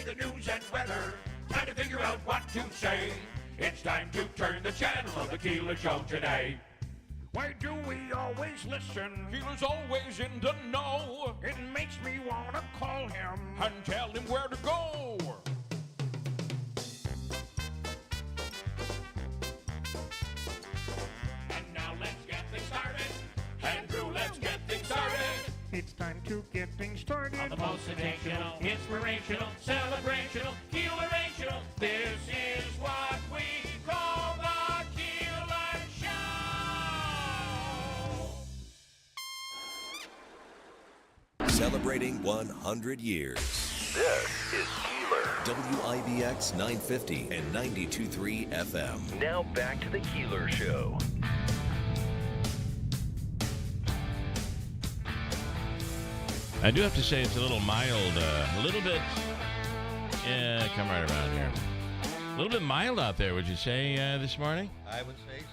the news and weather. Trying to figure out what to say. It's time to turn the channel of the Keeler Show today. Why do we always listen? Keeler's always in the know. It makes me want to call him and tell him where to go. And now let's get things started. Andrew, let's get things started. It's time to get things started. On the most sensational, inspirational, celebrational, Keelerational. This is what we call the Keeler Show. Celebrating 100 years. This is Keeler. WIBX 950 and 92.3 FM. Now back to the Keeler Show. I do have to say it's a little mild, a little bit, yeah, come right around here. A little bit mild out there, would you say, this morning? I would say so.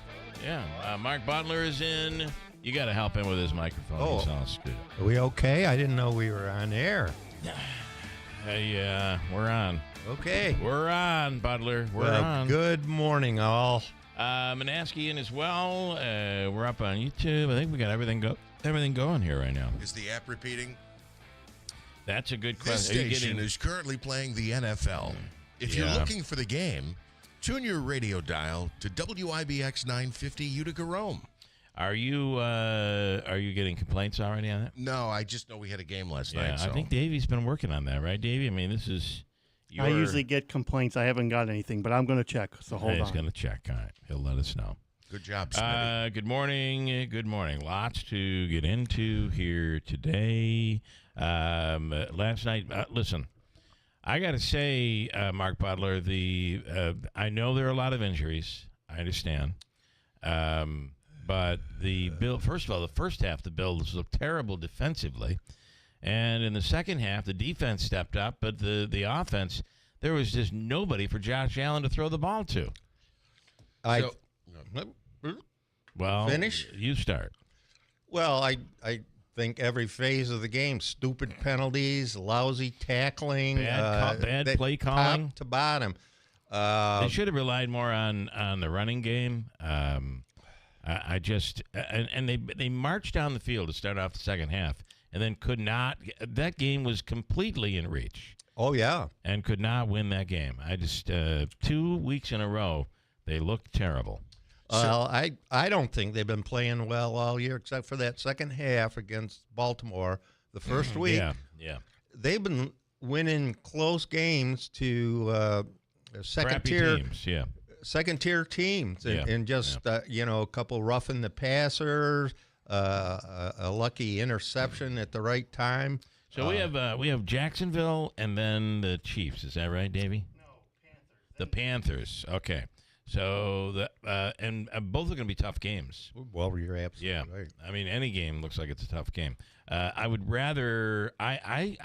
Yeah. Mark Butler is in. You got to help him with his microphone. Oh. He sounds good. Are we okay? I didn't know we were on air. Hey, we're on. Okay. We're on, Butler. We're on. Good morning, all. Manaski in as well. We're up on YouTube. I think we got everything going here right now. Is the app repeating? That's a good This question. station is currently playing the NFL. If you're looking for the game, tune your radio dial to WIBX 950 Utica Rome. Are you getting complaints already on that? No, I just know we had a game last night. So. I think Davey's been working on that, right, Davey? I mean, this is. I usually get complaints. I haven't got anything, but I'm going to check. So hold on. He's going to check. All right, he'll let us know. Good job, Smitty. Good morning. Good morning. Lots to get into here today. Last night, listen, I got to say, Mark Butler, I know there are a lot of injuries. I understand. But the Bill, first of all, the first half, the Bills looked terrible defensively. And in the second half, the defense stepped up, but the offense, there was just nobody for Josh Allen to throw the ball to. Well, Finish? You start. Well, I think every phase of the game, stupid penalties, lousy tackling, bad play calling. top to bottom. They should have relied more on the running game. I just and they marched down the field to start off the second half, and then could not. That game was completely in reach. Oh yeah, and could not win that game. I just 2 weeks in a row they looked terrible. Well, I don't think they've been playing well all year, except for that second half against Baltimore. The first week, yeah, they've been winning close games to second tier teams, second tier teams, and just a couple roughing the passers, a lucky interception at the right time. So we have Jacksonville and then the Chiefs. Is that right, Davey? No, Panthers. The Panthers. Okay. So and both are going to be tough games. Well, you're absolutely right. I mean, any game looks like it's a tough game. I would rather. I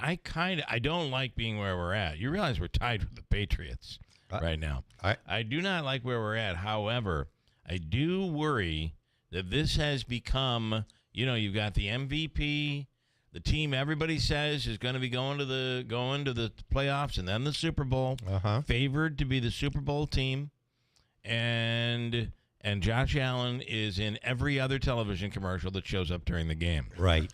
don't like being where we're at. You realize we're tied with the Patriots right now. I do not like where we're at. However, I do worry that this has become. You've got the MVP, the team everybody says is going to be going to the playoffs and then the Super Bowl, favored to be the Super Bowl team. And Josh Allen is in every other television commercial that shows up during the game. Right.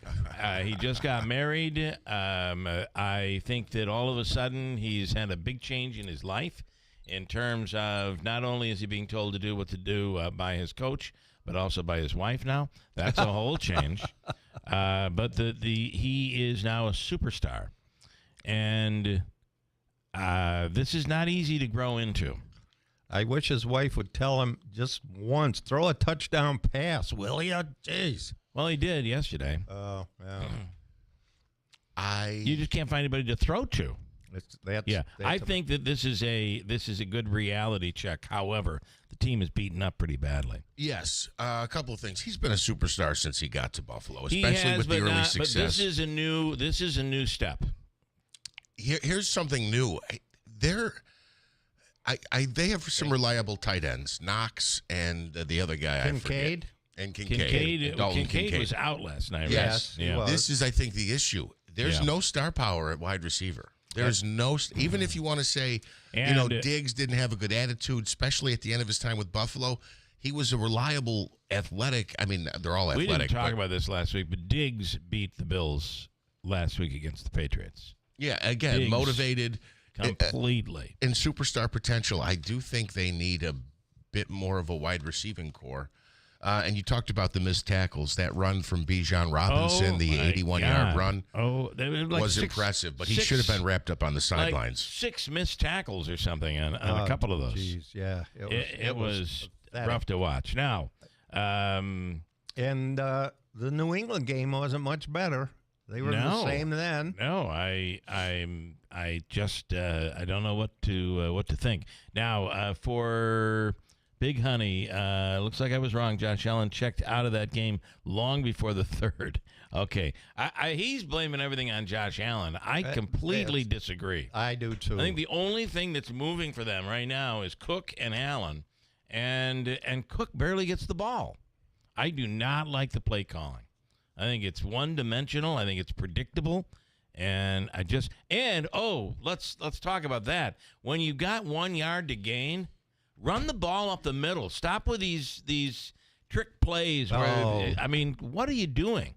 He just got married. I think that all of a sudden he's had a big change in his life in terms of not only is he being told to do what to do by his coach, but also by his wife now. That's a whole change. But he is now a superstar. And this is not easy to grow into. I wish his wife would tell him just once, throw a touchdown pass, will you? Jeez. Well, he did yesterday. Oh, yeah. You just can't find anybody to throw to. I think that this is a good reality check. However, the team is beaten up pretty badly. Yes, a couple of things. He's been a superstar since he got to Buffalo, especially with the early success. But this is a new step. Here's something new. They have some reliable tight ends, Knox and the other guy, Kincaid. Kincaid was out last night. Yes. Right? Yeah. This is, I think, the issue. There's no star power at wide receiver. There's no, even if you want to say, Diggs didn't have a good attitude, especially at the end of his time with Buffalo. He was a reliable athletic. I mean, they're all athletic. We didn't talk about this last week, but Diggs beat the Bills last week against the Patriots. Yeah, again, Diggs motivated. Completely. In superstar potential, I do think they need a bit more of a wide receiving core. And you talked about the missed tackles. That run from Bijan Robinson, the 81-yard run, was impressive. But he should have been wrapped up on the sidelines. 6 missed tackles or something on a couple of those. Geez, yeah. It was rough to watch. Now, and the New England game wasn't much better. They were the same then. No, I just I don't know what to think. Now, for Big Honey, looks like I was wrong. Josh Allen checked out of that game long before the third. Okay. He's blaming everything on Josh Allen. I completely disagree. I do, too. I think the only thing that's moving for them right now is Cook and Allen, and Cook barely gets the ball. I do not like the play calling. I think it's one-dimensional. I think it's predictable. And let's talk about that. When you got 1 yard to gain, run the ball up the middle. Stop with these trick plays. What are you doing?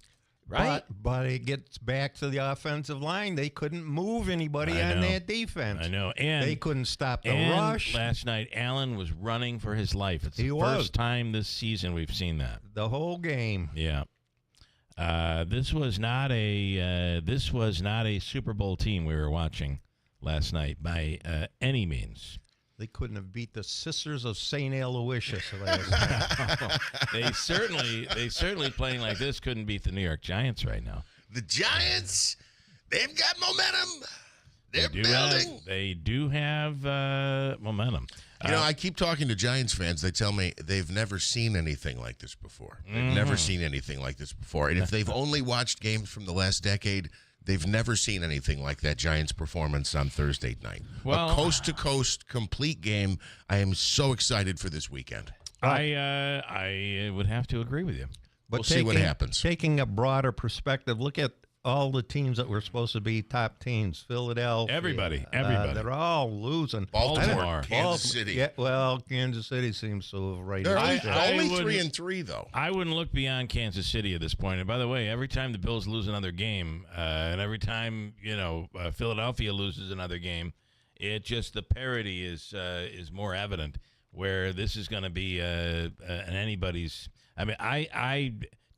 Right? But it gets back to the offensive line. They couldn't move anybody on that defense. I know. And they couldn't stop the rush. Last night, Allen was running for his life. It's the first time this season we've seen that. The whole game. Yeah. This was not a Super Bowl team we were watching last night by any means. They couldn't have beat the Sisters of St. Aloysius last night. They certainly playing like this couldn't beat the New York Giants right now. The Giants, they've got momentum. They're building. They do have momentum. I keep talking to Giants fans. They tell me they've never seen anything like this before. They've never seen anything like this before. And if they've only watched games from the last decade, they've never seen anything like that Giants performance on Thursday night. Well, a coast-to-coast complete game. I am so excited for this weekend. I would have to agree with you. But we'll see what happens. Taking a broader perspective, look at all the teams that were supposed to be top teams. Philadelphia. Everybody. They're all losing. Baltimore, Kansas City. Yeah, well, Kansas City seems to have right. They're only 3-3, though. I wouldn't look beyond Kansas City at this point. And by the way, every time the Bills lose another game, and every time Philadelphia loses another game, the parity is more evident. Where this is going to be anybody's. I mean,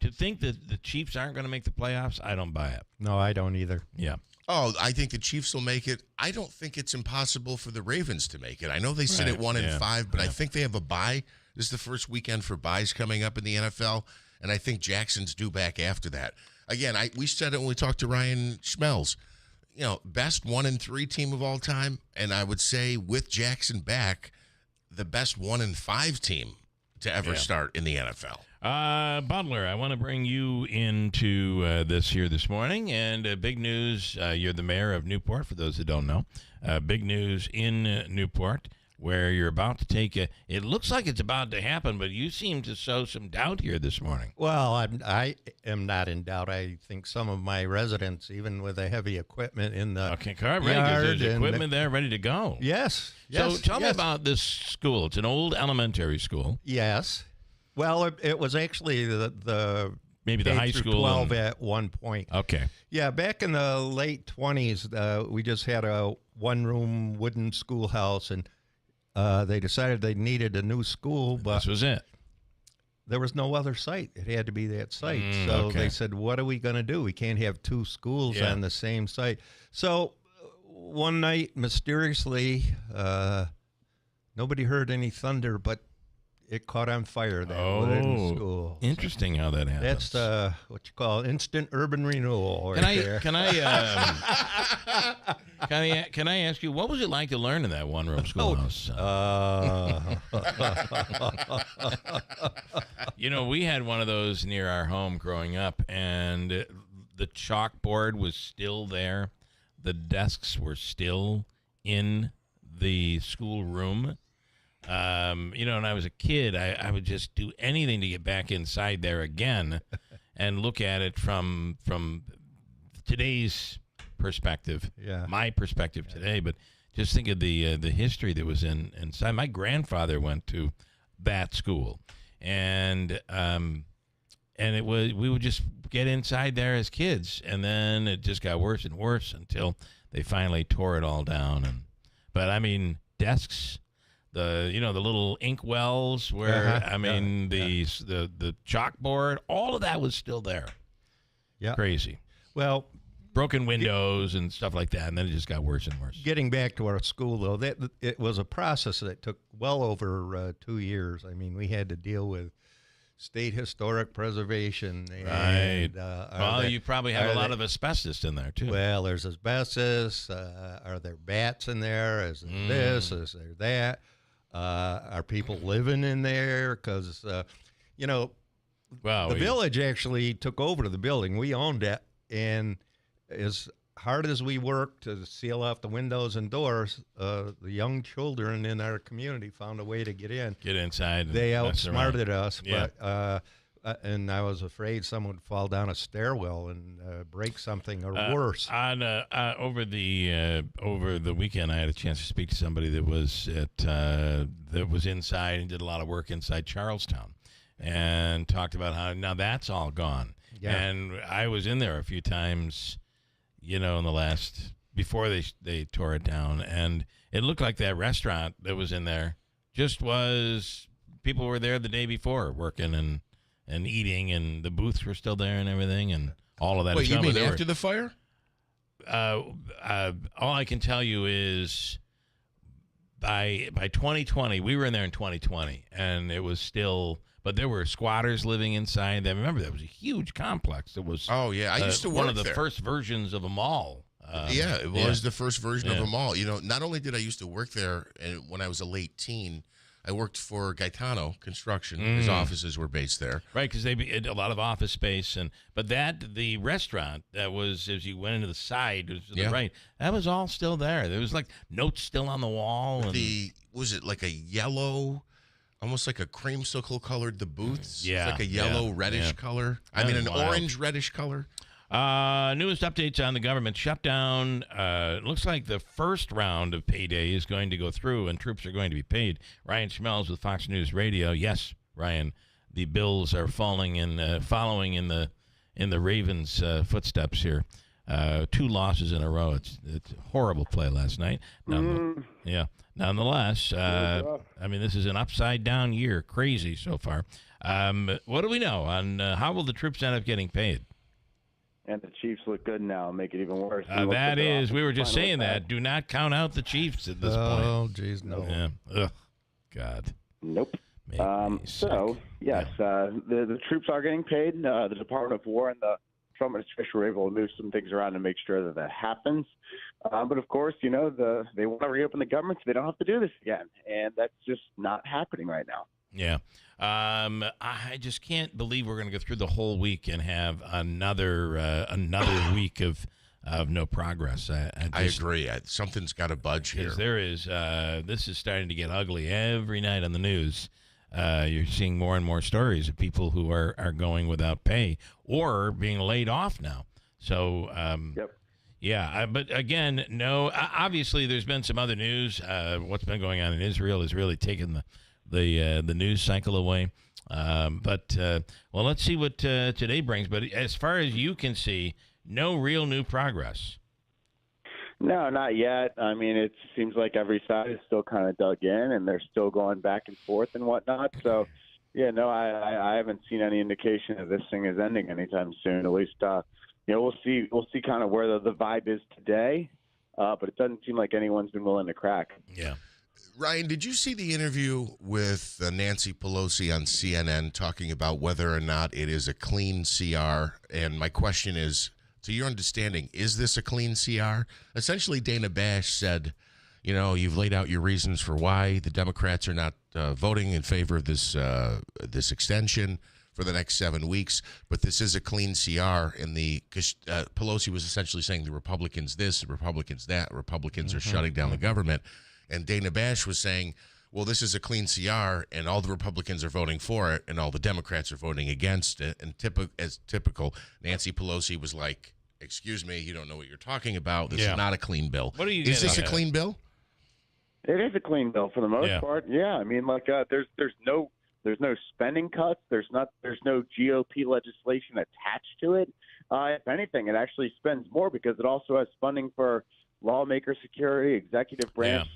to think that the Chiefs aren't going to make the playoffs, I don't buy it. No, I don't either. Yeah. Oh, I think the Chiefs will make it. I don't think it's impossible for the Ravens to make it. I know they sit at 1-5, but I think they have a bye. This is the first weekend for byes coming up in the NFL, and I think Jackson's due back after that. Again, we said it when we talked to Ryan Schmelz. Best 1-3 team of all time, and I would say with Jackson back, the best 1-5 team to ever start in the NFL. Butler, I want to bring you into this morning. And big news, you're the mayor of Newport, for those that don't know. Big news in Newport, where you're about to take it looks like it's about to happen, but you seem to sow some doubt here this morning. Well, I am not in doubt. I think some of my residents, even with the heavy equipment in the yard, there's equipment there ready to go. Yes. So tell me about this school. It's an old elementary school. Yes. Well, it was actually the maybe the high school 12 at one point. Okay. Yeah, back in the late 20s, we just had a one-room wooden schoolhouse, and they decided they needed a new school, but this was it. There was no other site. It had to be that site. So they said, what are we going to do? We can't have two schools on the same site. So one night, mysteriously, nobody heard any thunder, but it caught on fire, that wooden school. Interesting how that happens. That's what you call instant urban renewal. Can I ask you, what was it like to learn in that one-room schoolhouse? We had one of those near our home growing up, and the chalkboard was still there. The desks were still in the schoolroom. When I was a kid, I would just do anything to get back inside there again and look at it from today's perspective, my perspective today, but just think of the history that was inside. My grandfather went to that school, and we would just get inside there as kids, and then it just got worse and worse until they finally tore it all down. But I mean, desks, the little ink wells where the chalkboard, all of that was still there. Yeah, crazy. Well, broken windows and stuff like that, and then it just got worse and worse. Getting back to our school, though, it was a process that took well over 2 years. I mean, we had to deal with state historic preservation. And, right. You probably have a lot of asbestos in there, too. Well, there's asbestos. Are there bats in there? Is there this? Is there that? Are people living in there? Because, the village actually took over the building. We owned it, and as hard as we worked to seal off the windows and doors, the young children in our community found a way to get inside. They outsmarted us, yeah. But and I was afraid someone would fall down a stairwell and break something or worse. Over the weekend, I had a chance to speak to somebody that was inside and did a lot of work inside Charlestown, and talked about how now that's all gone. Yeah. And I was in there a few times, in the last, before they tore it down, and it looked like that restaurant that was in there people were there the day before working and eating, and the booths were still there and everything, and all of that. Wait, you mean after the fire? All I can tell you is by 2020, we were in there in 2020, and it was still, but there were squatters living inside. I remember that was a huge complex. It was. Oh yeah, I used to work one of the there. First versions of a mall. It was the first version of a mall. Not only did I used to work there, and when I was a late teen, I worked for Gaetano Construction. His offices were based there. Right, because they had a lot of office space, but the restaurant that was, as you went into the side, was to the right, that was all still there. There was like notes still on the wall. Was it like a yellow, almost like a creamsicle colored, the booths? Yeah. It's like a yellow reddish color. An orange reddish color. Newest updates on the government shutdown. It looks like the first round of payday is going to go through, and troops are going to be paid. Ryan Schmelz with Fox News Radio. Yes, Ryan, the Bills are following in the Ravens' footsteps here. 2 losses in a row. It's a horrible play last night. Nonetheless, this is an upside down year. Crazy so far. What do we know on how will the troops end up getting paid? And the Chiefs look good now, make it even worse. We were just saying that. Do not count out the Chiefs at this point. Oh, geez, no. Yeah. Ugh. God. Nope. Yes, the troops are getting paid. The Department of War and the Trump administration were able to move some things around to make sure that happens. But of course, they want to reopen the government so they don't have to do this again, and that's just not happening right now. Yeah. I just can't believe we're going to go through the whole week and have another week of no progress. I agree. Something's got to budge here. There is. This is starting to get ugly every night on the news. You're seeing more and more stories of people who are going without pay or being laid off now. So, Yep. Yeah, but again, no. Obviously, there's been some other news. What's been going on in Israel has really taken the news cycle away. But let's see what today brings. But as far as you can see, no real new progress. No, not yet. I mean, it seems like every side is still kind of dug in, and they're still going back and forth and whatnot. So, I haven't seen any indication that this thing is ending anytime soon. At least, we'll see. We'll see kind of where the vibe is today. But it doesn't seem like anyone's been willing to crack. Yeah. Ryan, did you see the interview with Nancy Pelosi on CNN talking about whether or not it is a clean CR? And my question is, to your understanding, is this a clean CR? Essentially, Dana Bash said, you've laid out your reasons for why the Democrats are not voting in favor of this extension for the next 7 weeks, but this is a clean CR. And Pelosi was essentially saying the Republicans this, the Republicans that, Republicans are shutting down the government. And Dana Bash was saying, well, this is a clean CR, and all the Republicans are voting for it, and all the Democrats are voting against it. And as typical, Nancy Pelosi was like, excuse me, you don't know what you're talking about. This is not a clean bill. What are you? Is this a clean bill? It is a clean bill for the most part. Yeah, I mean, like there's no spending cuts. There's no GOP legislation attached to it. If anything, it actually spends more because it also has funding for lawmaker security, executive branch,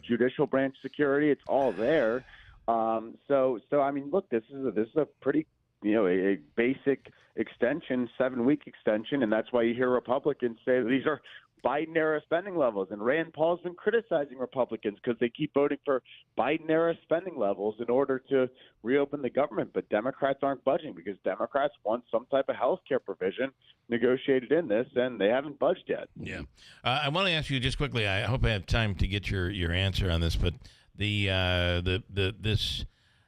judicial branch security. It's all there. So I mean, look, this is a pretty, a basic extension, 7-week extension, and that's why you hear Republicans say these are Biden-era spending levels. And Rand Paul's been criticizing Republicans because they keep voting for Biden-era spending levels in order to reopen the government. But Democrats aren't budging because Democrats want some type of health care provision negotiated in this, and they haven't budged yet. Yeah. I want to ask you just quickly, I hope I have time to get your answer on this, but this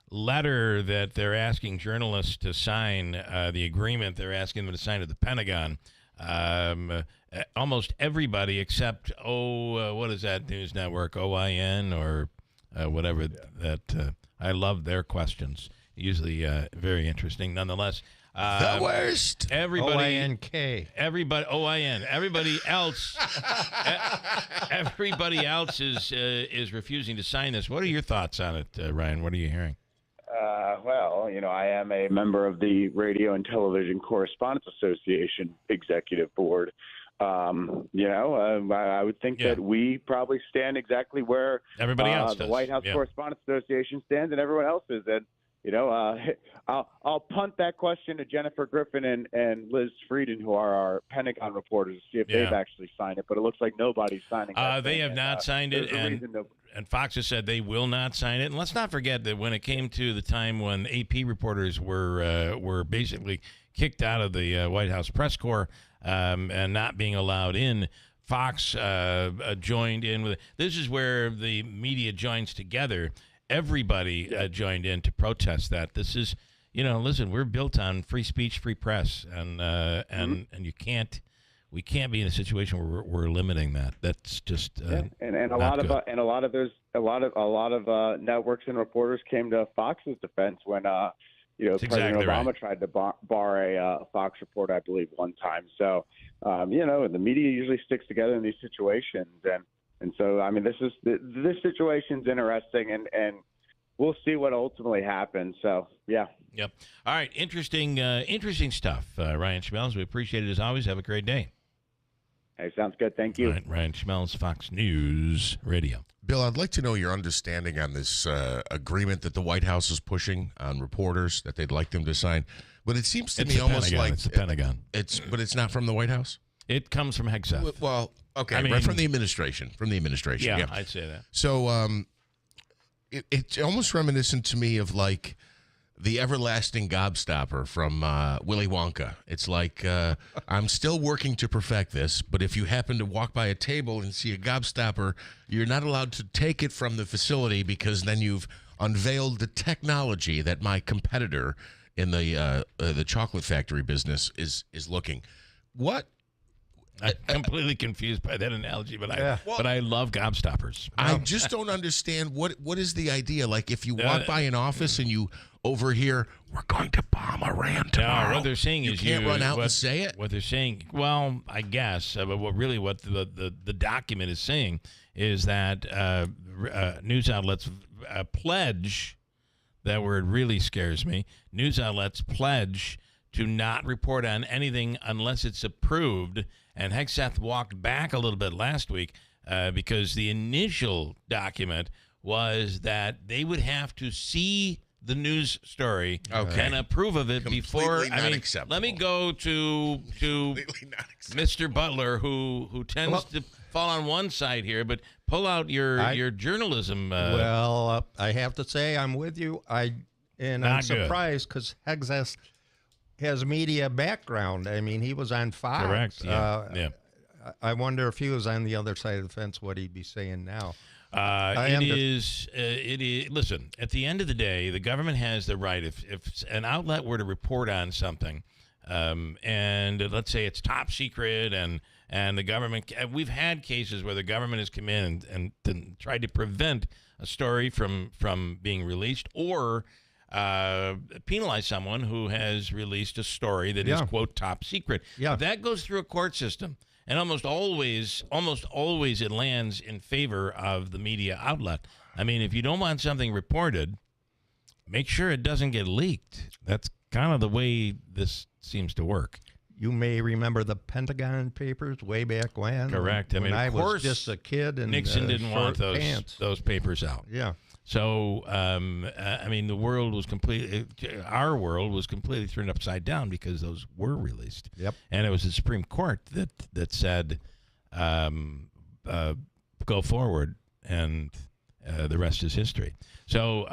letter that they're asking journalists to sign, the agreement they're asking them to sign at the Pentagon, almost everybody except what is that news network, OIN or whatever that I love their questions, usually very interesting nonetheless. The worst. Everybody OINK. Everybody OIN. Everybody else everybody else is refusing to sign this. What are your thoughts on it, Ryan? What are you hearing? Well, I am a member of the Radio and Television Correspondents Association Executive Board. I would think that we probably stand exactly where everybody else the White House Correspondents Association stands and everyone else is. And, I'll punt that question to Jennifer Griffin and Liz Frieden, who are our Pentagon reporters, to see if they've actually signed it. But it looks like nobody's signing it. They have not signed it, and Fox has said they will not sign it. And let's not forget that when it came to the time when AP reporters were basically kicked out of the White House press corps and not being allowed in, Fox joined in with it. This is where the media joins together. Everybody joined in to protest that. This is, listen, we're built on free speech, free press, and we can't be in a situation where we're limiting that. That's just and a lot of networks and reporters came to Fox's defense when President Obama tried to bar a Fox reporter, I believe, one time. So the media usually sticks together in these situations, and so I mean this situation's interesting, and we'll see what ultimately happens. So yeah. Yep. All right. Interesting stuff, Ryan Schmelz. We appreciate it as always. Have a great day. Hey, sounds good. Thank you. All right, Ryan Schmelz, Fox News Radio. Bill, I'd like to know your understanding on this agreement that the White House is pushing on reporters that they'd like them to sign. But it seems to me almost Pentagon. like it's the Pentagon. But it's not from the White House. It comes from Hegseth. Well, okay, right from the administration. Yeah, I'd say that. So it's almost reminiscent to me of like the everlasting gobstopper from Willy Wonka. It's like, I'm still working to perfect this, but if you happen to walk by a table and see a gobstopper, you're not allowed to take it from the facility because then you've unveiled the technology that my competitor in the chocolate factory business is looking. What? I'm completely confused by that analogy, but I love gobstoppers. I just don't understand what is the idea. Like if you walk by an office and you overhear, we're going to bomb Iran tomorrow. No, what they're saying is you can't run out and say it. What they're saying, well, I guess, but what the document is saying is that news outlets pledge. That word really scares me. News outlets pledge to not report on anything unless it's approved. And Hegseth walked back a little bit last week because the initial document was that they would have to see the news story and approve of it before. Let me go to Mr. Butler, who tends to fall on one side here, but pull out your journalism. I have to say I'm with you. I'm surprised because Hegseth has media background. I mean, he was on Fox. Correct. Yeah. I wonder if he was on the other side of the fence, what he'd be saying now. It is. Listen, at the end of the day, the government has the right. If an outlet were to report on something, and let's say it's top secret, and the government, we've had cases where the government has come in and tried to prevent a story from being released, or penalize someone who has released a story that is, quote, top secret. Yeah. That goes through a court system, and almost always it lands in favor of the media outlet. I mean, if you don't want something reported, make sure it doesn't get leaked. That's kind of the way this seems to work. You may remember the Pentagon Papers way back when. Correct. When I of course, was just a kid, and Nixon didn't want those papers out. Yeah. So, I mean, our world was completely turned upside down because those were released. Yep. And it was the Supreme Court that said, go forward, and the rest is history. So,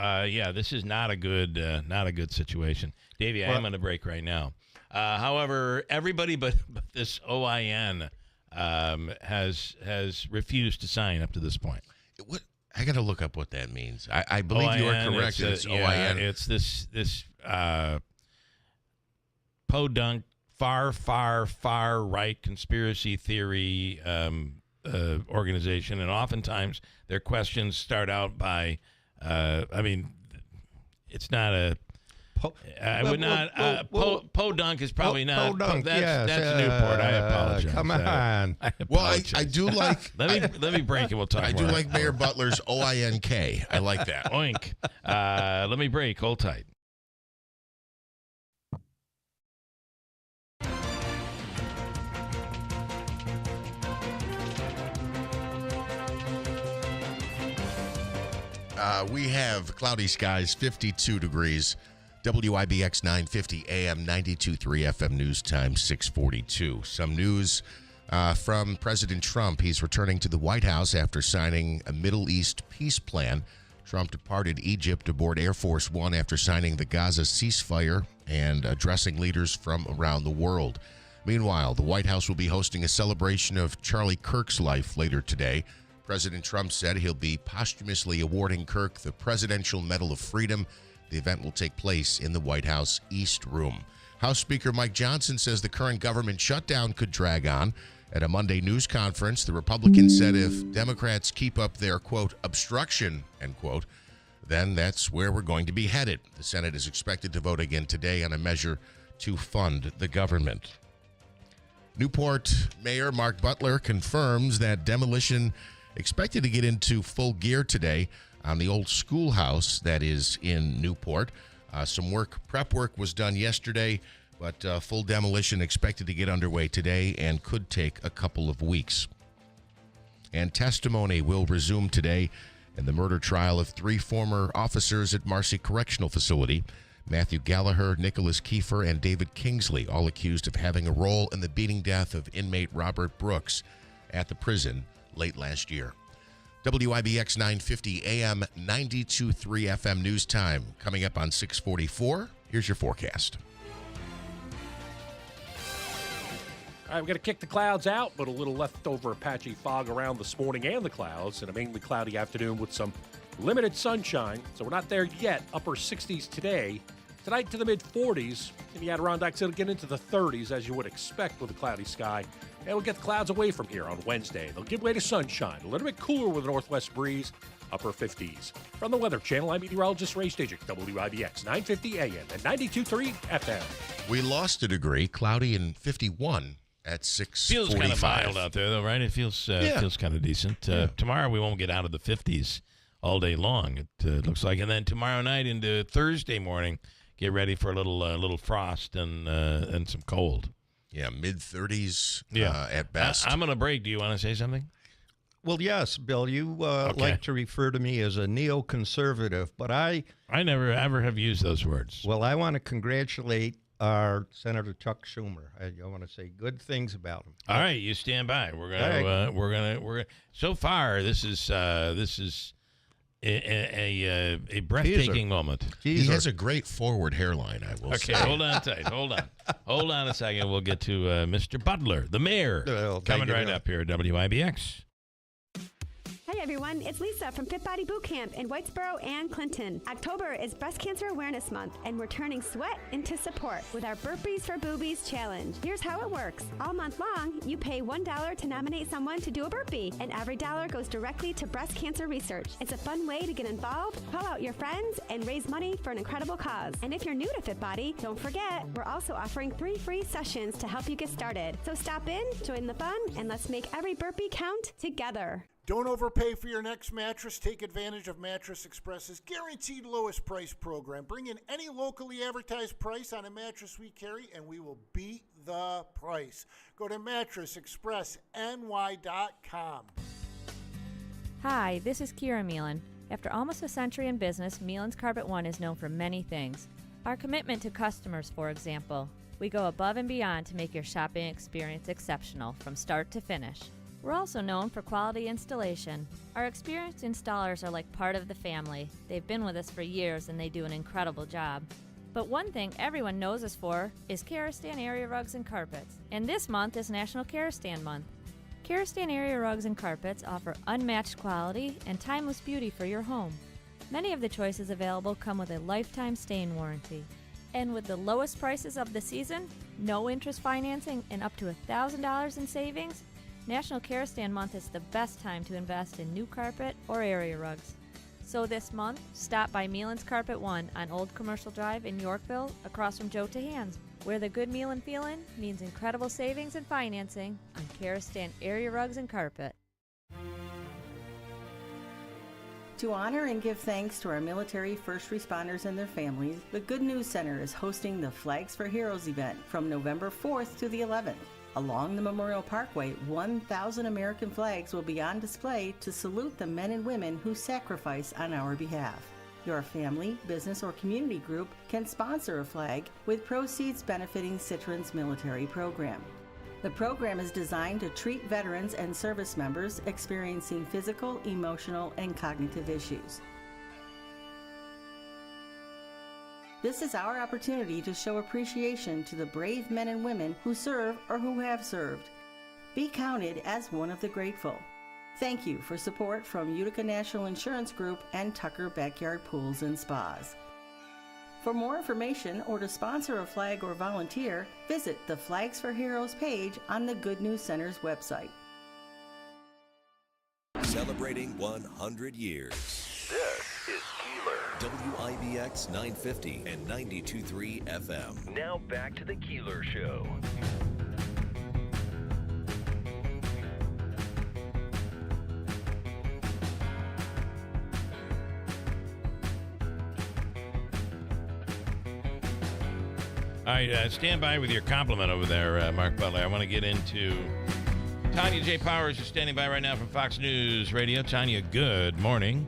this is not a good situation. Davey, I am on a break right now. However, everybody but this OIN has refused to sign up to this point. What? I got to look up what that means. I believe OIN, you are correct. It's OIN. It's this podunk, far right conspiracy theory organization, and oftentimes their questions start out by, it's not a. Podunk is probably not. Podunk, that's Newport. I apologize. Come on. I do like. let me break and we'll talk. I do like Mayor Butler's OINK. I like that. Oink. Let me break. Hold tight. We have cloudy skies, 52 degrees. WIBX 950 AM 92.3 FM News Time 6:42. Some news from President Trump. He's returning to the White House after signing a Middle East peace plan. Trump departed Egypt aboard Air Force One after signing the Gaza ceasefire and addressing leaders from around the world. Meanwhile, the White House will be hosting a celebration of Charlie Kirk's life later today. President Trump said he'll be posthumously awarding Kirk the Presidential Medal of Freedom. The event will take place in the White House East Room. House Speaker Mike Johnson says the current government shutdown could drag on. At a Monday news conference, the Republican said if Democrats keep up their, quote, obstruction, end quote, then that's where we're going to be headed. The Senate is expected to vote again today on a measure to fund the government. Newport Mayor Mark Butler confirms that demolition expected to get into full gear today on the old schoolhouse that is in Newport. Some prep work was done yesterday, but full demolition expected to get underway today and could take a couple of weeks. And testimony will resume today in the murder trial of 3 former officers at Marcy Correctional Facility. Matthew Gallagher, Nicholas Keefer, and David Kingsley, all accused of having a role in the beating death of inmate Robert Brooks at the prison late last year. WIBX 950 AM 92.3 FM News Time. Coming up on 6:44. Here's your forecast. All right, we're going to kick the clouds out, but a little leftover patchy fog around this morning and the clouds, and a mainly cloudy afternoon with some limited sunshine. So we're not there yet. Upper 60s today. Tonight to the mid-40s. In the Adirondacks, it'll get into the 30s, as you would expect with a cloudy sky. And we'll get the clouds away from here on Wednesday. They'll give way to sunshine. A little bit cooler with a northwest breeze. Upper 50s. From the Weather Channel, I'm meteorologist Ray Stajic, WIBX 950 AM and 92.3 FM. We lost a degree. Cloudy and 51 at 6:45. Feels kind of mild out there, though, right? It feels kind of decent. Tomorrow we won't get out of the 50s all day long, it looks like. And then tomorrow night into Thursday morning, get ready for a little frost and some cold. Yeah, mid-30s at best. I'm going to break. Do you want to say something? Well, yes, Bill. You like to refer to me as a neoconservative, but I never ever have used those words. Well, I want to congratulate our Senator Chuck Schumer. I want to say good things about him. All right, you stand by. We're gonna. So far, this is a breathtaking moment. He has a great forward hairline, I will say. Okay, hold on tight. Hold on a second. We'll get to Mr. Butler, the mayor, coming right up here at WIBX. Hey, everyone. It's Lisa from Fit Body Boot Camp in Whitesboro and Clinton. October is Breast Cancer Awareness Month, and we're turning sweat into support with our Burpees for Boobies Challenge. Here's how it works. All month long, you pay $1 to nominate someone to do a burpee, and every dollar goes directly to breast cancer research. It's a fun way to get involved, call out your friends, and raise money for an incredible cause. And if you're new to Fit Body, don't forget, we're also offering 3 free sessions to help you get started. So stop in, join the fun, and let's make every burpee count together. Don't overpay for your next mattress. Take advantage of Mattress Express's guaranteed lowest price program. Bring in any locally advertised price on a mattress we carry, and we will beat the price. Go to mattressexpressny.com. Hi, this is Kira Meelan. After almost a century in business, Meelan's Carpet One is known for many things. Our commitment to customers, for example. We go above and beyond to make your shopping experience exceptional from start to finish. We're also known for quality installation. Our experienced installers are like part of the family. They've been with us for years and they do an incredible job. But one thing everyone knows us for is Karastan area rugs and carpets. And this month is National Karastan Month. Karastan area rugs and carpets offer unmatched quality and timeless beauty for your home. Many of the choices available come with a lifetime stain warranty. And with the lowest prices of the season, no interest financing, and up to $1,000 in savings, National Karastan Month is the best time to invest in new carpet or area rugs. So this month, stop by Meelan's Carpet One on Old Commercial Drive in Yorkville, across from Joe Tahan's, where the good Meelan feeling means incredible savings and financing on Karastan area rugs and carpet. To honor and give thanks to our military first responders and their families, the Good News Center is hosting the Flags for Heroes event from November 4th to the 11th. Along the Memorial Parkway, 1,000 American flags will be on display to salute the men and women who sacrifice on our behalf. Your family, business, or community group can sponsor a flag with proceeds benefiting Citron's military program. The program is designed to treat veterans and service members experiencing physical, emotional, and cognitive issues. This is our opportunity to show appreciation to the brave men and women who serve or who have served. Be counted as one of the grateful. Thank you for support from Utica National Insurance Group and Tucker Backyard Pools and Spas. For more information or to sponsor a flag or volunteer, visit the Flags for Heroes page on the Good News Center's website. Celebrating 100 years. This is Keeler. WIBX 950 and 92.3 FM. Now back to the Keeler Show. All right, stand by with your compliment over there, Mark Butler. I want to get into Tanya J. Powers is standing by right now from Fox News Radio. Tanya, good morning.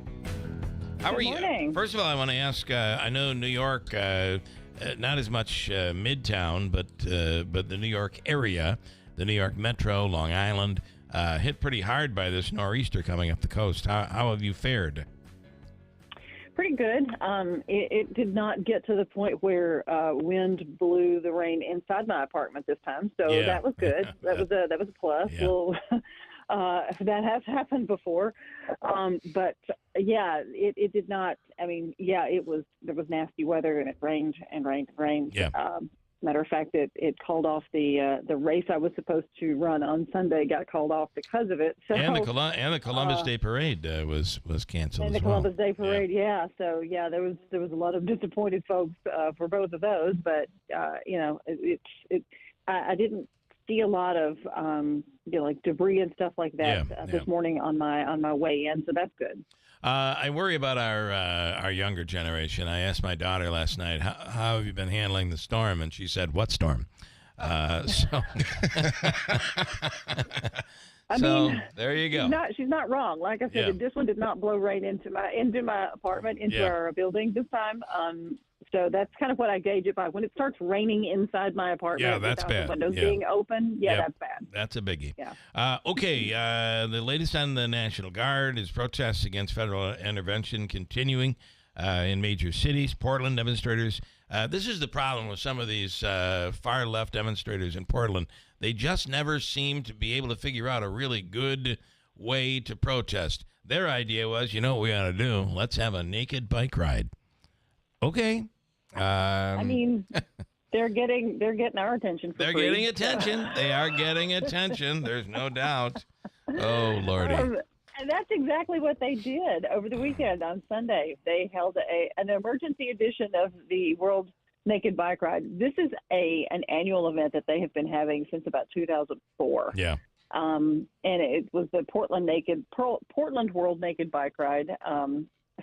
How are you? Good morning. First of all, I want to ask, I know New York, not as much Midtown, but the New York area, the New York Metro, Long Island, hit pretty hard by this nor'easter coming up the coast. How have you fared? Pretty good. It did not get to the point where wind blew the rain inside my apartment this time, so that was good. That was a plus. Yeah. Well, that has happened before, but it did not. I mean, there was nasty weather and it rained and rained and rained. Yeah. Matter of fact, it called off the race I was supposed to run on Sunday. Got called off because of it. So, and the Columbus Day Parade was canceled. And the Columbus Day Parade, yeah. So there was a lot of disappointed folks for both of those. But I didn't see a lot of like debris and stuff like that this morning on my way in. So that's good. I worry about our younger generation. I asked my daughter last night, how have you been handling the storm? And she said, what storm? So there you go. She's not wrong. Like I said, this one did not blow right into my apartment, into our building this time. So that's kind of what I gauge it by. When it starts raining inside my apartment, that's bad. Windows being open, that's bad. That's a biggie. Yeah. Okay, the latest on the National Guard is protests against federal intervention continuing in major cities. Portland demonstrators. This is the problem with some of these far-left demonstrators in Portland. They just never seem to be able to figure out a really good way to protest. Their idea was, you know what we ought to do? Let's have a naked bike ride. Okay. I mean, they're getting our attention. They're free. getting attention. They are getting attention. There's no doubt. Oh, Lordy. And that's exactly what they did over the weekend on Sunday. They held an emergency edition of the World Naked Bike Ride. This is an annual event that they have been having since about 2004. Yeah. And it was the Portland World Naked Bike Ride.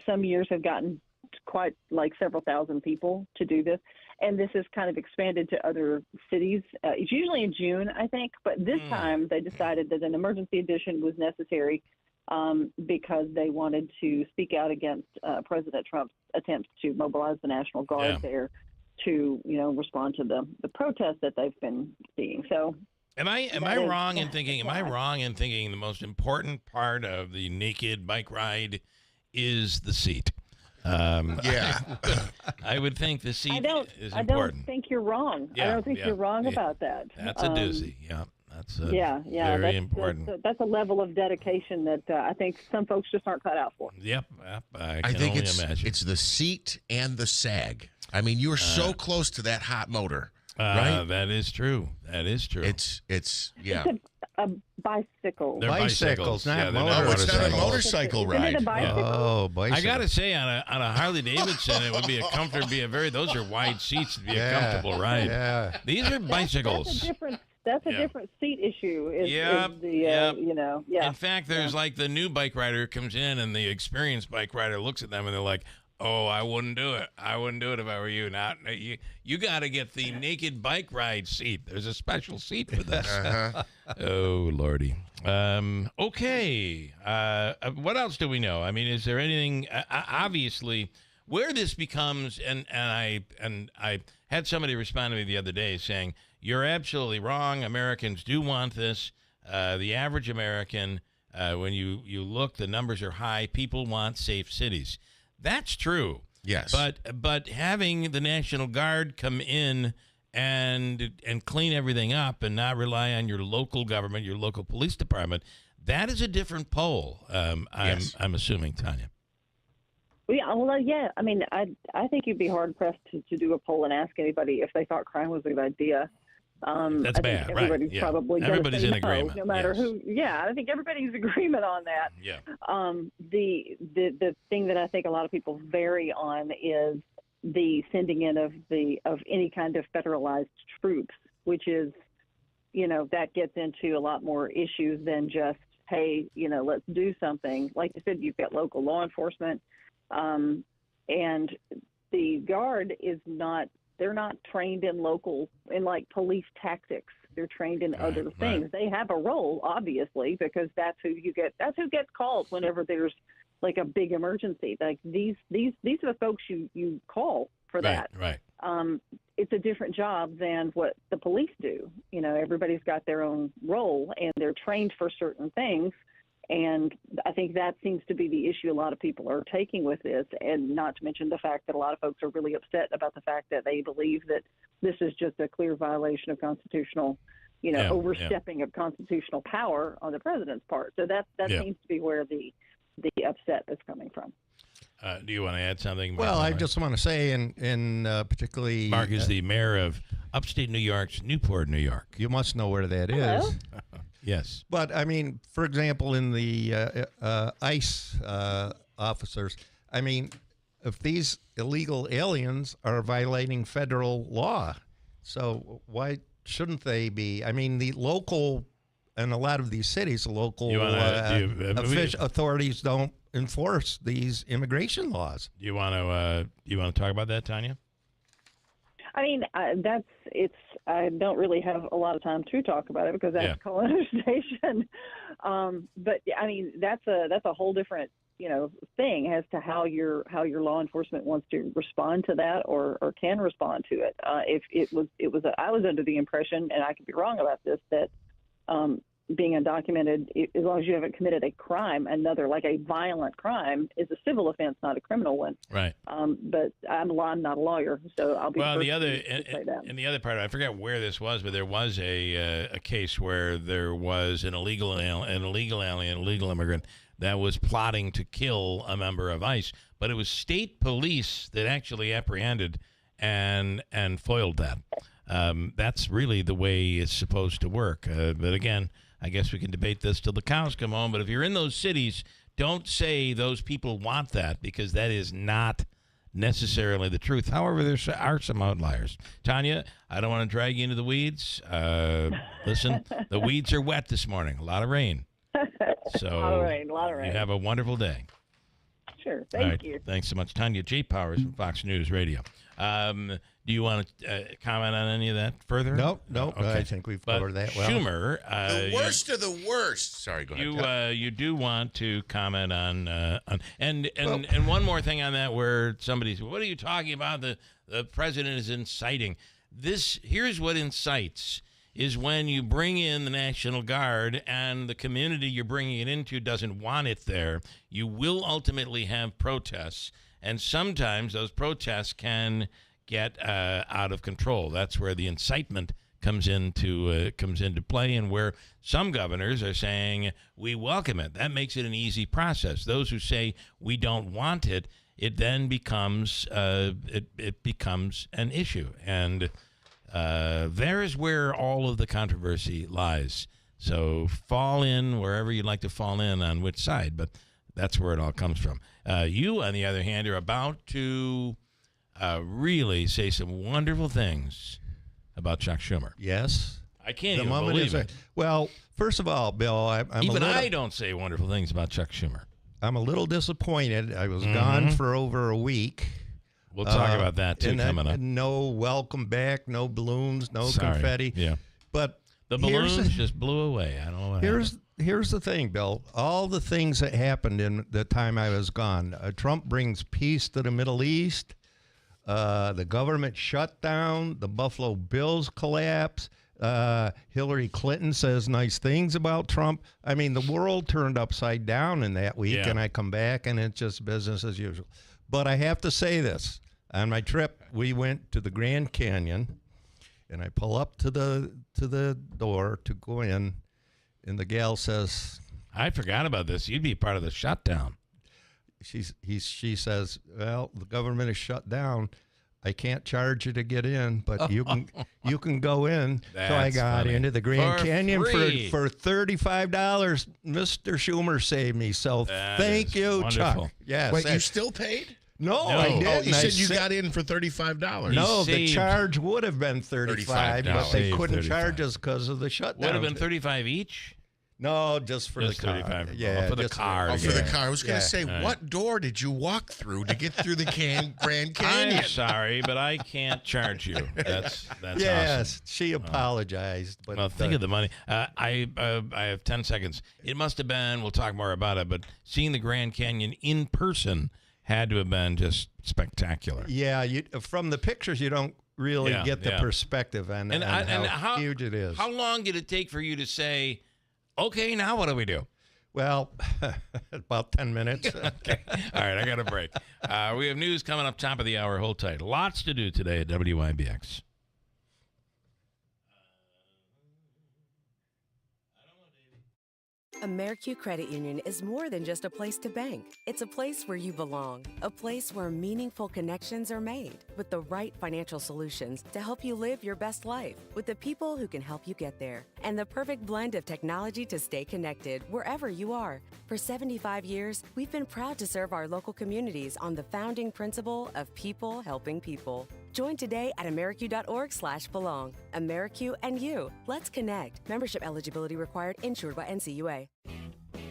Some years have gotten quite like several thousand people to do this, and this has kind of expanded to other cities. It's usually in June, I think, but this time they decided that an emergency edition was necessary because they wanted to speak out against President Trump's attempts to mobilize the National Guard there to, respond to the protests that they've been seeing. So. Am I wrong in thinking the most important part of the naked bike ride is the seat? Yeah. I would think the seat is important. I don't think you're wrong. Yeah, I don't think you're wrong about that. That's a doozy. Yeah. That's very important. That's a level of dedication that I think some folks just aren't cut out for. Yep. I think it's the seat and the sag. I mean, you're so close to that hot motor. Right? That is true. It's a bicycle. They're bicycles, not motorcycles. It's not a motorcycle ride. Is it a bicycle? Oh, bicycle. I gotta say, on a Harley Davidson, it would be those are wide seats. It'd be a comfortable ride. Yeah. These are bicycles. That's a different seat issue. In fact, there's like the new bike rider comes in, and the experienced bike rider looks at them, and they're like, "Oh, I wouldn't do it. I wouldn't do it if I were you." Not you got to get the naked bike ride seat. There's a special seat for this. Oh, Lordy. Okay. What else do we know? I mean, is there anything? Obviously, where this becomes, and I had somebody respond to me the other day saying, "You're absolutely wrong. Americans do want this. The average American, when you look, the numbers are high. People want safe cities." That's true. Yes. But having the National Guard come in and clean everything up and not rely on your local government, your local police department, that is a different poll. I'm assuming, Tanya. Yeah. I mean, I think you'd be hard pressed to do a poll and ask anybody if they thought crime was a good idea. That's I bad, think everybody's right? probably everybody's in agreement, no matter who. Yeah, I think everybody's in agreement on that. Yeah. The thing that I think a lot of people vary on is the sending in of any kind of federalized troops, which is, that gets into a lot more issues than just, hey, let's do something. Like you said, you've got local law enforcement, and the Guard is not. They're not trained in like police tactics. They're trained in other things. They have a role, obviously, because that's who gets called whenever there's like a big emergency. Like these are the folks you call for that. Right. It's a different job than what the police do. Everybody's got their own role and they're trained for certain things. And I think that seems to be the issue a lot of people are taking with this, and not to mention the fact that a lot of folks are really upset about the fact that they believe that this is just a clear violation of constitutional, overstepping of constitutional power on the president's part. So that seems to be where the upset is coming from. Do you want to add something, Mark? Well, I just want to say, in particularly... Mark is the mayor of upstate New York's Newport, New York. You must know where that Hello. is. Yes. But, I mean, for example, in the ICE officers, I mean, if these illegal aliens are violating federal law, so why shouldn't they be? I mean, the local, in a lot of these cities, the local authorities don't enforce these immigration laws. You want to talk about that, Tanya? I mean, I don't really have a lot of time to talk about it because that's colonization. But I mean, that's a whole different, thing as to how your law enforcement wants to respond to that or can respond to it. I was under the impression, and I could be wrong about this, that being undocumented, as long as you haven't committed a crime, like a violent crime, is a civil offense, not a criminal one. Right. But I'm not a lawyer, so I'll be. Well, the other part, I forget where this was, but there was a case where there was an illegal alien, illegal immigrant, that was plotting to kill a member of ICE. But it was state police that actually apprehended and foiled that. That's really the way it's supposed to work. But again, I guess we can debate this till the cows come home. But if you're in those cities, don't say those people want that, because that is not necessarily the truth. However, there are some outliers. Tanya, I don't want to drag you into the weeds. Listen, the weeds are wet this morning. A lot of rain. So a lot of rain. You have a wonderful day. Sure. Thank you. Thanks so much. Tanya J. Powers from Fox News Radio. Do you want to comment on any of that further? Nope. Okay. I think we've covered that well. Schumer. The worst of the worst. Sorry, go ahead. You do want to comment on and one more thing on that, where somebody said, what are you talking about? The president is inciting. Here's what incites is when you bring in the National Guard and the community you're bringing it into doesn't want it there. You will ultimately have protests, and sometimes those protests can get out of control. That's where the incitement comes into play, and where some governors are saying we welcome it. That makes it an easy process. Those who say we don't want it, it then becomes it becomes an issue, and there is where all of the controversy lies. So fall in wherever you'd like to fall in on which side, but that's where it all comes from. You, on the other hand, are about to really say some wonderful things about Chuck Schumer. Yes. I can't even believe it. Well, first of all, Bill, I don't say wonderful things about Chuck Schumer. I'm a little disappointed. I was gone for over a week. We'll talk about that, too, coming up. No welcome back, no balloons, no confetti. Yeah. But the balloons just blew away. I don't know what happened. Here's the thing, Bill. All the things that happened in the time I was gone. Trump brings peace to the Middle East. The government shut down. The Buffalo Bills collapse. Hillary Clinton says nice things about Trump. I mean, the world turned upside down in that week, and I come back, and it's just business as usual. But I have to say this. On my trip, we went to the Grand Canyon, and I pull up to the door to go in, and the gal says, I forgot about this. You'd be part of the shutdown. She says, well, the government is shut down. I can't charge you to get in, but you can go in. That's so I got funny. into the Grand Canyon free. for $35. Mr. Schumer saved me. So thank you, wonderful. Chuck. Yes. Wait, you still paid? No, I didn't. Oh, you said you got in for $35. No, the charge would have been $35, but they couldn't charge us because of the shutdown. Would have been $35 each? No, just for the car. $35. Yeah, for the car. For the car. I was going to say, what door did you walk through to get through the Grand Canyon? I'm sorry, but I can't charge you. That's yes, awesome. She apologized. But well, think of the money. I have 10 seconds. It must have been, we'll talk more about it, but seeing the Grand Canyon in person had to have been just spectacular. Yeah, from the pictures, you don't really get the perspective on how huge it is. How long did it take for you to say, okay, now what do we do? Well, about 10 minutes. Okay. All right, I got a break. We have news coming up top of the hour. Hold tight. Lots to do today at WIBX. AmeriQ Credit Union is more than just a place to bank. It's a place where you belong, a place where meaningful connections are made with the right financial solutions to help you live your best life with the people who can help you get there, and the perfect blend of technology to stay connected wherever you are. For 75 years, we've been proud to serve our local communities on the founding principle of people helping people. Join today at ameriq.org/belong. AmeriQ and you. Let's connect. Membership eligibility required. Insured by NCUA.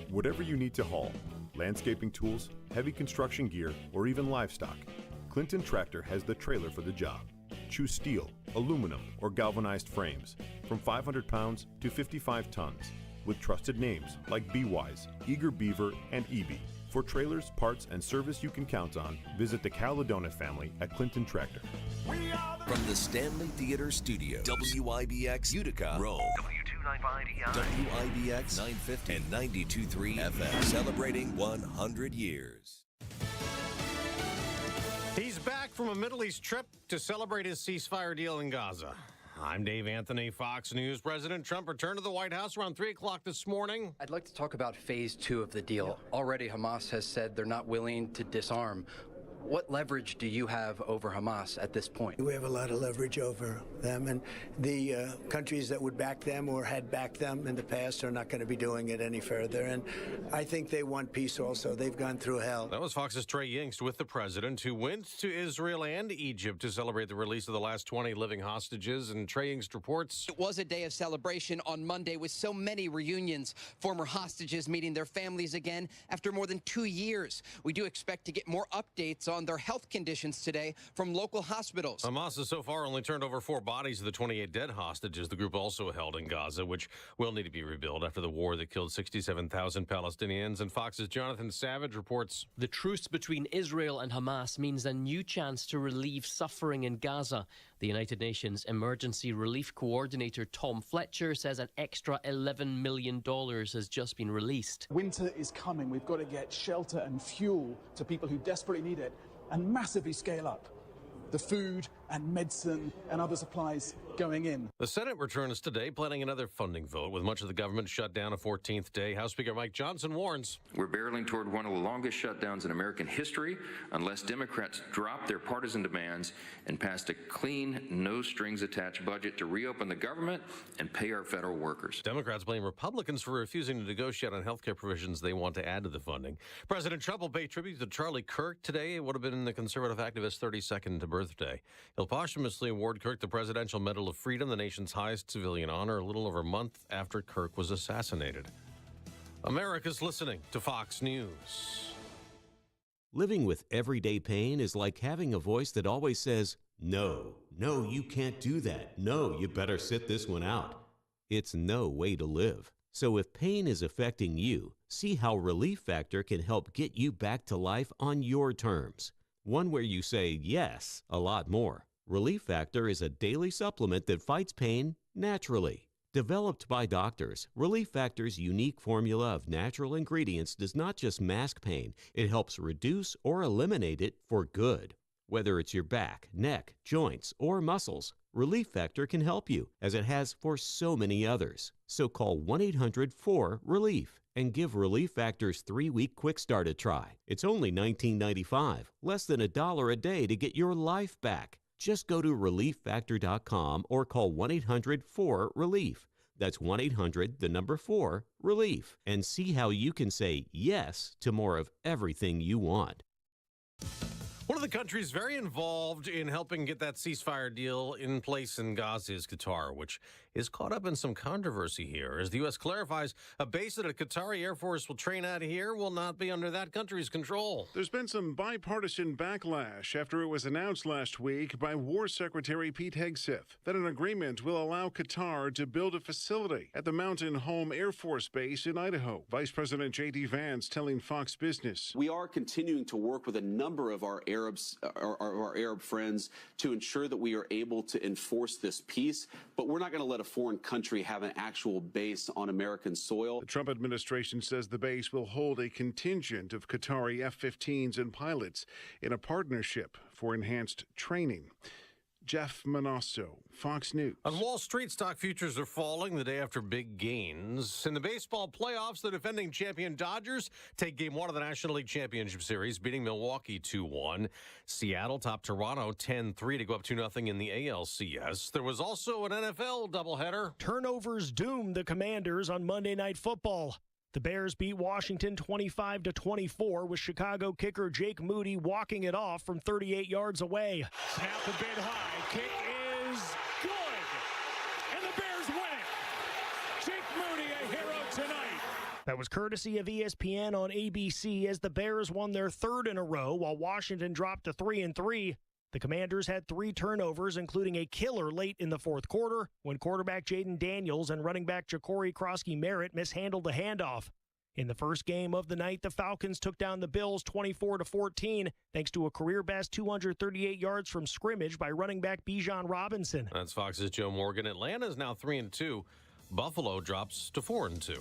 Whatever you need to haul, landscaping tools, heavy construction gear, or even livestock, Clinton Tractor has the trailer for the job. Choose steel, aluminum, or galvanized frames from 500 pounds to 55 tons with trusted names like B-Wise, Eager Beaver, and EB. For trailers, parts, and service you can count on, visit the Caledona family at Clinton Tractor. From the Stanley Theater Studios, WIBX Utica, Rome. W295EI. WIBX 950 and 92.3 FM. Celebrating 100 years. He's back from a Middle East trip to celebrate his ceasefire deal in Gaza. I'm Dave Anthony, Fox News. President Trump returned to the White House around 3 o'clock this morning. I'd like to talk about phase 2 of the deal. Already, Hamas has said they're not willing to disarm. What leverage do you have over Hamas at this point? We have a lot of leverage over them, and the countries that would back them or had backed them in the past are not going to be doing it any further. And I think they want peace also. They've gone through hell. That was Fox's Trey Yingst with the president, who went to Israel and Egypt to celebrate the release of the last 20 living hostages. And Trey Yingst reports. It was a day of celebration on Monday with so many reunions, former hostages meeting their families again after more than 2 years. We do expect to get more updates on their health conditions today from local hospitals. Hamas has so far only turned over 4 bodies of the 28 dead hostages the group also held in Gaza, which will need to be rebuilt after the war that killed 67,000 Palestinians. And Fox's Jonathan Savage reports. The truce between Israel and Hamas means a new chance to relieve suffering in Gaza. The United Nations Emergency Relief Coordinator Tom Fletcher says an extra $11 million has just been released. Winter is coming. We've got to get shelter and fuel to people who desperately need it and massively scale up the food and medicine and other supplies going in. The Senate returns today, planning another funding vote with much of the government shut down a 14th day. House Speaker Mike Johnson warns. We're barreling toward one of the longest shutdowns in American history unless Democrats drop their partisan demands and pass a clean, no-strings-attached budget to reopen the government and pay our federal workers. Democrats blame Republicans for refusing to negotiate on health care provisions they want to add to the funding. President Trump will pay tribute to Charlie Kirk today. It would have been the conservative activist's 32nd birthday. He'll posthumously award Kirk the Presidential Medal of Freedom, the nation's highest civilian honor, a little over a month after Kirk was assassinated. America's listening to Fox News. Living with everyday pain is like having a voice that always says, no, you can't do that. No, you better sit this one out. It's no way to live. So if pain is affecting you, see how Relief Factor can help get you back to life on your terms. One where you say yes a lot more. Relief Factor is a daily supplement that fights pain naturally. Developed by doctors, Relief Factor's unique formula of natural ingredients does not just mask pain, it helps reduce or eliminate it for good. Whether it's your back, neck, joints, or muscles, Relief Factor can help you, as it has for so many others. So call 1-800-4RELIEF and give Relief Factor's 3-week quick start a try. It's only $19.95, less than $1 a day to get your life back. Just go to ReliefFactor.com or call 1-800-4RELIEF. That's 1-800-4-RELIEF, and see how you can say yes to more of everything you want. One of the countries very involved in helping get that ceasefire deal in place in Gaza is Qatar, which is caught up in some controversy here. As the U.S. clarifies, a base that a Qatari Air Force will train out here will not be under that country's control. There's been some bipartisan backlash after it was announced last week by War Secretary Pete Hegseth that an agreement will allow Qatar to build a facility at the Mountain Home Air Force Base in Idaho. Vice President J.D. Vance telling Fox Business. We are continuing to work with a number of our Arab friends to ensure that we are able to enforce this peace, but we're not going to let a foreign country have an actual base on American soil. The Trump administration says the base will hold a contingent of Qatari F-15s and pilots in a partnership for enhanced training. Jeff Manasso, Fox News. On Wall Street, stock futures are falling the day after big gains. In the baseball playoffs, the defending champion Dodgers take Game 1 of the National League Championship Series, beating Milwaukee 2-1. Seattle topped Toronto 10-3 to go up 2-0 in the ALCS. There was also an NFL doubleheader. Turnovers doomed the Commanders on Monday Night Football. The Bears beat Washington 25-24 with Chicago kicker Jake Moody walking it off from 38 yards away. Snap a bit high. Kick is good. And the Bears win. Jake Moody, a hero tonight. That was courtesy of ESPN on ABC as the Bears won their third in a row while Washington dropped to 3-3. The Commanders had 3 turnovers, including a killer late in the fourth quarter when quarterback Jaden Daniels and running back Ja'Cory Krosky-Merritt mishandled the handoff. In the first game of the night, the Falcons took down the Bills 24-14 thanks to a career-best 238 yards from scrimmage by running back Bijan Robinson. That's Fox's Joe Morgan. Atlanta is now 3-2. Buffalo drops to 4-2.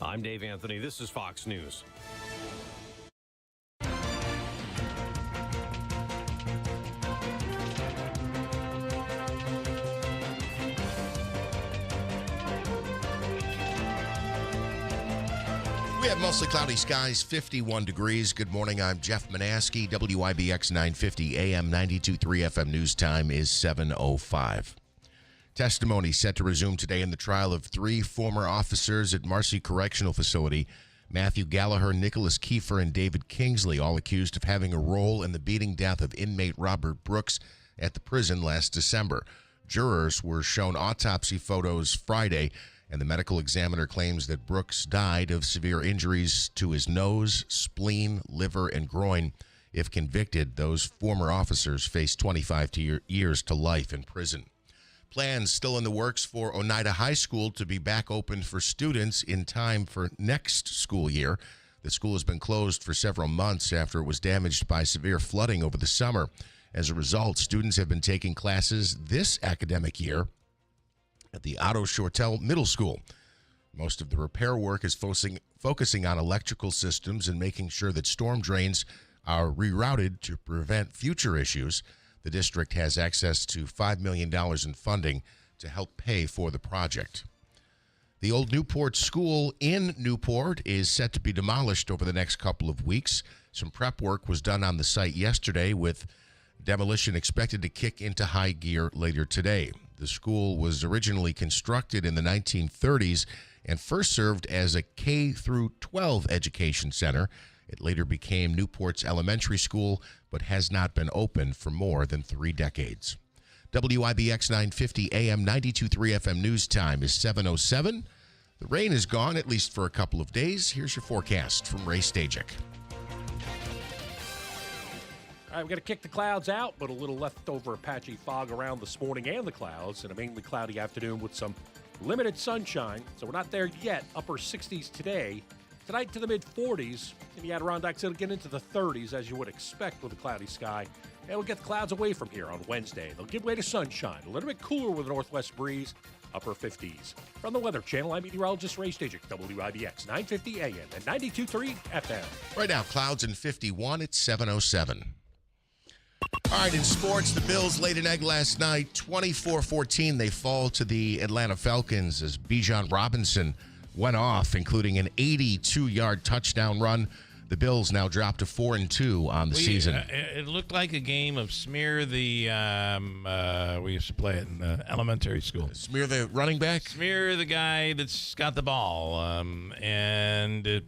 I'm Dave Anthony. This is Fox News. have mostly cloudy skies, 51 degrees. Good morning. I'm Jeff Manaske. WIBX 950 AM 92.3 FM news time is 7:05. Testimony set to resume today in the trial of 3 former officers at Marcy Correctional Facility. Matthew Gallagher, Nicholas Keefer, and David Kingsley, all accused of having a role in the beating death of inmate Robert Brooks at the prison last December. Jurors were shown autopsy photos Friday, and the medical examiner claims that Brooks died of severe injuries to his nose, spleen, liver, and groin. If convicted, those former officers face 25 years to life in prison. Plans still in the works for Oneida High School to be back open for students in time for next school year. The school has been closed for several months after it was damaged by severe flooding over the summer. As a result, students have been taking classes this academic year at the Otto Shortell Middle School. Most of the repair work is focusing on electrical systems and making sure that storm drains are rerouted to prevent future issues. The district has access to $5 million in funding to help pay for the project. The old Newport School in Newport is set to be demolished over the next couple of weeks. Some prep work was done on the site yesterday, with demolition expected to kick into high gear later today. The school was originally constructed in the 1930s and first served as a K-12 education center. It later became Newport's elementary school, but has not been open for more than 3 decades. WIBX 950 AM 92.3 FM news time is 7:07. The rain is gone, at least for a couple of days. Here's your forecast from Ray Stajic. All right, we're going to kick the clouds out, but a little leftover patchy fog around this morning and the clouds, and a mainly cloudy afternoon with some limited sunshine. So we're not there yet. Upper 60s today. Tonight to the mid-40s. In the Adirondacks, it'll get into the 30s, as you would expect with a cloudy sky. And we'll get the clouds away from here on Wednesday. They'll give way to sunshine. A little bit cooler with a northwest breeze. Upper 50s. From the Weather Channel, I'm meteorologist Ray Stajic, WIBX 950 AM and 92.3 FM. Right now, clouds in 51. It's 7:07. All right, in sports, the Bills laid an egg last night. 24-14, they fall to the Atlanta Falcons as Bijan Robinson went off, including an 82-yard touchdown run. The Bills now drop to 4-2 on the season. It looked like a game of smear the. We used to play it in elementary school. Smear the running back. Smear the guy that's got the ball, and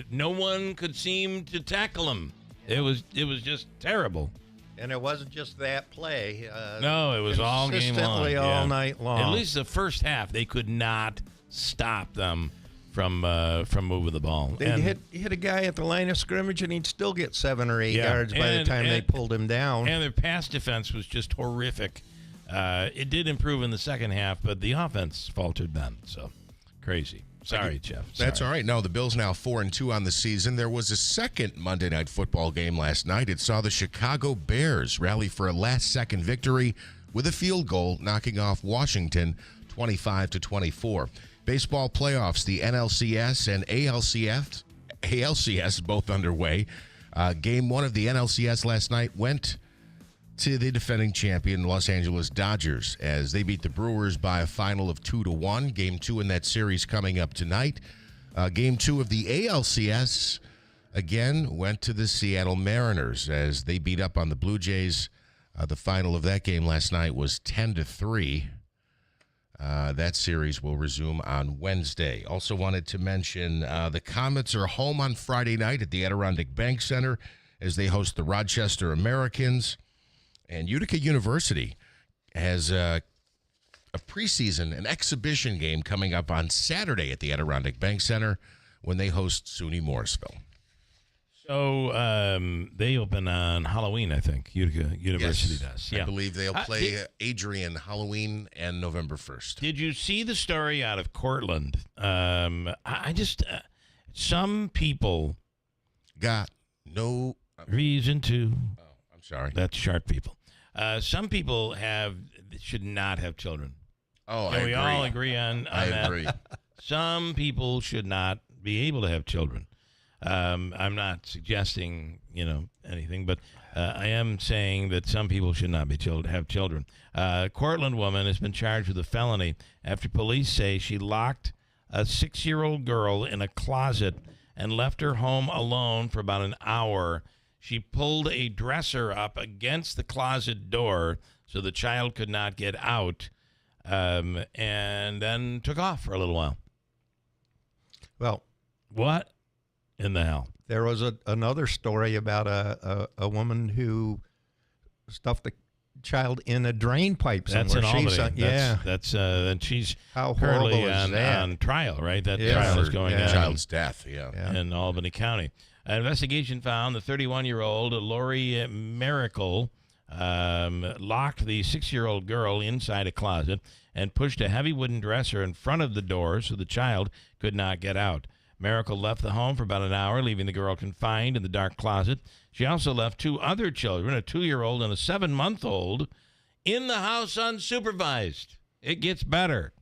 no one could seem to tackle him. It was just terrible. And it wasn't just that play. No, it was all game long. Consistently all night long. At least the first half, they could not stop them from moving the ball. They hit a guy at the line of scrimmage, and he'd still get 7 or 8 yards by the time they pulled him down. And their pass defense was just horrific. It did improve in the second half, but the offense faltered then. So, crazy. Sorry, Jeff. That's all right. No, the Bills now 4-2 on the season. There was a second Monday Night Football game last night. It saw the Chicago Bears rally for a last-second victory with a field goal, knocking off Washington 25-24. Baseball playoffs, the NLCS and ALCS both underway. Game 1 of the NLCS last night went to the defending champion Los Angeles Dodgers as they beat the Brewers by a final of 2-1. Game 2 in that series coming up tonight. Game 2 of the ALCS again went to the Seattle Mariners as they beat up on the Blue Jays. The final of that game last night was 10-3. That series will resume on Wednesday. Also wanted to mention the Comets are home on Friday night at the Adirondack Bank Center as they host the Rochester Americans. And Utica University has a preseason, an exhibition game coming up on Saturday at the Adirondack Bank Center when they host SUNY Morrisville. So they open on Halloween, I think. Utica University does. I believe they'll play Adrian Halloween and November 1st. Did you see the story out of Cortland? Some people got no reason to. Oh, I'm sorry. That's sharp people. Some people should not have children. Oh, Can we all agree on that? I agree. Some people should not be able to have children. I'm not suggesting, anything, but I am saying that some people should not have children. Cortland woman has been charged with a felony after police say she locked a 6-year-old girl in a closet and left her home alone for about an hour. She pulled a dresser up against the closet door so the child could not get out, and then took off for a little while. Well, what in the hell? There was another story about a woman who stuffed a child in a drain pipe somewhere. That's in Albany. That's and she's how currently horrible is that? on trial, right? That trial is going on. Child's death, in Albany County. An investigation found the 31-year-old Lori Miracle locked the 6-year-old girl inside a closet and pushed a heavy wooden dresser in front of the door so the child could not get out. Miracle left the home for about an hour, leaving the girl confined in the dark closet. She also left 2 other children, a 2-year-old and a 7-month-old, in the house unsupervised. It gets better.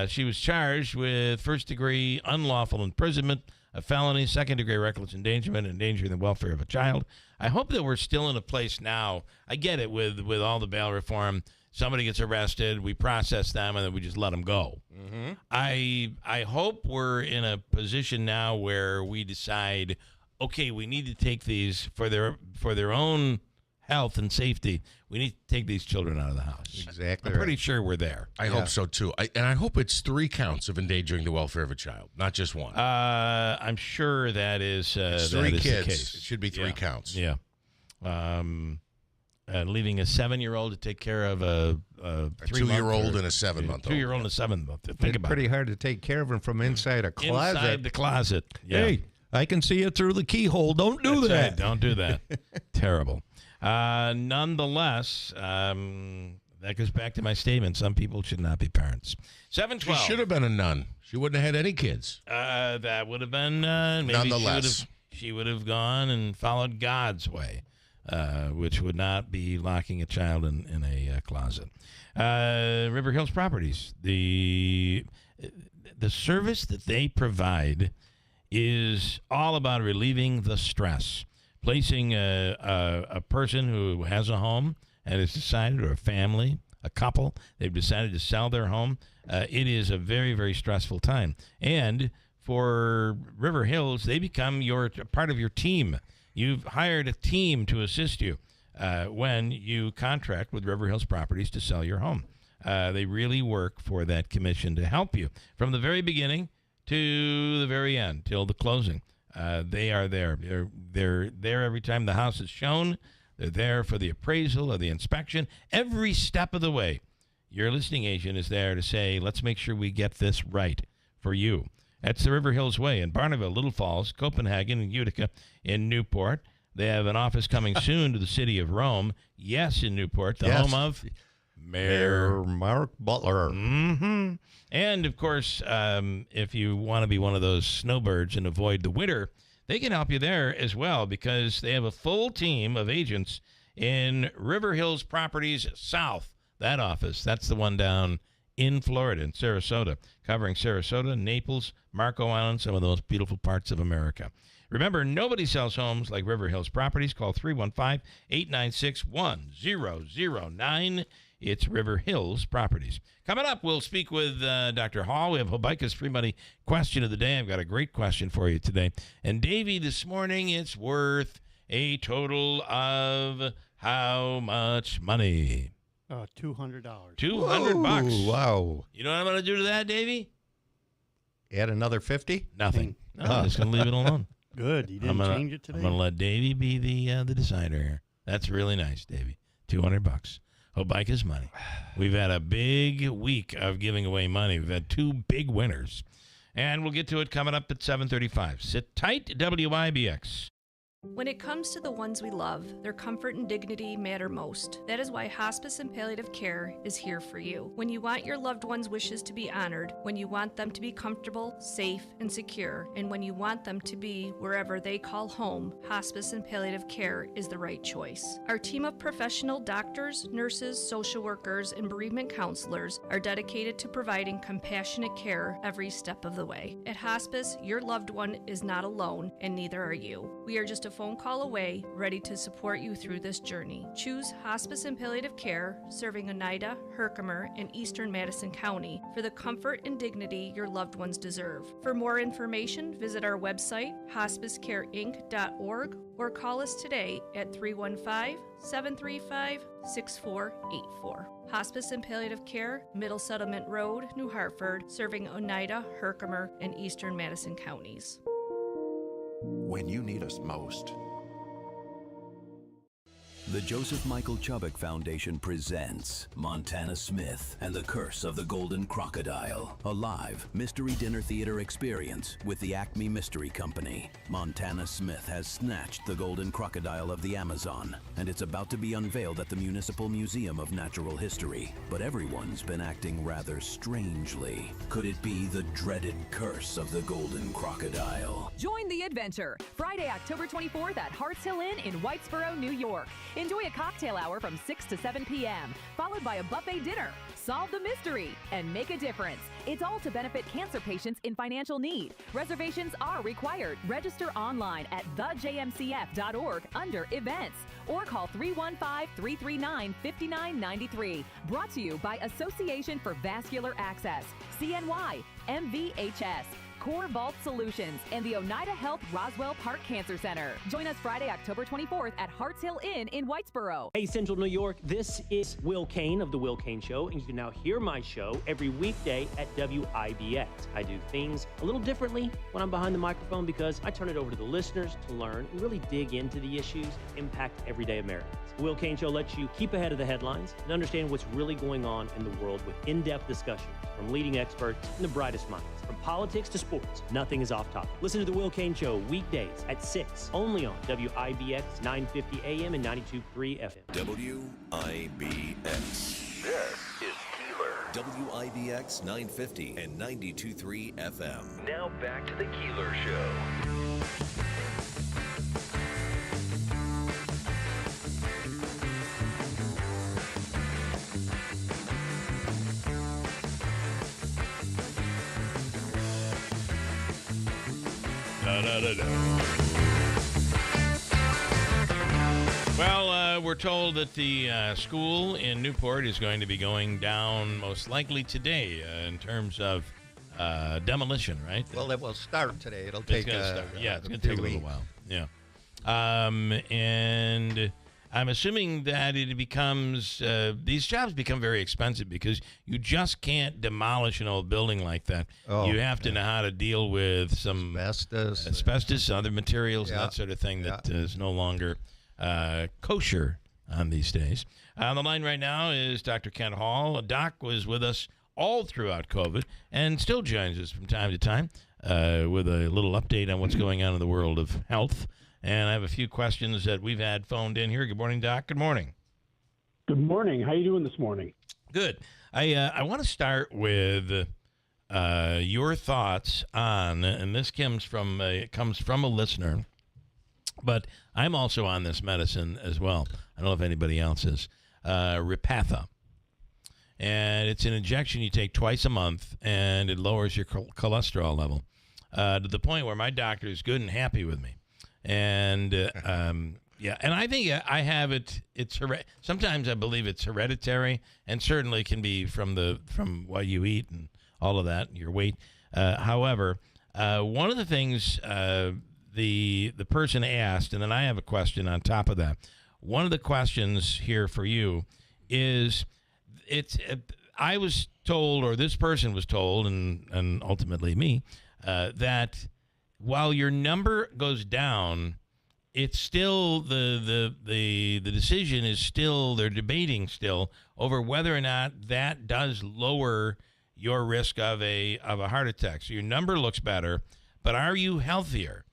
She was charged with first-degree unlawful imprisonment, a felony, second-degree reckless endangerment, endangering the welfare of a child. I hope that we're still in a place now. I get it with all the bail reform. Somebody gets arrested, we process them, and then we just let them go. Mm-hmm. I hope we're in a position now where we decide, okay, we need to take these for their own health and safety. We need to take these children out of the house. Exactly. I'm pretty sure we're there. I hope so too. And I hope it's 3 counts of endangering the welfare of a child, not just 1. I'm sure that is it's 3 that is kids. the case. It should be 3 counts. Yeah. Leaving a 7-year-old to take care of a 2-year-old and a 7-month-old. 2-year-old and a 7-month. Think about pretty it. hard to take care of them from inside a closet. Inside the closet. Yeah. Hey, I can see it through the keyhole. Don't do That's that. right. Don't do that. Terrible. Nonetheless, that goes back to my statement. Some people should not be parents. 712. She should have been a nun. She wouldn't have had any kids. That would have been maybe nonetheless. She would have gone and followed God's way, which would not be locking a child in a closet. River Hills Properties. The service that they provide is all about relieving the stress. Placing a person who has a home and has decided, or a family, a couple, they've decided to sell their home. It is a very, very stressful time. And for River Hills, they become part of your team. You've hired a team to assist you when you contract with River Hills Properties to sell your home. They really work for that commission to help you from the very beginning to the very end, till the closing. They are there. They're there every time the house is shown. They're there for the appraisal or the inspection. Every step of the way, your listing agent is there to say, let's make sure we get this right for you. That's the River Hills way in Barneville, Little Falls, Copenhagen, and Utica, in Newport. They have an office coming soon to the city of Rome. Yes, in Newport, the home of Mayor Mark Butler. Mm-hmm. And, of course, if you want to be one of those snowbirds and avoid the winter, they can help you there as well, because they have a full team of agents in River Hills Properties South. That office, that's the one down in Florida, in Sarasota, covering Sarasota, Naples, Marco Island, some of the most beautiful parts of America. Remember, nobody sells homes like River Hills Properties. Call 315-896-1009. It's River Hills Properties. Coming up, we'll speak with Dr. Hall. We have Hobica's free money question of the day. I've got a great question for you today. And, Davey, this morning it's worth a total of how much money? $200. $200. Wow. You know what I'm going to do to that, Davey? Add another 50? Nothing. No, I'm just going to leave it alone. Good. You didn't change it today? I'm going to let Davey be the decider here. That's really nice, Davey. $200. Hobica's money. We've had a big week of giving away money. We've had 2 big winners. And we'll get to it coming up at 7:35. Sit tight, WIBX. When it comes to the ones we love, their comfort and dignity matter most. That is why Hospice and Palliative Care is here for you. When you want your loved ones' wishes to be honored, when you want them to be comfortable, safe, and secure, and when you want them to be wherever they call home, Hospice and Palliative Care is the right choice. Our team of professional doctors, nurses, social workers, and bereavement counselors are dedicated to providing compassionate care every step of the way. At Hospice, your loved one is not alone, and neither are you. We are just a phone call away, ready to support you through this journey. Choose Hospice and Palliative Care, serving Oneida, Herkimer, and eastern Madison County for the comfort and dignity your loved ones deserve. For more information, visit our website, hospicecareinc.org, or call us today at 315-735-6484. Hospice and Palliative Care, Middle Settlement Road, New Hartford, serving Oneida, Herkimer, and eastern Madison counties. When you need us most. The Joseph Michael Chubbuck Foundation presents Montana Smith and the Curse of the Golden Crocodile, a live mystery dinner theater experience with the Acme Mystery Company. Montana Smith has snatched the golden crocodile of the Amazon, and it's about to be unveiled at the Municipal Museum of Natural History. But everyone's been acting rather strangely. Could it be the dreaded curse of the golden crocodile? Join the adventure Friday, October 24th at Harts Hill Inn in Whitesboro, New York. Enjoy a cocktail hour from 6 to 7 p.m., followed by a buffet dinner. Solve the mystery and make a difference. It's all to benefit cancer patients in financial need. Reservations are required. Register online at thejmcf.org under events or call 315-339-5993. Brought to you by Association for Vascular Access, CNY, MVHS, Core Vault Solutions, and the Oneida Health Roswell Park Cancer Center. Join us Friday, October 24th at Harts Hill Inn in Whitesboro. Hey, Central New York, this is Will Kane of The Will Kane Show, and you can now hear my show every weekday at WIBX. I do things a little differently when I'm behind the microphone because I turn it over to the listeners to learn and really dig into the issues that impact everyday Americans. The Will Kane Show lets you keep ahead of the headlines and understand what's really going on in the world with in-depth discussions from leading experts and the brightest minds. From politics to sports, nothing is off topic. Listen to The Will Kane Show weekdays at 6, only on WIBX 950 AM and 92.3 FM. WIBX. This is Keeler. WIBX 950 and 92.3 FM. Now back to the Keeler Show. Well, we're told that the school in Newport is going to be going down most likely today in terms of demolition, right? Well, it will start today. It'll take it's going to take a little while. Yeah. And I'm assuming that it becomes these jobs become very expensive because you just can't demolish an old building like that. You have to know how to deal with some asbestos, other materials, and that sort of thing that is no longer kosher on these days. On the line right now is Dr. Kent Hall. Doc was with us all throughout COVID and still joins us from time to time with a little update on what's going on in the world of health. And I have a few questions that we've had phoned in here. Good morning, Doc. Good morning. Good morning. How you doing this morning? Good. I want to start with your thoughts on, and this comes from a listener, but I'm also on this medicine as well. I don't know if anybody else is. Repatha. And it's an injection you take twice a month, and it lowers your cholesterol level to the point where my doctor is good and happy with me. And and I think I have it. Sometimes I believe it's hereditary, and certainly can be from what you eat and all of that, your weight. However, one of the things the person asked, and then I have a question on top of that. One of the questions here for you is, I was told, or this person was told, and ultimately me, that while your number goes down, it's still the decision is still, they're debating still over whether or not that does lower your risk of a heart attack. So your number looks better, but are you healthier?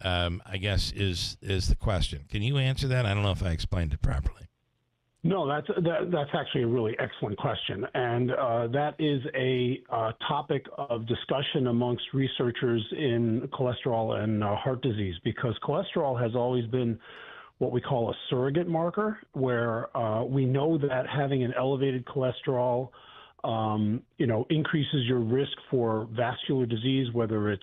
I guess is the question. Can you answer that? I don't know if I explained it properly. No, that's actually a really excellent question, and that is a topic of discussion amongst researchers in cholesterol and heart disease, because cholesterol has always been what we call a surrogate marker, where we know that having an elevated cholesterol increases your risk for vascular disease, whether it's,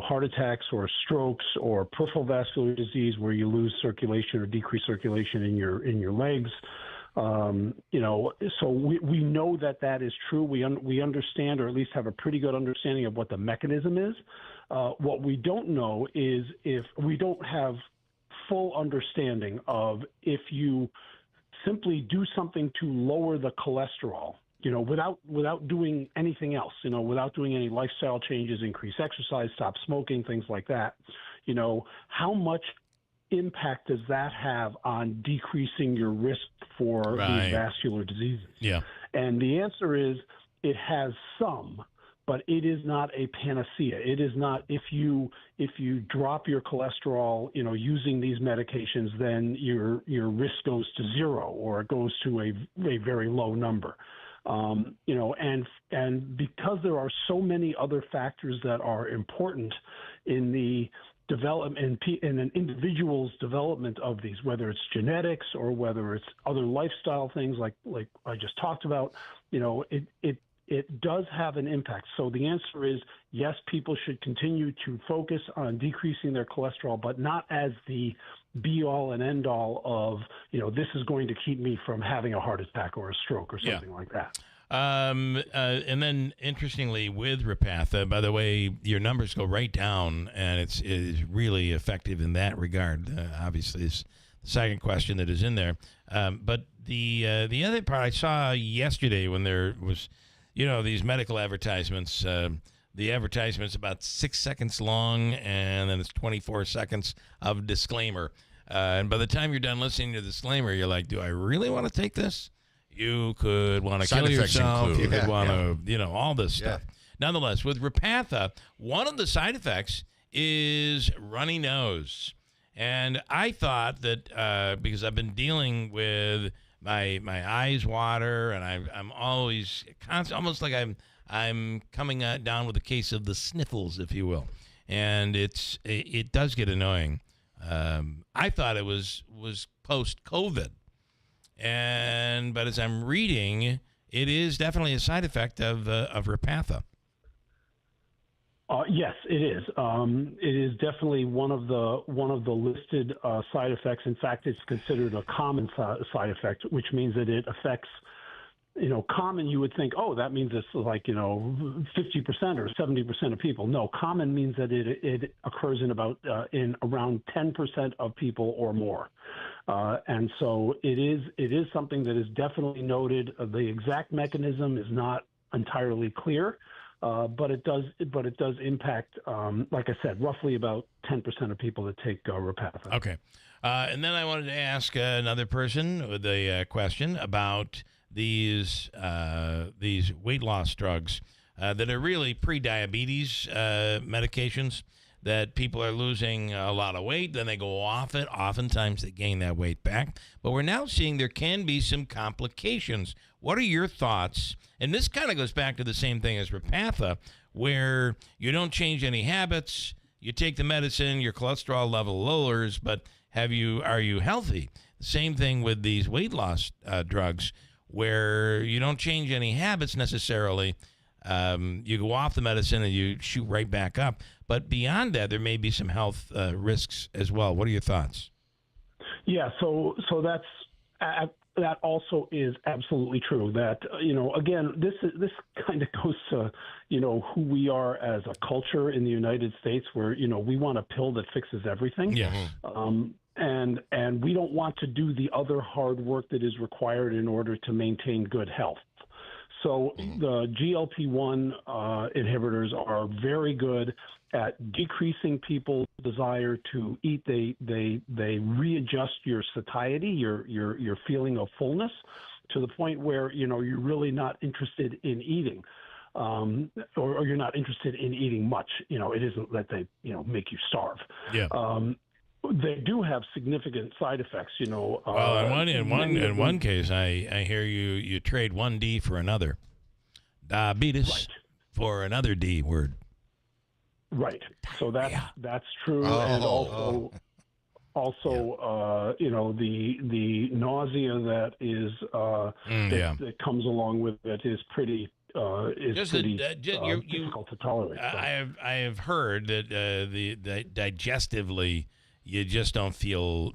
heart attacks or strokes or peripheral vascular disease where you lose circulation or decrease circulation in your legs. So we know that is true. We understand, or at least have a pretty good understanding of what the mechanism is. What we don't know is if we don't have full understanding of if you simply do something to lower the cholesterol, without doing anything else, without doing any lifestyle changes, increase exercise, stop smoking, things like that, how much impact does that have on decreasing your risk for these vascular diseases? Yeah. And the answer is it has some, but it is not a panacea. It is not if you drop your cholesterol, using these medications, then your risk goes to zero or it goes to a very low number. And because there are so many other factors that are important in the development in an individual's development of these, whether it's genetics or whether it's other lifestyle things like I just talked about, it does have an impact. So the answer is yes, people should continue to focus on decreasing their cholesterol, but not as the be all and end all of, this is going to keep me from having a heart attack or a stroke or something like that. And then, interestingly, with Repatha, by the way, your numbers go right down, and it is really effective in that regard. Obviously, it's the second question that is in there. But the other part I saw yesterday when there was, these medical advertisements, the advertisement's about 6 seconds long, and then it's 24 seconds of disclaimer. And by the time you're done listening to the disclaimer, you're like, do I really want to take this? You could want to kill yourself. You could want to, all this stuff. Nonetheless, with Repatha, one of the side effects is runny nose. And I thought that because I've been dealing with my eyes water, and I'm always almost like I'm coming down with a case of the sniffles, if you will. And it does get annoying. I thought it was post-COVID. But as I'm reading, it is definitely a side effect of Repatha. Yes, it is. It is definitely one of the listed side effects. In fact, it's considered a common side effect, which means that it affects. Common, you would think, oh, that means it's like 50% or 70% of people. No, common means that it occurs in around 10% of people or more. And so it is something that is definitely noted. The exact mechanism is not entirely clear, but it does impact, like I said, roughly about 10% of people that take Repatha. Okay, and then I wanted to ask another person with a question about these weight loss drugs that are really pre-diabetes medications. That people are losing a lot of weight, then they go off it. Oftentimes they gain that weight back. But we're now seeing there can be some complications. What are your thoughts? And this kind of goes back to the same thing as Repatha, where you don't change any habits, you take the medicine, your cholesterol level lowers, but are you healthy? Same thing with these weight loss drugs, where you don't change any habits necessarily. You go off the medicine and you shoot right back up. But beyond that, there may be some health risks as well. What are your thoughts? Yeah, so that also is absolutely true. That again, this kind of goes to who we are as a culture in the United States, where we want a pill that fixes everything. Yes. And we don't want to do the other hard work that is required in order to maintain good health. So the GLP-1 inhibitors are very good at decreasing people's desire to eat. They readjust your satiety, your feeling of fullness, to the point where you're really not interested in eating, or you're not interested in eating much. It isn't that they make you starve. Yeah. They do have significant side effects, Well, in one case, I hear you trade one D for another. Diabetes for another D word. Right. So that's true. And also, the nausea that is that comes along with it is pretty is pretty difficult to tolerate. So. I have heard that that digestively you just don't feel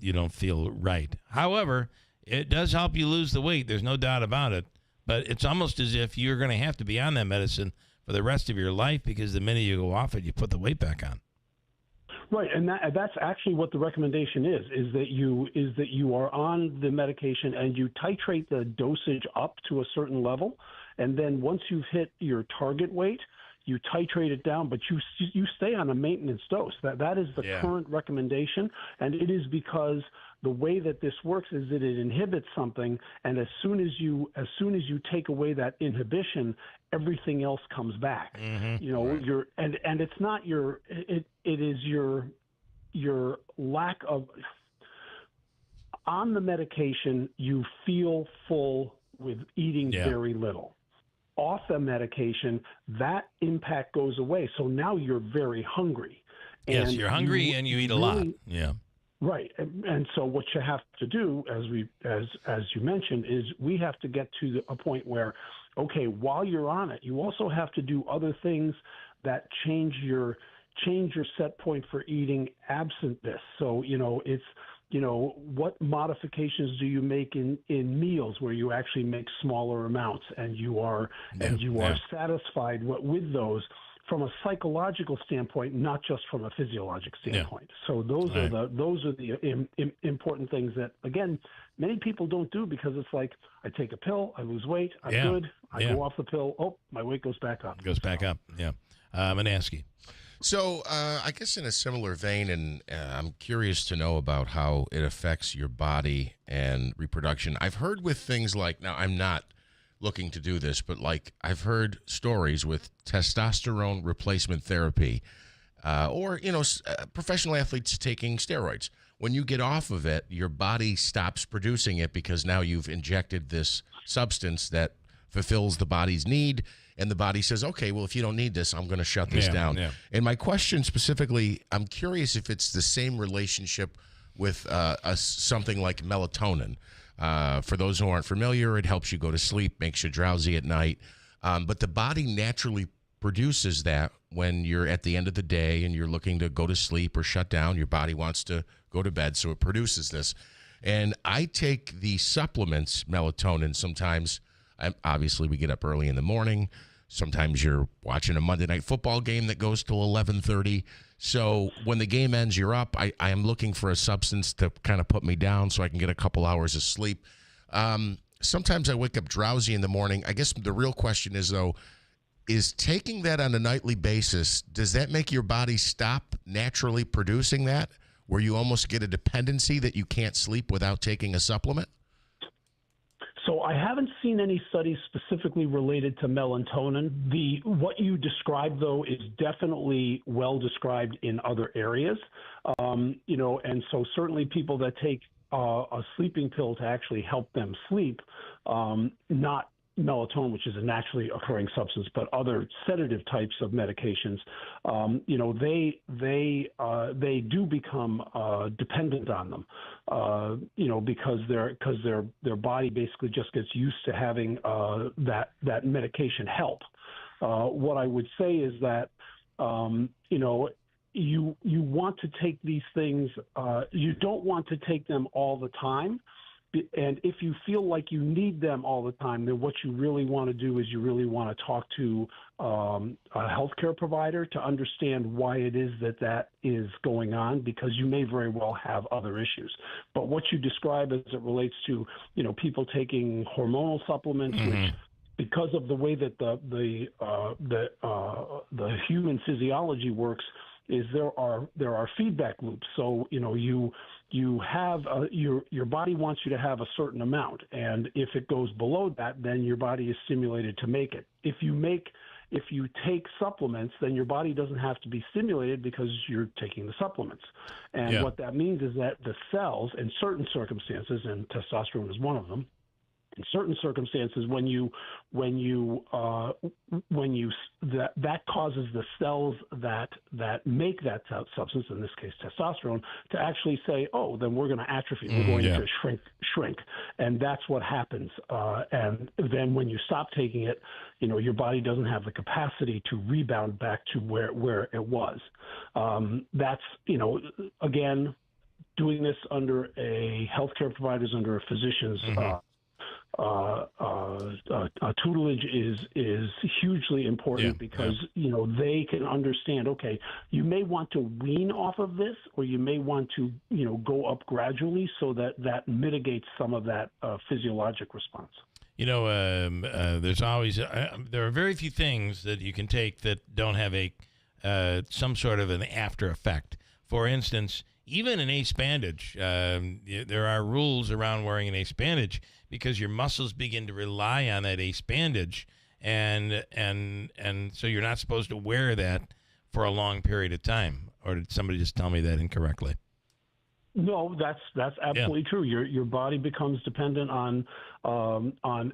right. However, it does help you lose the weight. There's no doubt about it. But it's almost as if you're going to have to be on that medicine for the rest of your life, because the minute you go off it, you put the weight back on. Right, and that's actually what the recommendation is that you are on the medication and you titrate the dosage up to a certain level, and then once you've hit your target weight, you titrate it down, but you stay on a maintenance dose. That is the current recommendation, and it is because the way that this works is that it inhibits something, and as soon as you take away that inhibition, everything else comes back. Mm-hmm. You know, right. and it's not it is your lack of on the medication. You feel full with eating very little. Off the medication, that impact goes away. So now you're very hungry. Yes, you're hungry and you eat a lot. Yeah. Right. And so what you have to do, as you mentioned, is we have to get to a point where, okay, while you're on it, you also have to do other things that change your set point for eating absent this. So, what modifications do you make in meals where you actually make smaller amounts and you are satisfied with those from a psychological standpoint, not just from a physiologic standpoint. So those are the important things that, again, many people don't do, because it's like, I take a pill, I lose weight, I'm good, I go off the pill, my weight goes back up. Yeah. Manaski. So I guess in a similar vein, and I'm curious to know about how it affects your body and reproduction. I've heard with things like, now I'm not looking to do this, but like I've heard stories with testosterone replacement therapy or, professional athletes taking steroids. When you get off of it, your body stops producing it because now you've injected this substance that fulfills the body's need. And the body says, okay, well, if you don't need this, I'm going to shut this down. Yeah. And my question specifically, I'm curious if it's the same relationship with something like melatonin. For those who aren't familiar, it helps you go to sleep, makes you drowsy at night. But the body naturally produces that when you're at the end of the day and you're looking to go to sleep or shut down. Your body wants to go to bed, so it produces this. And I take the supplements, melatonin, sometimes. Obviously, we get up early in the morning. Sometimes you're watching a Monday Night Football game that goes till 11:30. So when the game ends, you're up. I am looking for a substance to kind of put me down so I can get a couple hours of sleep. Sometimes I wake up drowsy in the morning. I guess the real question is, though, is taking that on a nightly basis, does that make your body stop naturally producing that, where you almost get a dependency that you can't sleep without taking a supplement? So I haven't seen any studies specifically related to melatonin. What you described, though, is definitely well described in other areas. And so certainly people that take a sleeping pill to actually help them sleep, not melatonin, which is a naturally occurring substance, but other sedative types of medications, they do become dependent on them, because their body basically just gets used to having that medication help. What I would say is that you want to take these things. You don't want to take them all the time. And if you feel like you need them all the time, then what you really want to do is you really want to talk to a healthcare provider to understand why it is that is going on, because you may very well have other issues. But what you describe as it relates to, people taking hormonal supplements, which, because of the way that the human physiology works, is there are feedback loops. So you have your body wants you to have a certain amount, and if it goes below that, then your body is stimulated to make it. If you take supplements, then your body doesn't have to be stimulated because you're taking the supplements. And what that means is that the cells, in certain circumstances, and testosterone is one of them, In certain circumstances, that causes the cells that make that substance, in this case testosterone, to actually say, oh, then we're going to atrophy, we're going to shrink, and that's what happens. And then when you stop taking it, your body doesn't have the capacity to rebound back to where it was. That's again, doing this under a healthcare provider's, under a physician's tutelage is hugely important because they can understand, okay, you may want to wean off of this, or you may want to go up gradually so that mitigates some of that physiologic response. There's always there are very few things that you can take that don't have some sort of an after effect. For instance, even an ace bandage, there are rules around wearing an ace bandage because your muscles begin to rely on that ace bandage, and so you're not supposed to wear that for a long period of time. Or did somebody just tell me that incorrectly? No, that's absolutely true. Your body becomes dependent on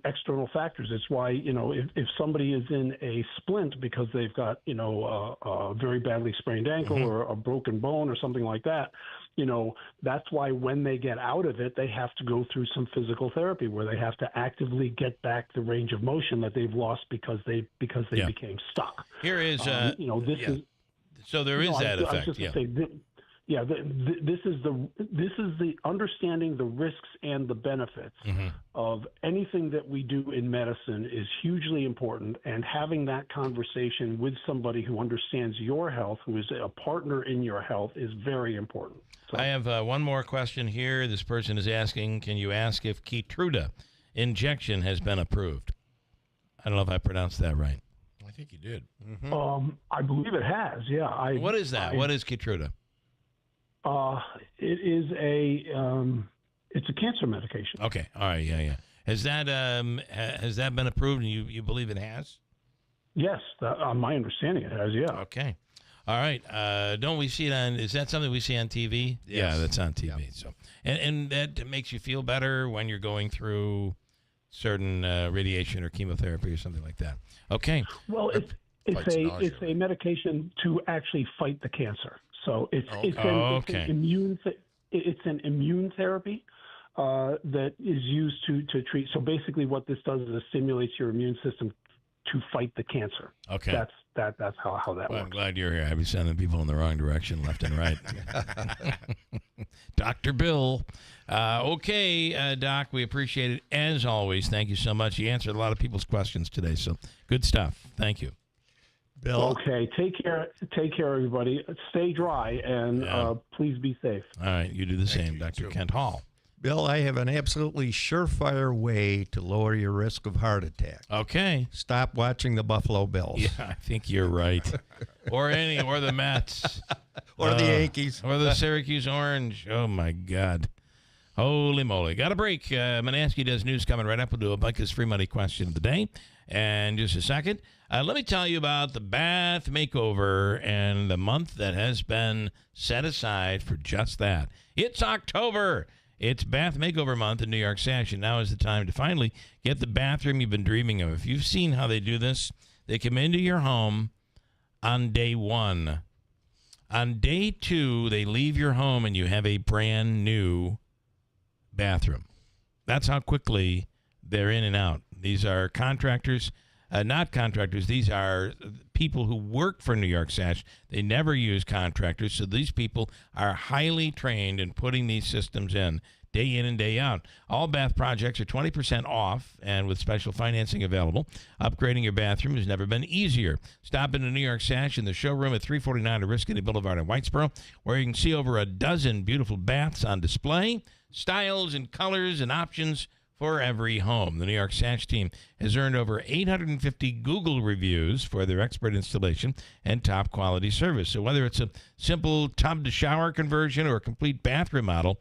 external factors. It's why if somebody is in a splint because they've got a very badly sprained ankle or a broken bone or something like that, that's why when they get out of it, they have to go through some physical therapy where they have to actively get back the range of motion that they've lost because they became stuck. Here is so there is that effect. This is the understanding the risks and the benefits of anything that we do in medicine is hugely important, and having that conversation with somebody who understands your health, who is a partner in your health, is very important. So, I have one more question here. This person is asking, can you ask if Keeler injection has been approved? I don't know if I pronounced that right. I think you did. I believe it has, yeah. What is that? What is Keeler? It is it's a cancer medication. Okay. All right. Yeah. Has that been approved, and you believe it has? Yes. My understanding it has. Yeah. Okay. All right. Don't we see it on? Is that something we see on TV? Yes. Yeah, that's on TV. Yep. So, and that makes you feel better when you're going through certain radiation or chemotherapy or something like that. Okay. Well, it's a medication to actually fight the cancer. So it's an immune therapy that is used to treat. So basically, what this does is it stimulates your immune system to fight the cancer. Okay, that's how that works. I'm glad you're here. I'd be sending people in the wrong direction, left and right. Dr. Bill. Okay, Doc, we appreciate it as always. Thank you so much. You answered a lot of people's questions today, so good stuff. Thank you. Bill. Okay, take care, everybody. Stay dry, and please be safe. All right, you do the same, Dr. Kent Hall. Bill, I have an absolutely surefire way to lower your risk of heart attack. Okay. Stop watching the Buffalo Bills. Yeah, I think you're right. or the Mets. Or the Yankees. Or the Syracuse Orange. Oh, my God. Holy moly. Got a break. Manaski does news coming right up. We'll do a Buckus free money question of the day. And just a second, let me tell you about the bath makeover and the month that has been set aside for just that. It's October. It's bath makeover month in New York Sash, and now is the time to finally get the bathroom you've been dreaming of. If you've seen how they do this, they come into your home on day one. On day two, they leave your home and you have a brand new bathroom. That's how quickly they're in and out. These are contractors, not contractors. These are people who work for New York Sash. They never use contractors, so these people are highly trained in putting these systems in and day out. All bath projects are 20% off and with special financing available. Upgrading your bathroom has never been easier. Stop into New York Sash in the showroom at 349 Oriskany Boulevard in Whitesboro, where you can see over a dozen beautiful baths on display, styles and colors and options for every home. The New York Sash team has earned over 850 Google reviews for their expert installation and top quality service. So whether it's a simple tub to shower conversion or a complete bath remodel,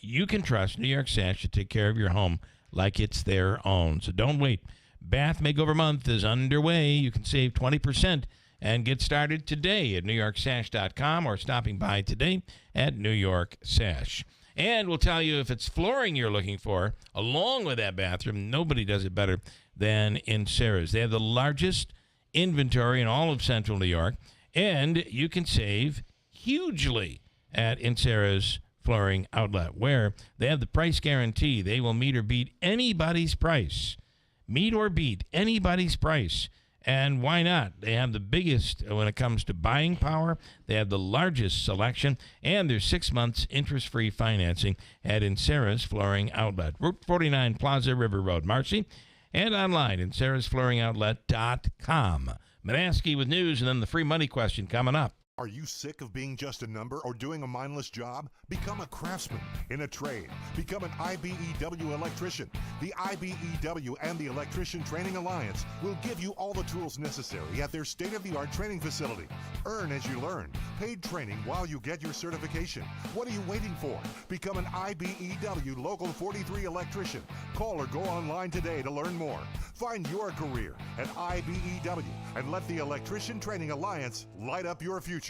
you can trust New York Sash to take care of your home like it's their own. So don't wait. Bath Makeover Month is underway. You can save 20% and get started today at NewYorkSash.com or stopping by today at New York Sash. And we'll tell you if it's flooring you're looking for, along with that bathroom. Nobody does it better than Incera's. They have the largest inventory in all of Central New York, and you can save hugely at Incera's Flooring Outlet, where they have the price guarantee. They will meet or beat anybody's price. Meet or beat anybody's price. And why not? They have the biggest when it comes to buying power. They have the largest selection, and there's 6 months interest-free financing at Incera's Flooring Outlet. Route 49 Plaza River Road, Marcy, and online, IncerasFlooringOutlet.com. Manaski with news, and then the free money question coming up. Are you sick of being just a number or doing a mindless job? Become a craftsman in a trade. Become an IBEW electrician. The IBEW and the Electrician Training Alliance will give you all the tools necessary at their state-of-the-art training facility. Earn as you learn. Paid training while you get your certification. What are you waiting for? Become an IBEW Local 43 electrician. Call or go online today to learn more. Find your career at IBEW and let the Electrician Training Alliance light up your future.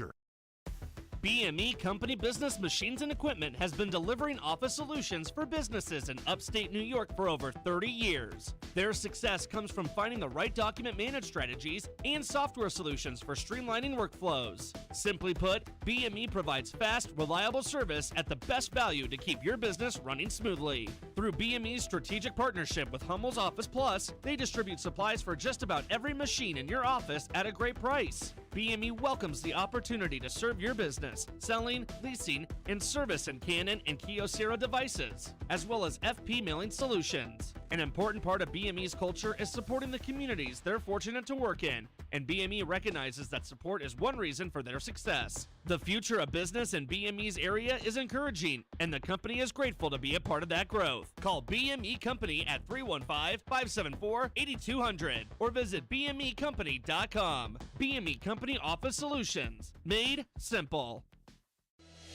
BME Company Business Machines and Equipment has been delivering office solutions for businesses in upstate New York for over 30 years. Their success comes from finding the right document management strategies and software solutions for streamlining workflows. Simply put, BME provides fast, reliable service at the best value to keep your business running smoothly. Through BME's strategic partnership with Hummel's Office Plus, they distribute supplies for just about every machine in your office at a great price. BME welcomes the opportunity to serve your business, selling, leasing, and service in Canon and Kyocera devices, as well as FP mailing solutions. An important part of BME's culture is supporting the communities they're fortunate to work in, and BME recognizes that support is one reason for their success. The future of business in BME's area is encouraging, and the company is grateful to be a part of that growth. Call BME Company at 315-574-8200 or visit BMEcompany.com. BME Company Office Solutions. Made simple.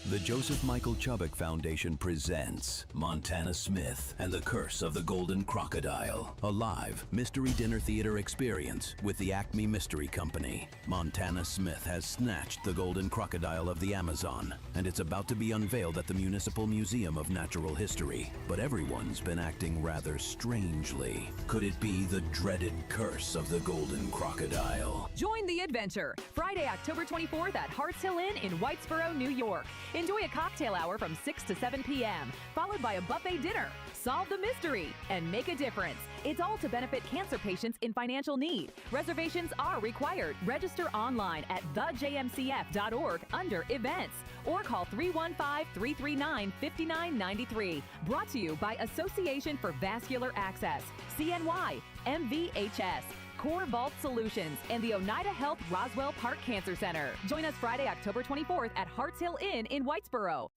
The Joseph Michael Chubbuck Foundation presents Montana Smith and the Curse of the Golden Crocodile, a live mystery dinner theater experience with the Acme Mystery Company. Montana Smith has snatched the Golden Crocodile of the Amazon, and it's about to be unveiled at the Municipal Museum of Natural History. But everyone's been acting rather strangely. Could it be the dreaded Curse of the Golden Crocodile? Join the adventure Friday, October 24th at Harts Hill Inn in Whitesboro, New York. Enjoy a cocktail hour from 6 to 7 p.m., followed by a buffet dinner. Solve the mystery and make a difference. It's all to benefit cancer patients in financial need. Reservations are required. Register online at thejmcf.org under events or call 315-339-5993. Brought to you by Association for Vascular Access, CNY, MVHS, Core Vault Solutions, and the Oneida Health Roswell Park Cancer Center. Join us Friday, October 24th at Harts Hill Inn in Whitesboro.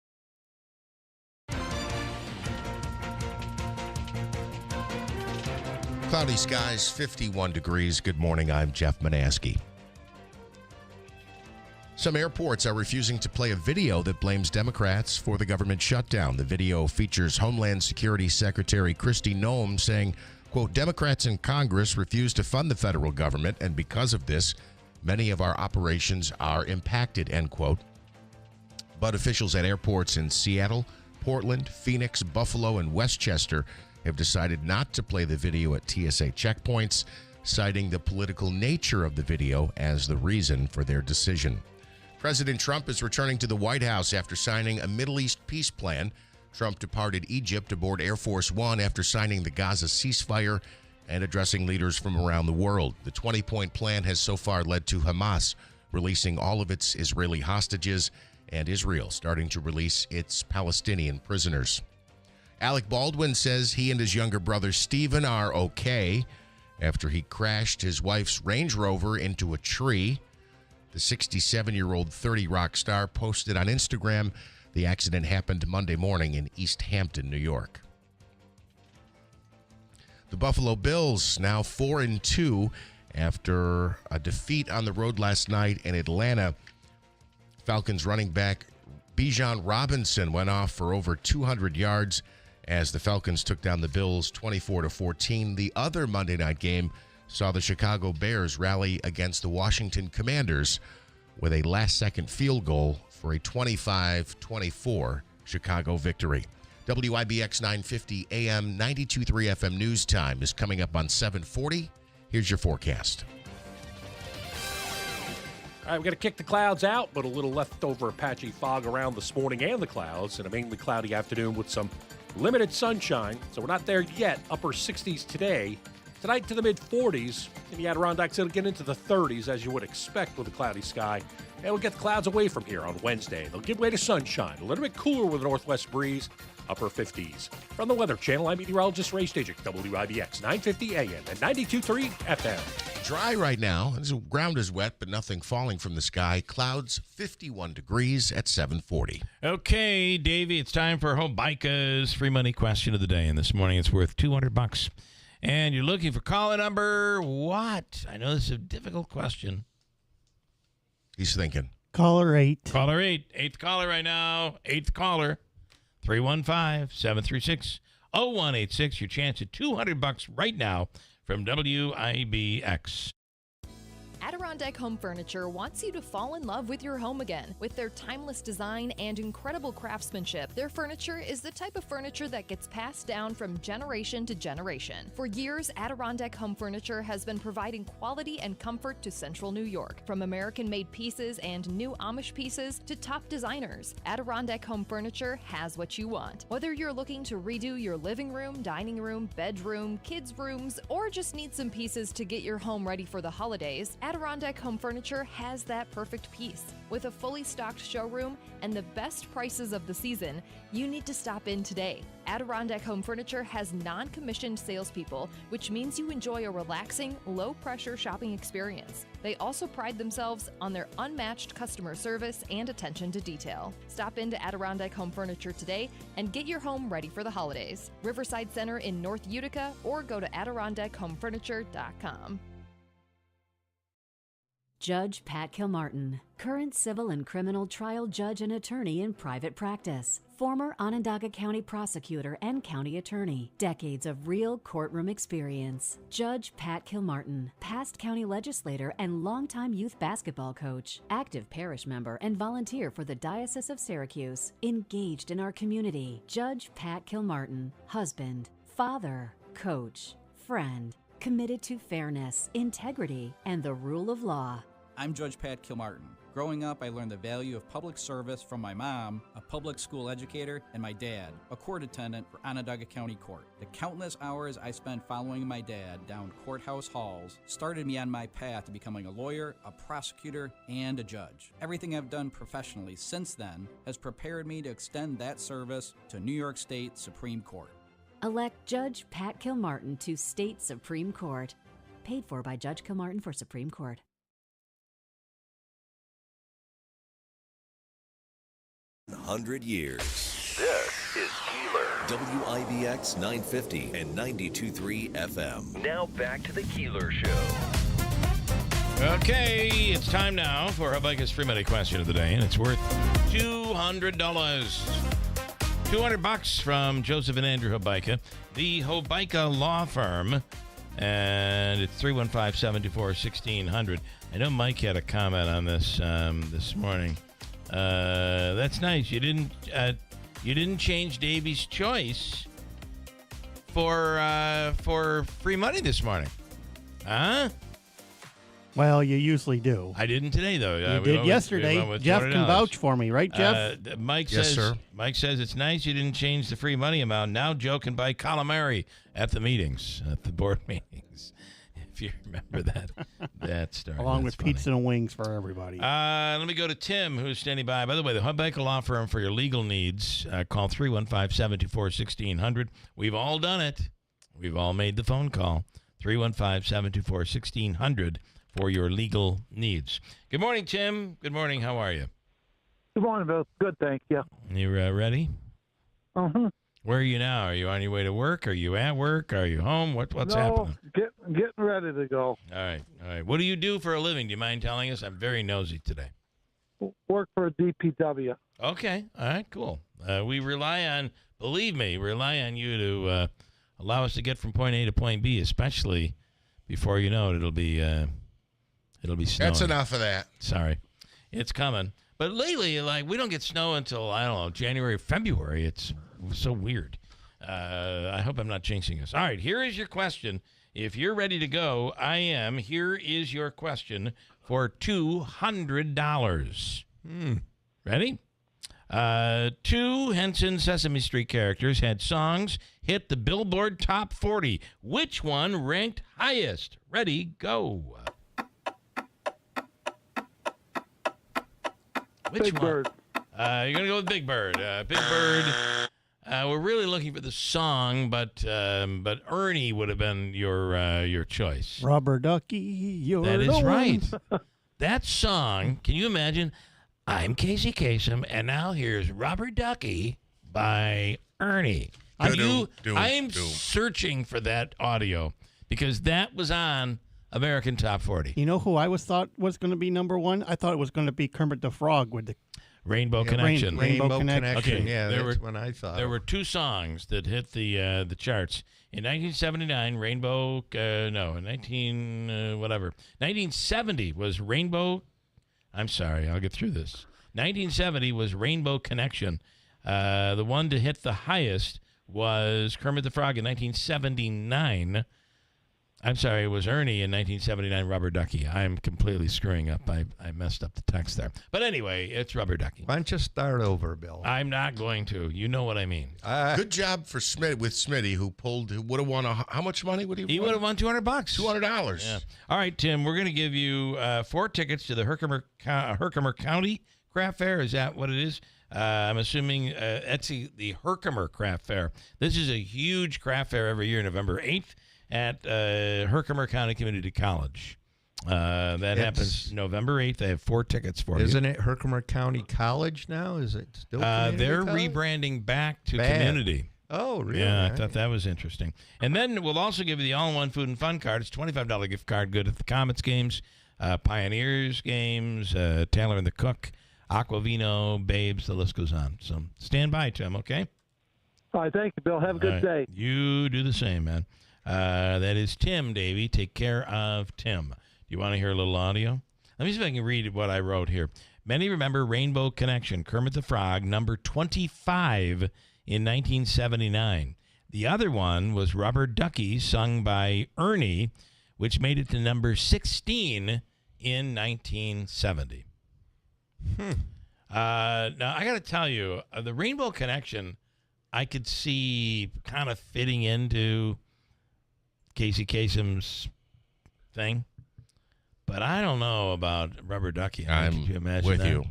Cloudy skies, 51 degrees. Good morning. I'm Jeff Manaski. Some airports are refusing to play a video that blames Democrats for the government shutdown. The video features Homeland Security Secretary Kristi Noem saying, quote, Democrats in Congress refuse to fund the federal government, and because of this, many of our operations are impacted, end quote. But officials at airports in Seattle, Portland, Phoenix, Buffalo, and Westchester have decided not to play the video at TSA checkpoints, citing the political nature of the video as the reason for their decision. President Trump is returning to the White House after signing a Middle East peace plan. Trump departed Egypt aboard Air Force One after signing the Gaza ceasefire and addressing leaders from around the world. The 20-point plan has so far led to Hamas releasing all of its Israeli hostages and Israel starting to release its Palestinian prisoners. Alec Baldwin says he and his younger brother Stephen are okay after he crashed his wife's Range Rover into a tree. The 67-year-old 30 Rock star posted on Instagram the accident happened Monday morning in East Hampton, New York. The Buffalo Bills now 4-2 after a defeat on the road last night in Atlanta. Falcons running back Bijan Robinson went off for over 200 yards as the Falcons took down the Bills 24-14. The other Monday night game saw the Chicago Bears rally against the Washington Commanders with a last-second field goal for a 25-24 Chicago victory. WIBX 950 AM 92.3 FM news time is coming up on 7:40. Here's your forecast. All right, we're going to kick the clouds out, but a little leftover patchy fog around this morning and the clouds, and a mainly cloudy afternoon with some limited sunshine. So we're not there yet. Upper 60s today. Tonight to the mid-40s. In the Adirondacks, it'll get into the 30s, as you would expect with a cloudy sky. And we'll get the clouds away from here on Wednesday. They'll give way to sunshine. A little bit cooler with a northwest breeze. Upper 50s. From the Weather Channel, I'm meteorologist Ray Stajic, WIBX 950 AM and 92.3 FM. Dry right now. The ground is wet, but nothing falling from the sky. Clouds 51 degrees at 7:40. Okay, Davey, it's time for Hobica's free money question of the day. And this morning it's worth $200. And you're looking for caller number what? I know this is a difficult question. He's thinking. Caller 8. Caller 8. Eighth caller right now. Eighth caller. 315-736-0186. Your chance at $200 right now from WIBX. Adirondack Home Furniture wants you to fall in love with your home again. With their timeless design and incredible craftsmanship, their furniture is the type of furniture that gets passed down from generation to generation. For years, Adirondack Home Furniture has been providing quality and comfort to Central New York. From American-made pieces and new Amish pieces to top designers, Adirondack Home Furniture has what you want. Whether you're looking to redo your living room, dining room, bedroom, kids' rooms, or just need some pieces to get your home ready for the holidays, Adirondack Home Furniture has that perfect piece. With a fully stocked showroom and the best prices of the season, you need to stop in today. Adirondack Home Furniture has non-commissioned salespeople, which means you enjoy a relaxing, low-pressure shopping experience. They also pride themselves on their unmatched customer service and attention to detail. Stop into Adirondack Home Furniture today and get your home ready for the holidays. Riverside Center in North Utica, or go to AdirondackHomeFurniture.com. Judge Pat Kilmartin, current civil and criminal trial judge and attorney in private practice, former Onondaga County prosecutor and county attorney, decades of real courtroom experience. Judge Pat Kilmartin, past county legislator and longtime youth basketball coach, active parish member and volunteer for the Diocese of Syracuse, engaged in our community. Judge Pat Kilmartin, husband, father, coach, friend, committed to fairness, integrity, and the rule of law. I'm Judge Pat Kilmartin. Growing up, I learned the value of public service from my mom, a public school educator, and my dad, a court attendant for Onondaga County Court. The countless hours I spent following my dad down courthouse halls started me on my path to becoming a lawyer, a prosecutor, and a judge. Everything I've done professionally since then has prepared me to extend that service to New York State Supreme Court. Elect Judge Pat Kilmartin to State Supreme Court. Paid for by Judge Kilmartin for Supreme Court. $100 years. This is Keeler. WIBX 950 and 92.3 FM. Now back to the Keeler Show. Okay, it's time now for Hobica's free money question of the day, and it's worth $200. $200 from Joseph and Andrew Hobica, the Hobica Law Firm, and it's 315-724-1600. I know Mike had a comment on this this morning. That's nice. You didn't change Davy's choice for free money this morning, huh? Well, you usually do. I didn't today, though. You did yesterday. Jeff can vouch for me, right, Jeff? Mike yes, says, sir. Mike says it's nice you didn't change the free money amount. Now Joe can buy calamari at the meetings, at the board meetings, if you remember that story. Along That's with pizza and wings for everybody. Let me go to Tim, who's standing by. By the way, the Hobica Law Firm for your legal needs. Call 315-724-1600. We've all done it. We've all made the phone call. 315-724-1600. For your legal needs. Good morning, Tim. Good morning. How are you? Good morning, Bill. Good, thank you. You ready? Uh-huh. Where are you now? Are you on your way to work? Are you at work? Are you home? What's happening? Getting ready to go. All right. What do you do for a living? Do you mind telling us? I'm very nosy today. Work for a DPW. Okay. All right, cool. We rely on you to allow us to get from point A to point B, especially before you know it, it'll be snowing. That's enough of that. Sorry. It's coming. But lately, like, we don't get snow until, I don't know, January, February. It's so weird. I hope I'm not jinxing us. All right, here is your question. If you're ready to go, I am. Here is your question for $200. Ready? 2 Henson Sesame Street characters had songs hit the Billboard Top 40. Which one ranked highest? Ready, go. Which Big one? Bird. You're going to go with Big Bird. Big Bird. We're really looking for the song, but Ernie would have been your choice. Rubber Ducky, you're That the is right. one. That song, can you imagine? I'm Casey Kasem, and now here's Rubber Ducky by Ernie. I'm searching for that audio because that was on American Top 40. You know who I thought was going to be number one? I thought it was going to be Kermit the Frog with the Rainbow Connection. Rainbow Connection. Okay, Yeah, that's when I thought. There were 2 songs that hit the charts. In 1979, Rainbow, in 1970 was Rainbow. I'm sorry, I'll get through this. 1970 was Rainbow Connection. The one to hit the highest was Kermit the Frog in 1979. I'm sorry, it was Ernie in 1979, Rubber Ducky. I'm completely screwing up. I messed up the text there. But anyway, it's Rubber Ducky. Why don't you start over, Bill? I'm not going to. You know what I mean. Good job for Smitty, who would have won how much money would he have won? He would have won $200. $200. Yeah. All right, Tim, we're going to give you 4 tickets to the Herkimer County Craft Fair. Is that what it is? I'm assuming that's the Herkimer Craft Fair. This is a huge craft fair every year, November 8th. At Herkimer County Community College. That happens November 8th. They have 4 tickets for you. Isn't it Herkimer County College now? Is it still they're college? rebranding back to community. Oh, really? Yeah, I thought that was interesting. And then we'll also give you the all-in-one food and fun card. It's a $25 gift card good at the Comets games, Pioneers games, Taylor and the Cook, Aquavino, Babes, the list goes on. So stand by, Tim, okay? All right, thank you, Bill. Have a good day. You do the same, man. That is Tim, Davey. Take care of Tim. Do you want to hear a little audio? Let me see if I can read what I wrote here. Many remember Rainbow Connection, Kermit the Frog, number 25 in 1979. The other one was Rubber Ducky, sung by Ernie, which made it to number 16 in 1970. Now, I got to tell you, the Rainbow Connection, I could see kind of fitting into Casey Kasem's thing, but I don't know about Rubber Ducky. Could you imagine with that? you.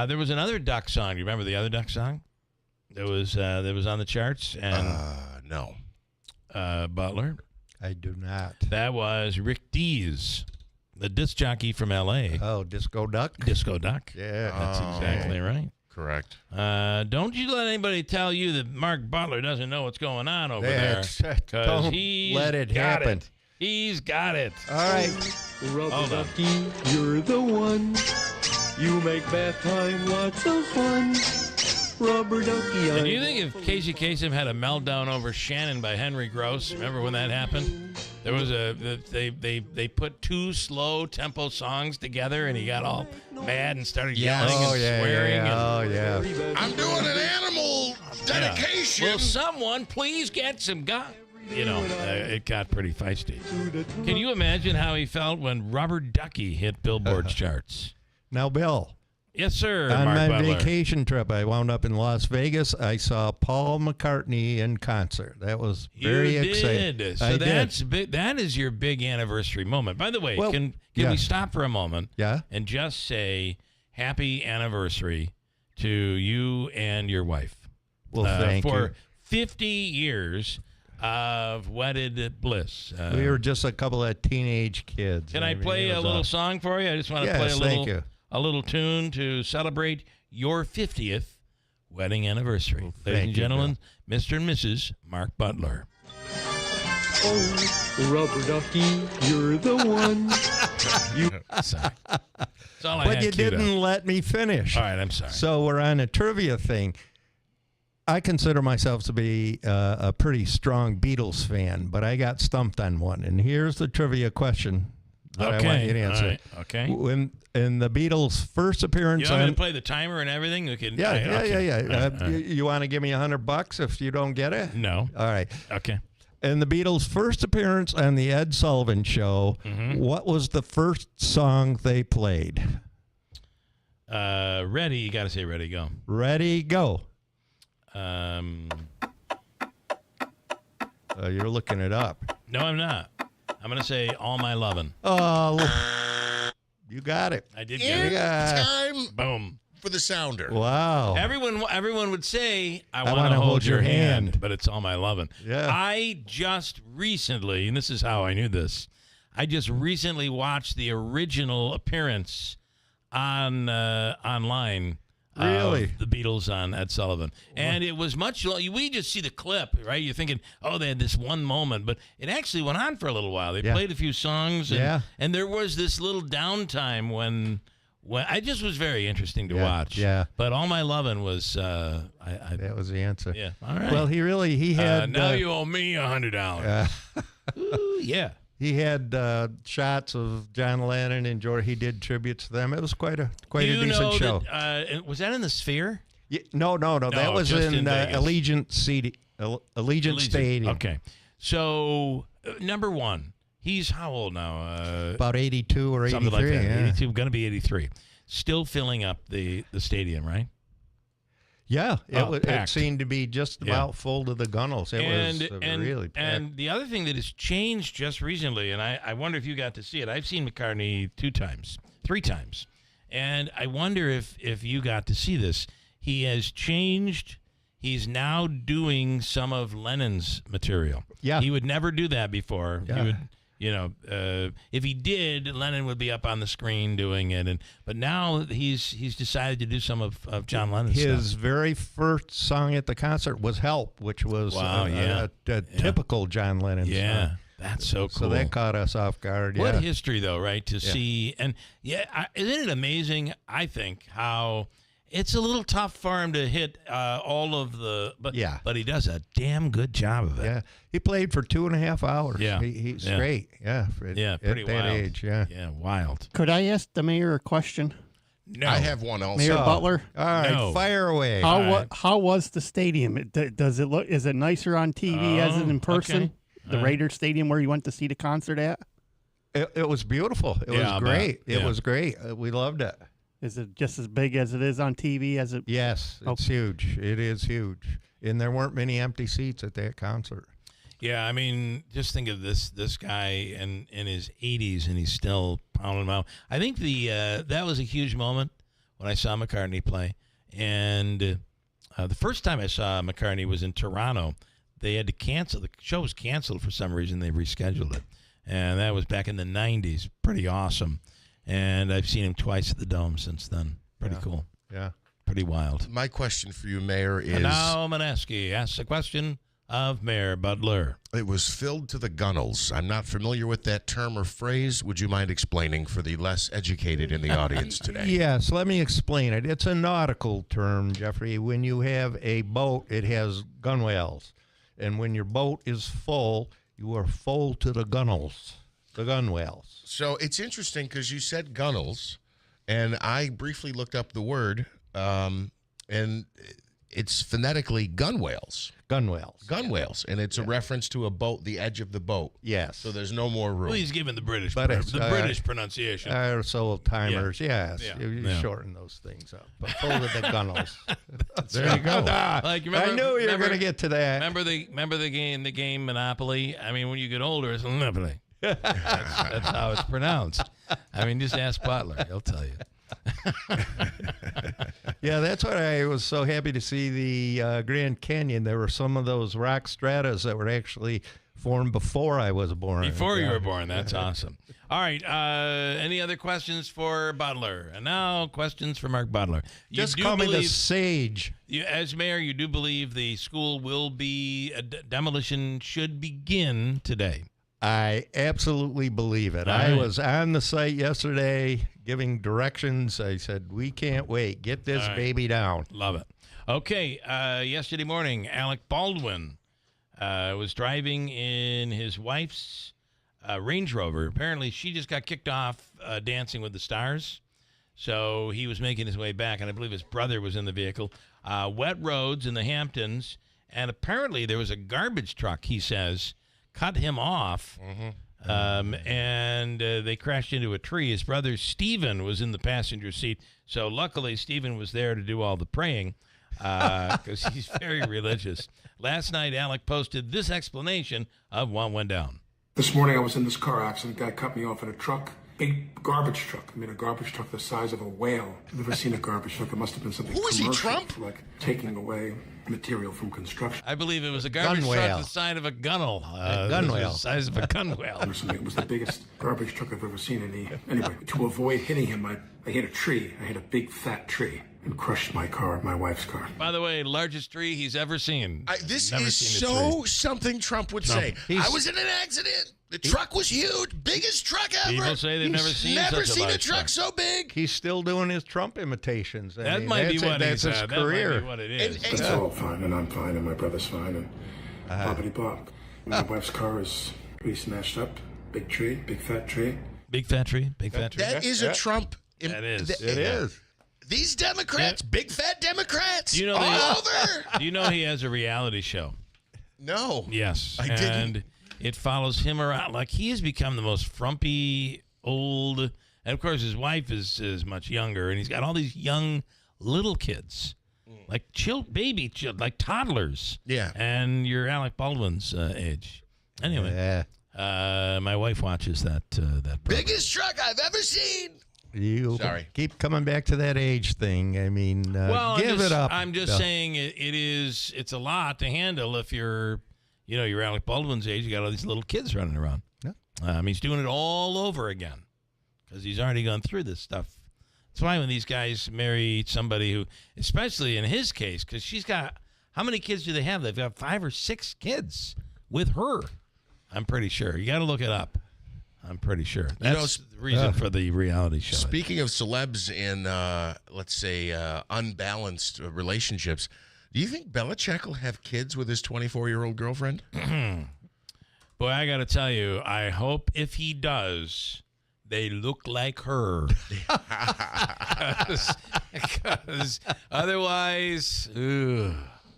There was another duck song. Do you remember the other duck song? That was on the charts. And no. Butler. I do not. That was Rick Dees, the disc jockey from L.A. Oh, Disco Duck. Disco Duck. Yeah, that's exactly right. Correct. Don't you let anybody tell you that Mark Butler doesn't know what's going on over there. Don't let it happen. He's got it. All right. Rubber Ducky, you're the one. You make bath time lots of fun. Rubber Ducky. And do you think if Casey Kasem had a meltdown over Shannon by Henry Gross, remember when that happened? There was they put 2 slow tempo songs together, and he got all mad and started yelling and swearing. I'm doing an animal dedication. Yeah. Will someone please get some gun? It got pretty feisty. Can you imagine how he felt when Rubber Ducky hit Billboard's charts? Now, Bill. Yes, sir. On Mark my Butler. vacation trip, I wound up in Las Vegas. I saw Paul McCartney in concert. That was very exciting. So that's big. That is your big anniversary moment. By the way, can we stop for a moment? Yeah. And just say happy anniversary to you and your wife. Well, thank you. For 50 years of wedded bliss. We were just a couple of teenage kids. Can I play a little song for you? I just want to play a little tune to celebrate your 50th wedding anniversary. Well, ladies and gentlemen, Mr. and Mrs. Mark Butler. Oh, Rubber Ducky, you're the one. Sorry. That's all I But had you queued didn't up. let me finish. All right, I'm sorry. So we're on a trivia thing. I consider myself to be a pretty strong Beatles fan, but I got stumped on one. And here's the trivia question but I want you to answer. Right. Okay. When in the Beatles' first appearance, You want me to play the timer and everything? We can. Yeah. All right. You want to give me $100 if you don't get it? No. All right. Okay. In the Beatles' first appearance on the Ed Sullivan Show, what was the first song they played? Ready. You got to say ready, go. Ready, go. You're looking it up. No, I'm not. I'm going to say All My Lovin'. Oh, you got it. I did get it. Time Boom. for the sounder. Wow. Everyone would say, I want wanna to hold your hand, hand. but it's All My Lovin'. Yeah. I just recently, and this is how I knew this, I just recently watched the original appearance on online. Really? The Beatles on Ed Sullivan. And it was much, we just see the clip, right? You're thinking, oh, they had this one moment, but it actually went on for a little while. They played a few songs, and there was this little downtime when I just was very interesting to watch. Yeah. But All My Lovin' was, that was the answer. Yeah. All right. Well, he had. Now you owe me $100. Ooh, yeah. He had shots of John Lennon and George. He did tributes to them. It was quite a decent show. Was that in the Sphere? Yeah, no. That was in Allegiant Stadium. Okay. So, number one, he's how old now? About 82 or 83. Something like that. Yeah. 82, going to be 83. Still filling up the stadium, right? Yeah, it seemed to be just about full to the gunnels. It was really packed. And the other thing that has changed just recently, and I wonder if you got to see it. I've seen McCartney 3 times. And I wonder if you got to see this. He has changed. He's now doing some of Lennon's material. Yeah. He would never do that before. Yeah. He would, if he did, Lennon would be up on the screen doing it. But now he's decided to do some of John Lennon's stuff. His very first song at the concert was "Help," which was a typical John Lennon song. That's so cool. So that caught us off guard. What history, though, right? To see, and isn't it amazing? I think how it's a little tough for him to hit all of the, but he does a damn good job of it. Yeah, he played for 2.5 hours. Yeah, he's great. Yeah, pretty at wild. that age. Yeah, wild. Could I ask the mayor a question? No, I have one also. Mayor Butler. All right, fire away. How was the stadium? Does it look? Is it nicer on TV as it in person? Okay. The Raiders Stadium where you went to see the concert at? It was beautiful. It was great. It was great. We loved it. Is it just as big as it is on TV? Yes, it's huge. It is huge. And there weren't many empty seats at that concert. Yeah, I mean, just think of this guy in his 80s, and he's still pounding them out. I think that was a huge moment when I saw McCartney play. And the first time I saw McCartney was in Toronto. They had to cancel. The show was canceled for some reason. They rescheduled it. And that was back in the 90s. Pretty awesome. And I've seen him twice at the Dome since then. Pretty cool. Yeah. Pretty wild. My question for you, Mayor, is... And now Maneski asks a question of Mayor Butler. It was filled to the gunnels. I'm not familiar with that term or phrase. Would you mind explaining for the less educated in the audience today? Yes, let me explain it. It's a nautical term, Jeffrey. When you have a boat, it has gunwales. And when your boat is full, you are full to the gunnels, the gunwales. So it's interesting because you said gunnels, and I briefly looked up the word, and it's phonetically gunwales. Gunwales, and it's a reference to a boat, the edge of the boat. Yes. So there's no more room. Well, he's given the British British pronunciation. So timers, yes. Yeah. You shorten those things up. But full of the gunnels. There you go. Like, I knew you were going to get to that. Remember the game Monopoly? I mean, when you get older, it's Monopoly. That's how it's pronounced. I mean, just ask Butler. He'll tell you. Yeah, that's what I was so happy to see the Grand Canyon. There were some of those rock stratas that were actually formed before I was born. Before you were born. That's awesome. All right. Any other questions for Butler? And now questions for Mark Butler. Just call me the sage. As mayor, you do believe the school will be, demolition should begin today. I absolutely believe it. All I right. was on the site yesterday giving directions. I said, we can't wait. Get this baby down. Love it. Okay. Yesterday morning, Alec Baldwin was driving in his wife's Range Rover. Apparently, she just got kicked off Dancing with the Stars. So he was making his way back, and I believe his brother was in the vehicle. Wet roads in the Hamptons, and apparently there was a garbage truck, he says, cut him off, and they crashed into a tree. His brother, Stephen, was in the passenger seat. So luckily, Stephen was there to do all the praying because he's very religious. Last night, Alec posted this explanation of what went down. This morning, I was in this car accident. A guy cut me off in a truck. Big garbage truck. I mean, a garbage truck the size of a whale. I've never seen a garbage truck. It must have been something Who is he, Trump? Like taking away material from construction. I believe it was a garbage truck the size of a gunnel. Gun whale. The size of a gun whale. It was the biggest garbage truck I've ever seen. And anyway, to avoid hitting him, I hit a tree. I hit a big fat tree and crushed my car, my wife's car. By the way, largest tree he's ever seen. This is so something Trump would say. I was in an accident. The truck was huge, biggest truck ever. People say they've never seen a truck so big. He's still doing his Trump imitations. That might be what that's his career. That might be what it is. It's all fine, and I'm fine, and my brother's fine, and bobbity bob. My wife's car is pretty smashed up. Big tree, big fat tree. Big fat tree, big fat tree. That is a Trump. That is. It is. These Democrats, big fat Democrats, Do you know all over. Do you know he has a reality show? No. Yes. I didn't. And it follows him around. Like, he has become the most frumpy, old, and of course his wife is much younger, and he's got all these young little kids, like baby like toddlers. Yeah. And you're Alec Baldwin's age. Anyway, my wife watches that program. Biggest truck I've ever seen. You Sorry. keep coming back to that age thing. I mean, give it up. I'm just saying it's a lot to handle if you're Alec Baldwin's age. You got all these little kids running around. Yeah. He's doing it all over again because he's already gone through this stuff. That's why when these guys marry somebody who, especially in his case, because she's got, how many kids do they have? They've got 5 or 6 kids with her. I'm pretty sure. You got to look it up. I'm pretty sure. That's the reason for the reality show. Speaking of celebs in, let's say, unbalanced relationships, do you think Belichick will have kids with his 24-year-old girlfriend? Boy, I got to tell you, I hope if he does, they look like her. Because otherwise, ugh.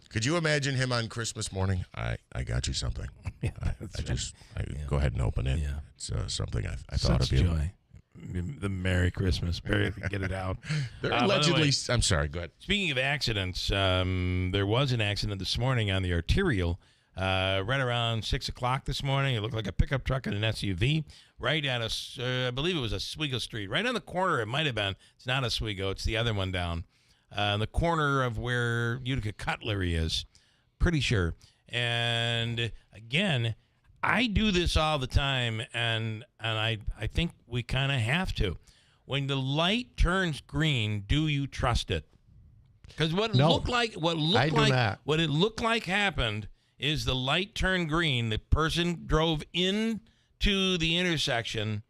Could you imagine him on Christmas morning? I got you something. Yeah, Go ahead and open it. Yeah. It's something I thought of you. Joy. The Merry Christmas. Get it out. They're allegedly. I'm sorry. Go ahead. Speaking of accidents, there was an accident this morning on the arterial. Right around 6 o'clock this morning. It looked like a pickup truck and an SUV right at I believe it was Oswego Street. Right on the corner, it might have been. It's not Oswego. It's the other one down. The corner of where Utica Cutlery is. Pretty sure. And again, I do this all the time, and I think we kind of have to. When the light turns green, do you trust it? Because what it looked like happened is the light turned green. The person drove into the intersection,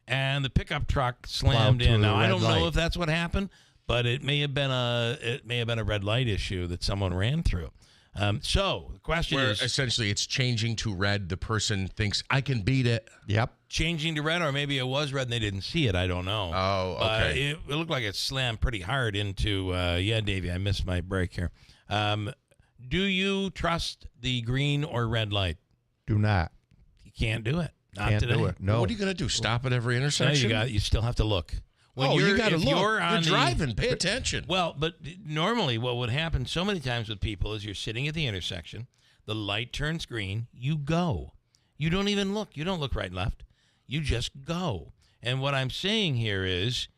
and the pickup truck slammed in. Now I don't know if that's what happened, but it may have been a red light issue that someone ran through. So the question is, essentially it's changing to red. The person thinks I can beat it. Yep. Changing to red, or maybe it was red and they didn't see it. I don't know. Oh, okay. It looked like it slammed pretty hard into. Davey, I missed my break here. Do you trust the green or red light? Do not. You can't do it. Not Can't today. do it. No. What are you going to do? Stop at every intersection? No, you still have to look. You got to look. You're driving. Pay attention. Well, but normally what would happen so many times with people is you're sitting at the intersection, the light turns green, you go. You don't even look. You don't look right and left. You just go. And what I'm saying here is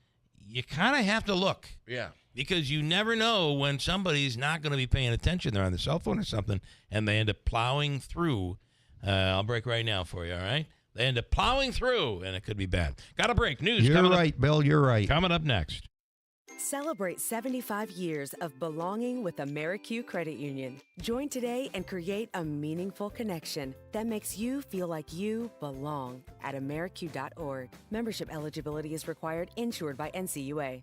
you kind of have to look. Yeah. Because you never know when somebody's not going to be paying attention. They're on their cell phone or something, and they end up plowing through. I'll break right now for you, all right? They end up plowing through, and it could be bad. Got a break. News You're coming right, up. Bill. You're right. Coming up next. Celebrate 75 years of belonging with Amerique Credit Union. Join today and create a meaningful connection that makes you feel like you belong at amerique.org. Membership eligibility is required, insured by NCUA.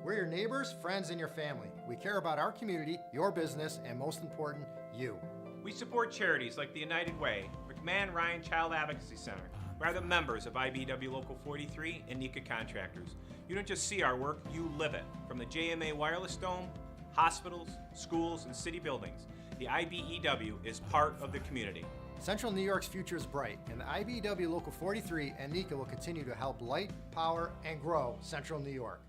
We're your neighbors, friends, and your family. We care about our community, your business, and most important, you. We support charities like the United Way, McMahon Ryan Child Advocacy Center, Rather, members of IBEW Local 43 and NECA contractors. You don't just see our work, you live it. From the JMA Wireless Dome, hospitals, schools, and city buildings, the IBEW is part of the community. Central New York's future is bright, and the IBEW Local 43 and NECA will continue to help light, power, and grow Central New York.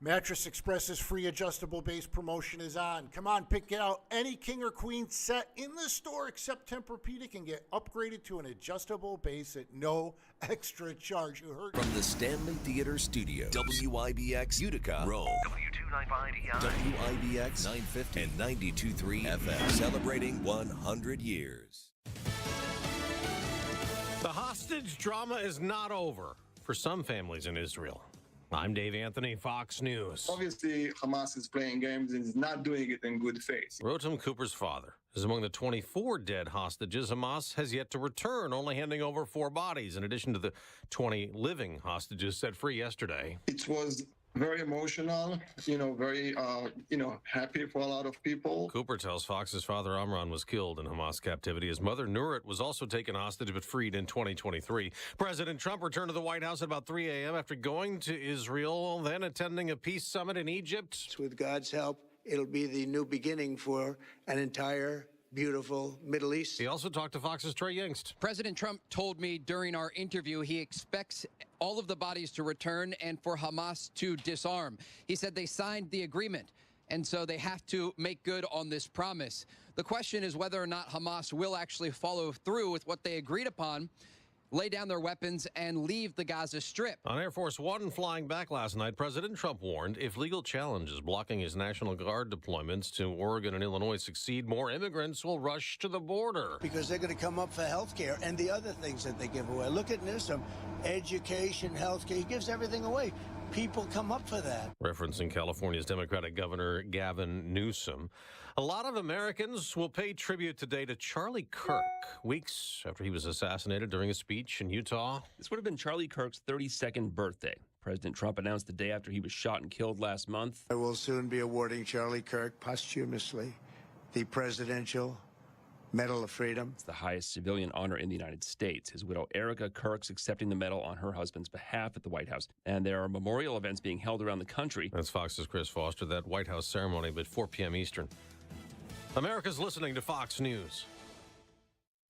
Mattress Express's free adjustable base promotion is on. Come on, pick out any king or queen set in the store except Tempur-Pedic and get upgraded to an adjustable base at no extra charge. You heard? From the Stanley Theater Studio, WIBX Utica, Rome. W295EI. WIBX 950 and 92.3 FM, celebrating 100 years. The hostage drama is not over for some families in Israel. I'm Dave Anthony, Fox News. Obviously, Hamas is playing games and is not doing it in good faith. Rotem Cooper's father is among the 24 dead hostages Hamas has yet to return, only handing over 4 bodies, in addition to the 20 living hostages set free yesterday. It was very emotional, very, happy for a lot of people. Cooper tells Fox his father Amran was killed in Hamas captivity. His mother Nurit was also taken hostage but freed in 2023. President Trump returned to the White House at about 3 a.m. after going to Israel, then attending a peace summit in Egypt. With God's help, it'll be the new beginning for an entire beautiful Middle East. He also talked to Fox's Trey Yingst. President Trump told me during our interview he expects all of the bodies to return and for Hamas to disarm. He said they signed the agreement, and so they have to make good on this promise. The question is whether or not Hamas will actually follow through with what they agreed upon, lay down their weapons, and leave the Gaza Strip. On Air Force One flying back last night, President Trump warned if legal challenges blocking his National Guard deployments to Oregon and Illinois succeed, more immigrants will rush to the border. Because they're going to come up for health care and the other things that they give away. Look at Newsom, education, health care. He gives everything away. People come up for that. Referencing California's Democratic Governor Gavin Newsom. A lot of Americans will pay tribute today to Charlie Kirk, weeks after he was assassinated during a speech in Utah. This would have been Charlie Kirk's 32nd birthday. President Trump announced the day after he was shot and killed last month. I will soon be awarding Charlie Kirk posthumously the Presidential Medal of Freedom. It's the highest civilian honor in the United States. His widow, Erica Kirk's, accepting the medal on her husband's behalf at the White House. And there are memorial events being held around the country. That's Fox's Chris Foster. That White House ceremony at 4 p.m. Eastern. America's listening to Fox News.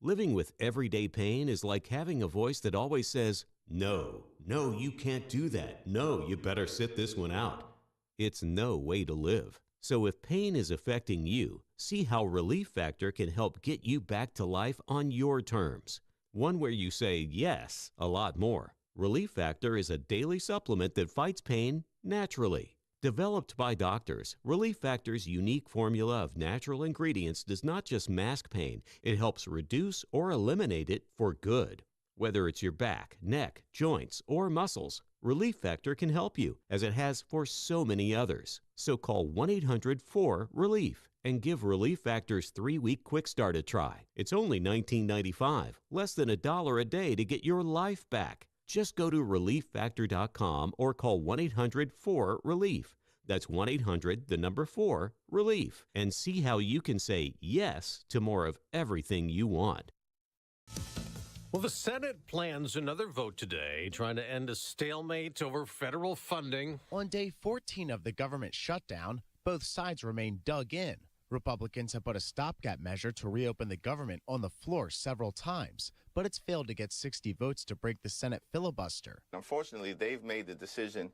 Living with everyday pain is like having a voice that always says, no, you can't do that. No, you better sit this one out. It's no way to live. So if pain is affecting you, see how Relief Factor can help get you back to life on your terms. One where you say yes a lot more. Relief Factor is a daily supplement that fights pain naturally. Developed by doctors, Relief Factor's unique formula of natural ingredients does not just mask pain, it helps reduce or eliminate it for good. Whether it's your back, neck, joints, or muscles, Relief Factor can help you, as it has for so many others. So call 1-800-4-RELIEF and give Relief Factor's 3-week quick start a try. It's only $19.95, less than $1 a day to get your life back. Just go to ReliefFactor.com or call 1-800-4-RELIEF. That's 1-800-4-RELIEF. And see how you can say yes to more of everything you want. Well, the Senate plans another vote today, trying to end a stalemate over federal funding. On day 14 of the government shutdown, both sides remain dug in. Republicans have put a stopgap measure to reopen the government on the floor several times, but it's failed to get 60 votes to break the Senate filibuster. Unfortunately, they've made the decision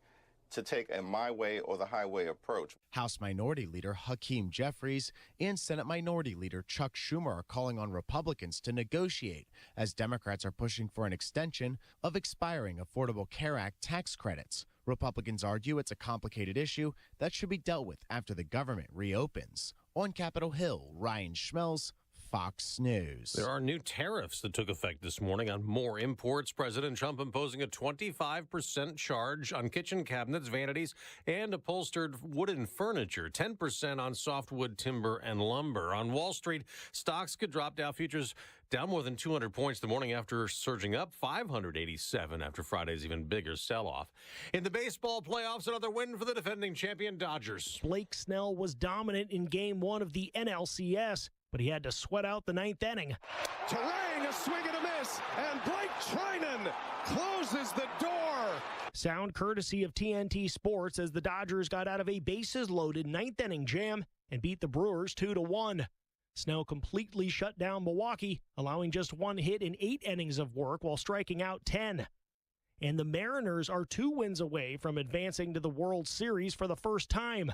to take a my way or the highway approach. House Minority Leader Hakeem Jeffries and Senate Minority Leader Chuck Schumer are calling on Republicans to negotiate, as Democrats are pushing for an extension of expiring Affordable Care Act tax credits. Republicans argue it's a complicated issue that should be dealt with after the government reopens. On Capitol Hill, Ryan Schmelz, Fox News. There are new tariffs that took effect this morning on more imports. President Trump imposing a 25% charge on kitchen cabinets, vanities, and upholstered wooden furniture, 10% on softwood timber and lumber. On Wall Street, stocks could drop. Dow futures down more than 200 points the morning after surging up 587 after Friday's even bigger sell-off. In the baseball playoffs, another win for the defending champion Dodgers. Blake Snell was dominant in Game 1 of the NLCS. but he had to sweat out the ninth inning. Terang, a swing and a miss, and Blake Trinan closes the door. Sound courtesy of TNT Sports as the Dodgers got out of a bases-loaded ninth inning jam and beat the Brewers 2-1. Snell completely shut down Milwaukee, allowing just one hit in 8 innings of work while striking out 10. And the Mariners are 2 wins away from advancing to the World Series for the first time.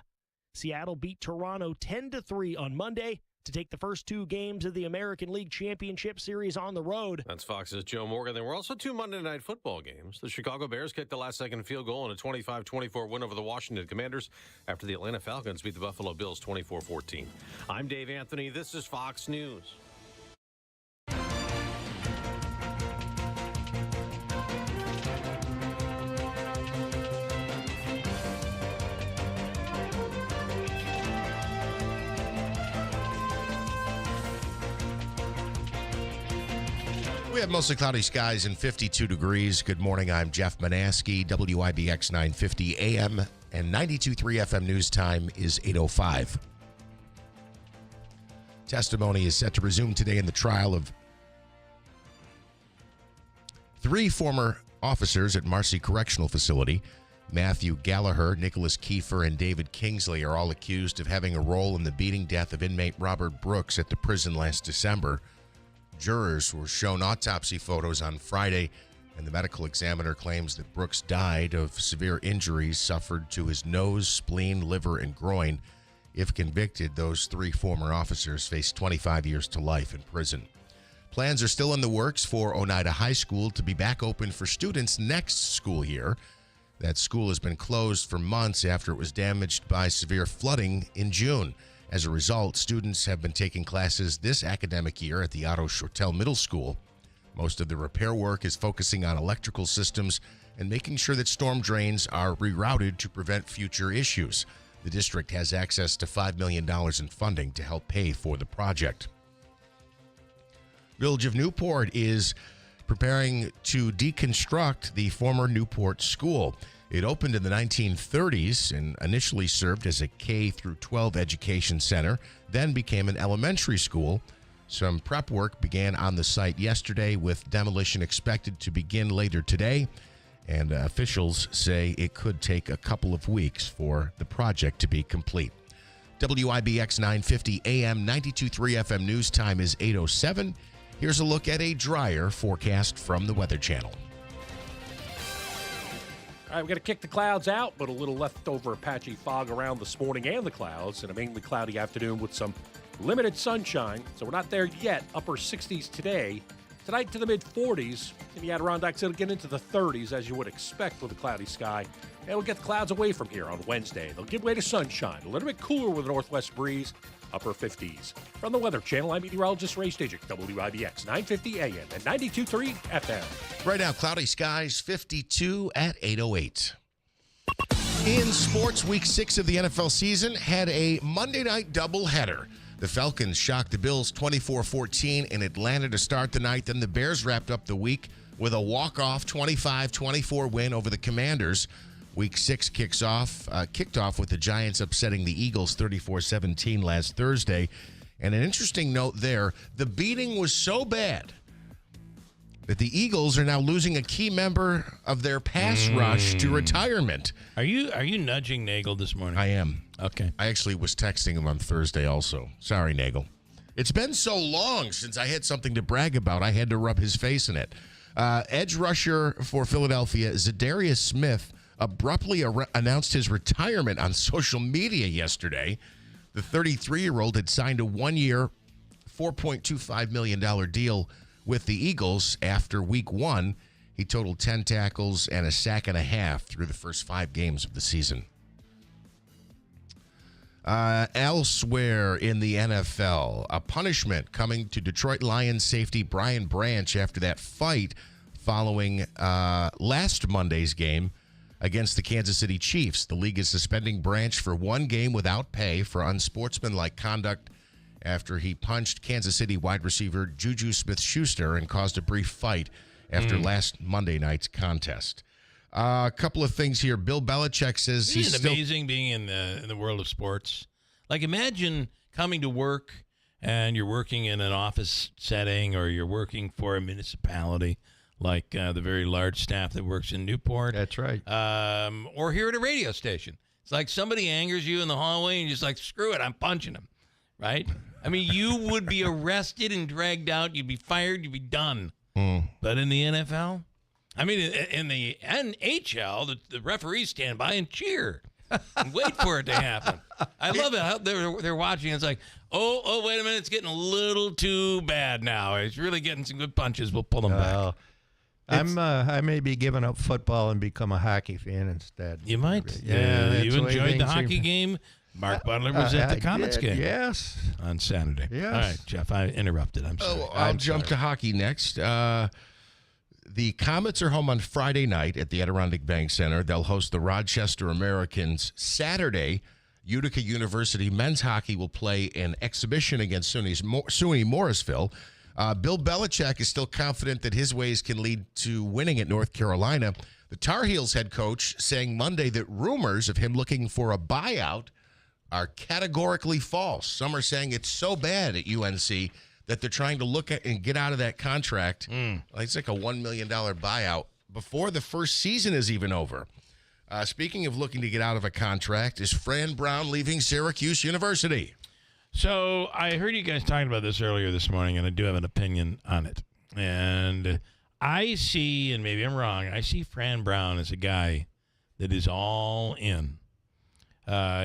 Seattle beat Toronto 10-3 on Monday to take the first 2 games of the American League Championship Series on the road. That's Fox's Joe Morgan. There were also 2 Monday Night Football games. The Chicago Bears kicked the last-second field goal in a 25-24 win over the Washington Commanders after the Atlanta Falcons beat the Buffalo Bills 24-14. I'm Dave Anthony. This is Fox News. We have mostly cloudy skies and 52 degrees. Good morning. I'm Jeff Manaski, WIBX 950 AM and 92.3 FM news time is 8:05. Testimony is set to resume today in the trial of 3 former officers at Marcy Correctional Facility. Matthew Gallagher, Nicholas Keefer, and David Kingsley are all accused of having a role in the beating death of inmate Robert Brooks at the prison last December. Jurors were shown autopsy photos on Friday, and the medical examiner claims that Brooks died of severe injuries suffered to his nose, spleen, liver, and groin. If convicted, those 3 former officers face 25 years to life in prison. Plans are still in the works for Oneida High School to be back open for students next school year. That school has been closed for months after it was damaged by severe flooding in June. As a result, students have been taking classes this academic year at the Otto Shortell Middle School. Most of the repair work is focusing on electrical systems and making sure that storm drains are rerouted to prevent future issues. The district has access to $5 million in funding to help pay for the project. Village of Newport is preparing to deconstruct the former Newport School. It opened in the 1930s and initially served as a K-12 education center, then became an elementary school. Some prep work began on the site yesterday, with demolition expected to begin later today, and officials say it could take a couple of weeks for the project to be complete. WIBX 950 AM, 92.3 FM news time is 8:07. Here's a look at a drier forecast from the Weather Channel. All right, we're going to kick the clouds out, but a little leftover patchy fog around this morning and the clouds, and a mainly cloudy afternoon with some limited sunshine. So we're not there yet. Upper 60s today. Tonight to the mid-40s. In the Adirondacks, it'll get into the 30s, as you would expect with a cloudy sky. And we'll get the clouds away from here on Wednesday. They'll give way to sunshine. A little bit cooler with a northwest breeze. Upper 50s. From the Weather Channel, I'm meteorologist Ray Stajic, WIBX 950 AM and 92.3 FM. Right now, cloudy skies, 52 at 8:08. In sports, week 6 of the NFL season had a Monday night doubleheader. The Falcons shocked the Bills 24-14 in Atlanta to start the night. Then the Bears wrapped up the week with a walk-off 25-24 win over the Commanders. Week 6 kicked off with the Giants upsetting the Eagles 34-17 last Thursday. And an interesting note there, the beating was so bad that the Eagles are now losing a key member of their pass rush to retirement. Are you nudging Nagel this morning? I am. Okay. I actually was texting him on Thursday also. Sorry, Nagel. It's been so long since I had something to brag about. I had to rub his face in it. Edge rusher for Philadelphia, Zadarius Smith, abruptly announced his retirement on social media yesterday. The 33-year-old had signed a 1-year, $4.25 million deal with the Eagles after week 1. He totaled 10 tackles and a sack and a half through the first 5 games of the season. Elsewhere in the NFL, a punishment coming to Detroit Lions safety Brian Branch after that fight following last Monday's game against the Kansas City Chiefs. The league is suspending Branch for 1 game without pay for unsportsmanlike conduct after he punched Kansas City wide receiver Juju Smith-Schuster and caused a brief fight after last Monday night's contest. A couple of things here. Bill Belichick says Isn't it amazing being in the world of sports? Like, imagine coming to work and you're working in an office setting or you're working for a municipality, like the very large staff that works in Newport. That's right. Or here at a radio station. It's like somebody angers you in the hallway and you're just like, screw it, I'm punching him, right? I mean, you would be arrested and dragged out. You'd be fired. You'd be done. But in the NFL, I mean, in the NHL, the referees stand by and cheer and wait for it to happen. I love it how they're watching. It's like, oh, wait a minute. It's getting a little too bad now. It's really getting some good punches. We'll pull them back. I may be giving up football and become a hockey fan instead. You might. Yeah. You enjoyed the hockey game? Mark Butler was at the Comets game. Yes. On Saturday. Yes. All right, Jeff, I interrupted. I'm sorry. I'll jump to hockey next. The Comets are home on Friday night at the Adirondack Bank Center. They'll host the Rochester Americans Saturday. Utica University men's hockey will play an exhibition against SUNY Morrisville. Bill Belichick is still confident that his ways can lead to winning at North Carolina. The Tar Heels head coach saying Monday that rumors of him looking for a buyout are categorically false. Some are saying it's so bad at UNC that they're trying to look at and get out of that contract. It's like a $1 million buyout before the first season is even over. Speaking of looking to get out of a contract, is Fran Brown leaving Syracuse University? So I heard you guys talking about this earlier this morning, and I do have an opinion on it. And I see, and maybe I'm wrong, I see Fran Brown as a guy that is all in.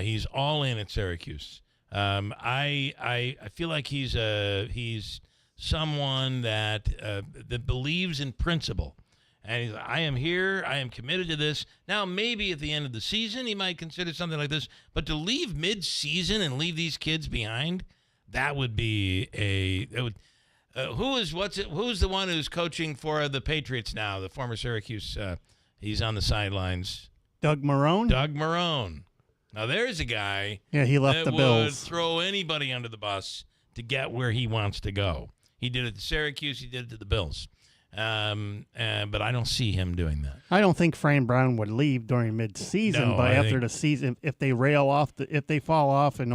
He's all in at Syracuse. I feel like he's someone that believes in principle. And he's like, I am here. I am committed to this. Now, maybe at the end of the season, he might consider something like this. But to leave mid-season and leave these kids behind, that would be who's the one who's coaching for the Patriots now? The former Syracuse. He's on the sidelines. Doug Marrone. Doug Marrone. Now, there's a guy. Yeah, he left the Bills. Would throw anybody under the bus to get where he wants to go. He did it to Syracuse. He did it to the Bills. But I don't see him doing that. I don't think Fran Brown would leave during mid-season, but after the season, if they if they fall off and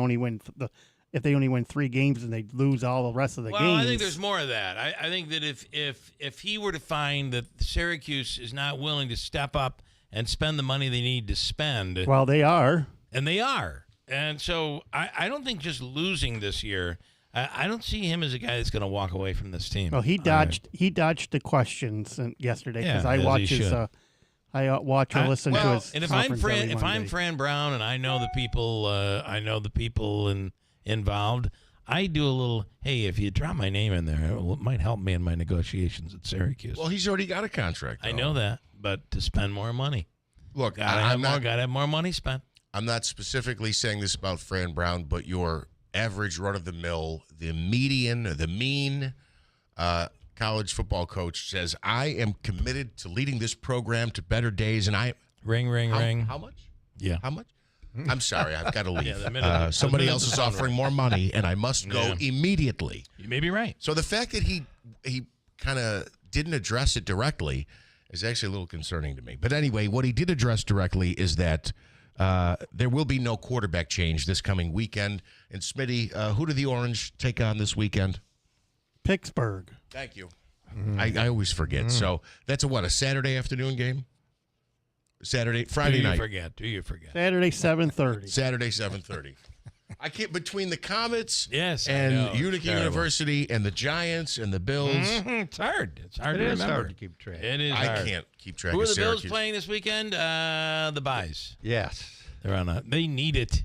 if they only win 3 games and they lose all the rest of the games. Well, I think there's more of that. I think that if he were to find that Syracuse is not willing to step up and spend the money they need to spend. Well, they are. And they are. And so I don't think just losing this year, I don't see him as a guy that's going to walk away from this team. Well, he dodged the questions yesterday because I watch his. I watch or listen to his. And if I'm Fran Brown and I know the people, involved, I do a little. Hey, if you drop my name in there, it might help me in my negotiations at Syracuse. Well, he's already got a contract. I know that, but to spend more money, look, gotta have more money spent. I'm not specifically saying this about Fran Brown, but your average run-of-the-mill, the median, or the mean college football coach says, I am committed to leading this program to better days, and I... Ring. How much? Yeah. How much? I'm sorry, I've got to leave. Somebody else is offering more money, and I must go immediately. You may be right. So the fact that he kind of didn't address it directly is actually a little concerning to me. But anyway, what he did address directly is that there will be no quarterback change this coming weekend. And Smitty, who do the Orange take on this weekend? Pittsburgh. Thank you. I always forget. So that's a Saturday afternoon game? Friday night. Do you forget? Saturday, 7:30. Saturday, 7:30. I can't, between the Comets and Utica University and the Giants and the Bills. It's hard. It's hard to remember. It's hard to keep track. It is I hard. can't keep track Who of are the Syracuse. Bills playing this weekend? The Buys. Yes. They're on they need it.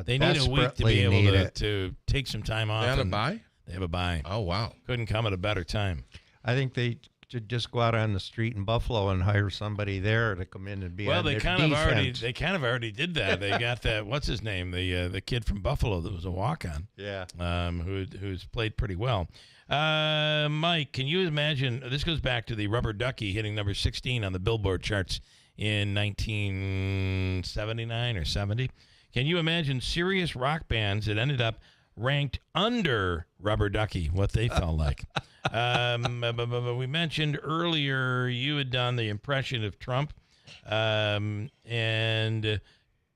They need a week to be able to take some time off. They have a bye? They have a bye. Oh, wow. Couldn't come at a better time. I think they should just go out on the street in Buffalo and hire somebody there to come in and be on their defense. They kind of already did that. They got that, what's his name, the kid from Buffalo that was a walk-on. Yeah. Who's played pretty well. Mike, can you imagine, this goes back to the Rubber Ducky hitting number 16 on the Billboard charts in 1979 or 70. Can you imagine serious rock bands that ended up ranked under Rubber Ducky, what they felt like? But we mentioned earlier you had done the impression of Trump, and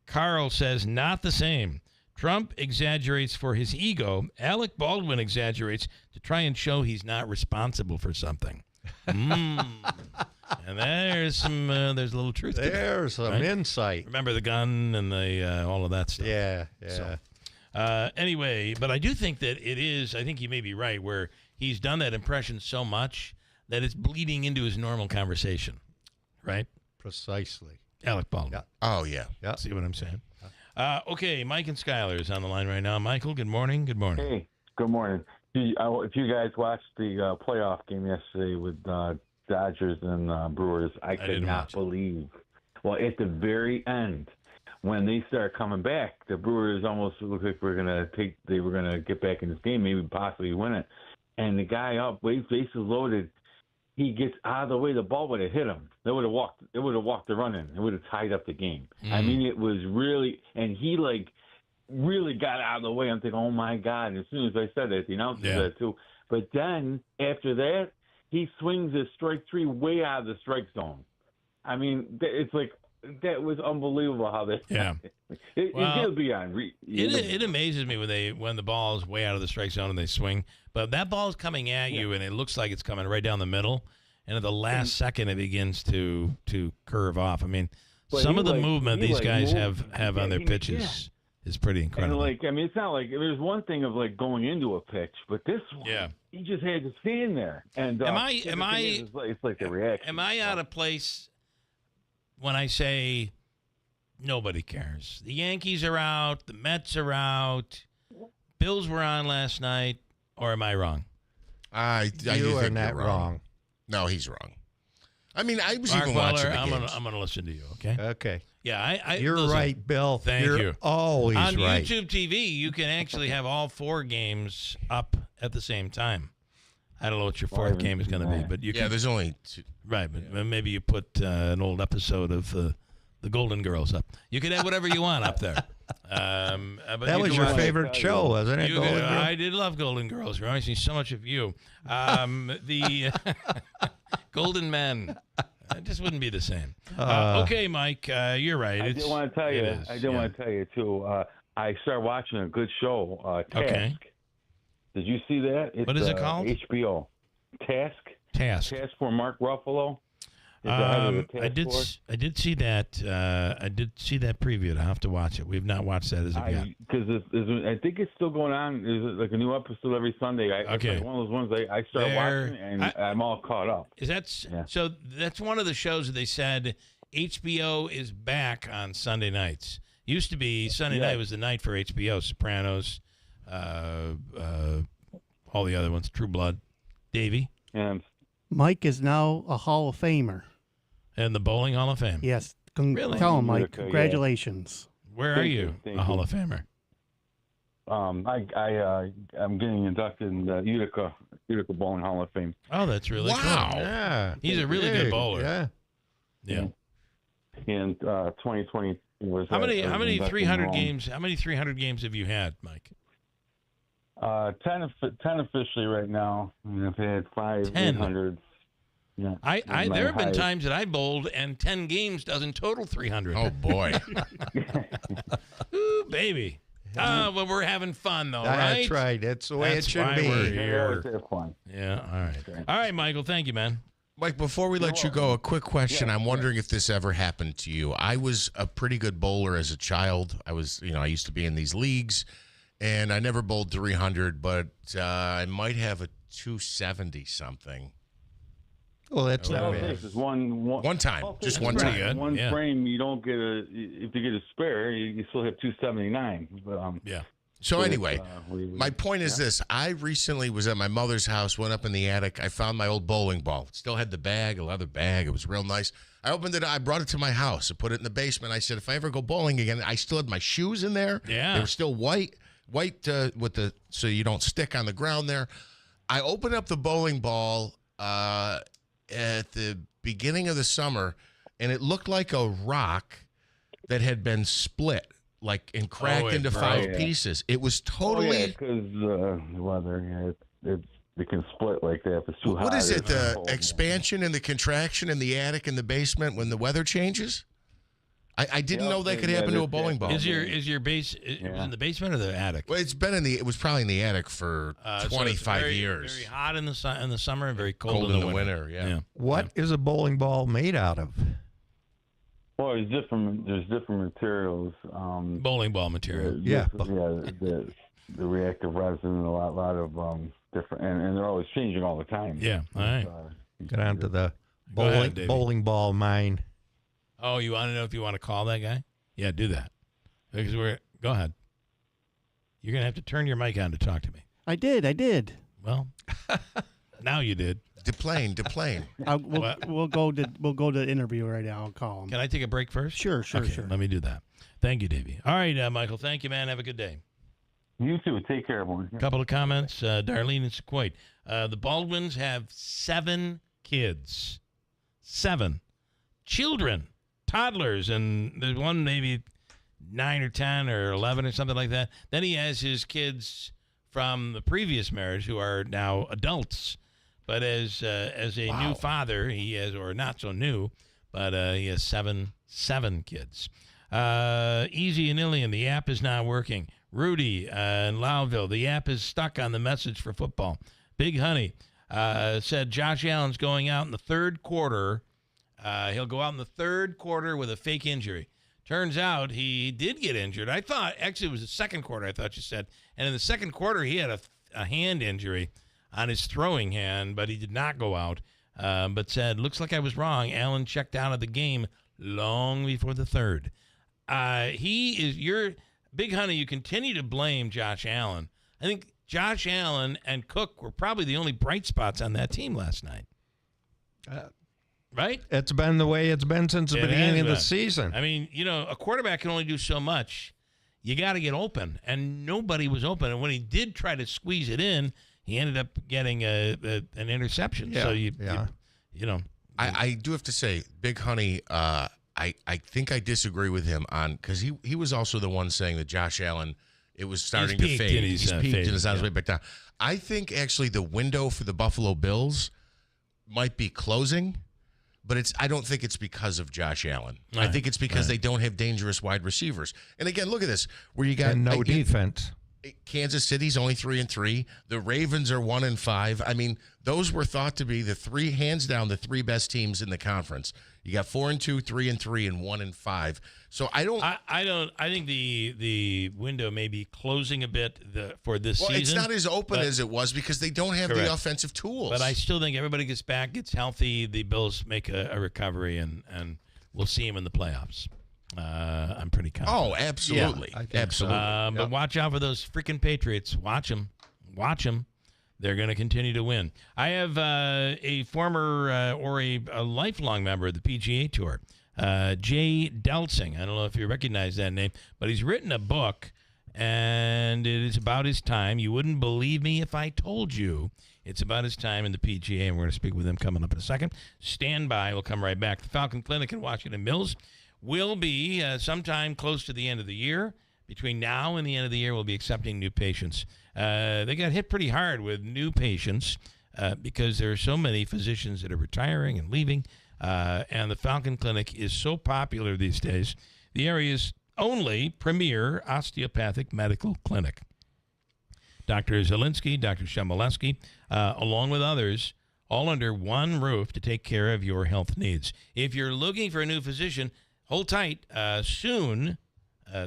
Carl says, not the same. Trump exaggerates for his ego. Alec Baldwin exaggerates to try and show he's not responsible for something. And there's a little truth to that. There's some insight. Remember the gun and the all of that stuff. Yeah. So, anyway, but I do think that it is, I think you may be right, where he's done that impression so much that it's bleeding into his normal conversation, right? Precisely. Alec Baldwin. Yeah. Oh, yeah. See what I'm saying? Okay, Mike and Skyler is on the line right now. Michael, good morning. Good morning. Hey, good morning. If you guys watched the playoff game yesterday with Dodgers and Brewers, I could not believe. Well, at the very end, when they start coming back, the Brewers almost looked like they were gonna get back in this game, maybe possibly win it. And the guy up, bases loaded, he gets out of the way. The ball would have hit him. They would have walked. It would have walked the run in. It would have tied up the game. I mean, it was really, and he really got out of the way. I'm thinking, oh my God! And as soon as I said that, the announcer said it too. But then after that, he swings a strike three way out of the strike zone. I mean, it's like that was unbelievable how that. Yeah. It's going to be on. It amazes me when the ball is way out of the strike zone and they swing, but that ball is coming at you and it looks like it's coming right down the middle, and at the last second it begins to curve off. I mean, some of the movement these guys have on their pitches is pretty incredible. And I mean, it's not like there's one thing of going into a pitch, but this one, he just had to stand there. And it's like the reaction. Am I out of place when I say nobody cares? The Yankees are out. The Mets are out. Bills were on last night. Or am I wrong? You are not wrong. No, he's wrong. I mean, I was Mark even Weller, watching the games. I'm going to listen to you, okay? Okay. Yeah, you're listen, right, Bill. Thank you're you. Always on right. YouTube TV, you can actually have all 4 games up at the same time. I don't know what your 4th game is going to be, but you can. Yeah, there's only 2. Right, but maybe you put an old episode of the Golden Girls up. You can have whatever you want up there. But that was your favorite show, wasn't it? I did love Golden Girls. It reminds me so much of you. The Golden Men. It just wouldn't be the same. Okay, Mike, you're right. I did want to tell you. Want to tell you too. I started watching a good show. Task. Okay. Did you see that? What is it called? HBO. Task. Task for Mark Ruffalo. I did see that. I did see that preview. I have to watch it. We've not watched that as of yet. Because I think it's still going on. There's like a new episode every Sunday. It's like one of those ones I start watching and I'm all caught up. Is that so? That's one of the shows that they said HBO is back on Sunday nights. Used to be Sunday night was the night for HBO. Sopranos, all the other ones. True Blood, Davey. And Mike is now a Hall of Famer. And the Bowling Hall of Fame. Yes. Really? Tell him, Mike. Congratulations. Where are you? A Hall of Famer. I'm getting inducted in the Utica Bowling Hall of Fame. Oh, that's really cool. Yeah. He's a really good bowler. Yeah. And 2020 was how many 300 games? How many 300 games have you had, Mike? 10 officially right now. I've had 5 800s. Yeah. There have been times that I bowled and 10 games doesn't total 300. Oh boy. Ooh, baby. Well, we're having fun though, right? That's right. That's the way it should be. We're here. Have fun. Yeah. All right. All right, Michael. Thank you, man. Mike, before we let you go, a quick question. I'm wondering if this ever happened to you. I was a pretty good bowler as a child. I used to be in these leagues, and I never bowled 300, but I might have a 270 something. Well, that's not bad. One time, just one time. One frame, you don't get if you get a spare, you still have 279. But So anyway, my point is this. I recently was at my mother's house, went up in the attic. I found my old bowling ball. It still had the bag, a leather bag. It was real nice. I opened it. I brought it to my house. I put it in the basement. I said, if I ever go bowling again, I still had my shoes in there. Yeah. They were still white so you don't stick on the ground there. I opened up the bowling ball at the beginning of the summer, and it looked like a rock that had been split. And cracked into 5 pieces. It was totally because the weather. It can split like that if it's too hot. What is it? The expansion and the contraction in the attic and the basement when the weather changes? I didn't know that could happen to a bowling ball. Is your base it was in the basement or the attic? Well, it was probably in the attic for 25 years. Very hot in the summer and very cold in the winter. Yeah. What is a bowling ball made out of? Well, there's different materials. Bowling ball material. The reactive resin and a lot of different, and they're always changing all the time. Yeah. All right. Get on to the bowling ball mine. Oh, you want to know if you want to call that guy? Yeah, do that. Because go ahead. You're gonna have to turn your mic on to talk to me. I did. Well, now you did. Deplane. We'll go to the interview right now. I'll call him. Can I take a break first? Sure. Let me do that. Thank you, Davey. All right, Michael. Thank you, man. Have a good day. You too. Take care, everyone. A couple of comments. Darlene and Sequoia. The Baldwins have 7 kids. 7 children. Toddlers, and there's one maybe 9 or 10 or 11 or something like that. Then he has his kids from the previous marriage who are now adults. But as a new father, he has, or not so new, but he has seven kids. Easy and Ilian, the app is not working. Rudy in Loudville, the app is stuck on the message for football. Big Honey said Josh Allen's going out in the third quarter. He'll go out in the third quarter with a fake injury. Turns out he did get injured. I thought, actually it was the second quarter, I thought you said. And in the second quarter, he had a hand injury on his throwing hand, but he did not go out. But said, looks like I was wrong. Allen checked out of the game long before the third. Big Honey, you continue to blame Josh Allen. I think Josh Allen and Cook were probably the only bright spots on that team last night. Right? It's been the way it's been since the beginning of the season. I mean, a quarterback can only do so much. You got to get open, and nobody was open. And when he did try to squeeze it in, he ended up getting an interception. Yeah. So I do have to say, Big Honey, I think I disagree with him on, because he was also the one saying that Josh Allen, it was starting to fade. He's peaked and is on his way back down. I think actually the window for the Buffalo Bills might be closing. But I don't think it's because of Josh Allen. I think it's because they don't have dangerous wide receivers. And again, look at this, where you got no defense. Kansas City's only 3-3. The Ravens are 1-5. I mean, those were thought to be hands down the 3 best teams in the conference. You got 4-2, 3-3, and 1-5. So I think the window may be closing a bit for this season. Well, it's not as open as it was because they don't have the offensive tools. But I still think everybody gets back, gets healthy. The Bills make a recovery, and we'll see them in the playoffs. I'm pretty confident. Oh, absolutely. Yeah, absolutely. But watch out for those freaking Patriots. Watch them. They're going to continue to win. I have a former or a lifelong member of the PGA Tour, Jay Delsing. I don't know if you recognize that name, but he's written a book, and it is about his time. You wouldn't believe me if I told you it's about his time in the PGA, and we're going to speak with him coming up in a second. Stand by. We'll come right back. The Falcon Clinic in Washington Mills will be sometime close to the end of the year. Between now and the end of the year, we'll be accepting new patients. They got hit pretty hard with new patients because there are so many physicians that are retiring and leaving, and the Falcon Clinic is so popular these days. The area's only premier osteopathic medical clinic. Dr. Zielinski, Dr. Shemaleski, along with others, all under one roof to take care of your health needs. If you're looking for a new physician, hold tight. Soon,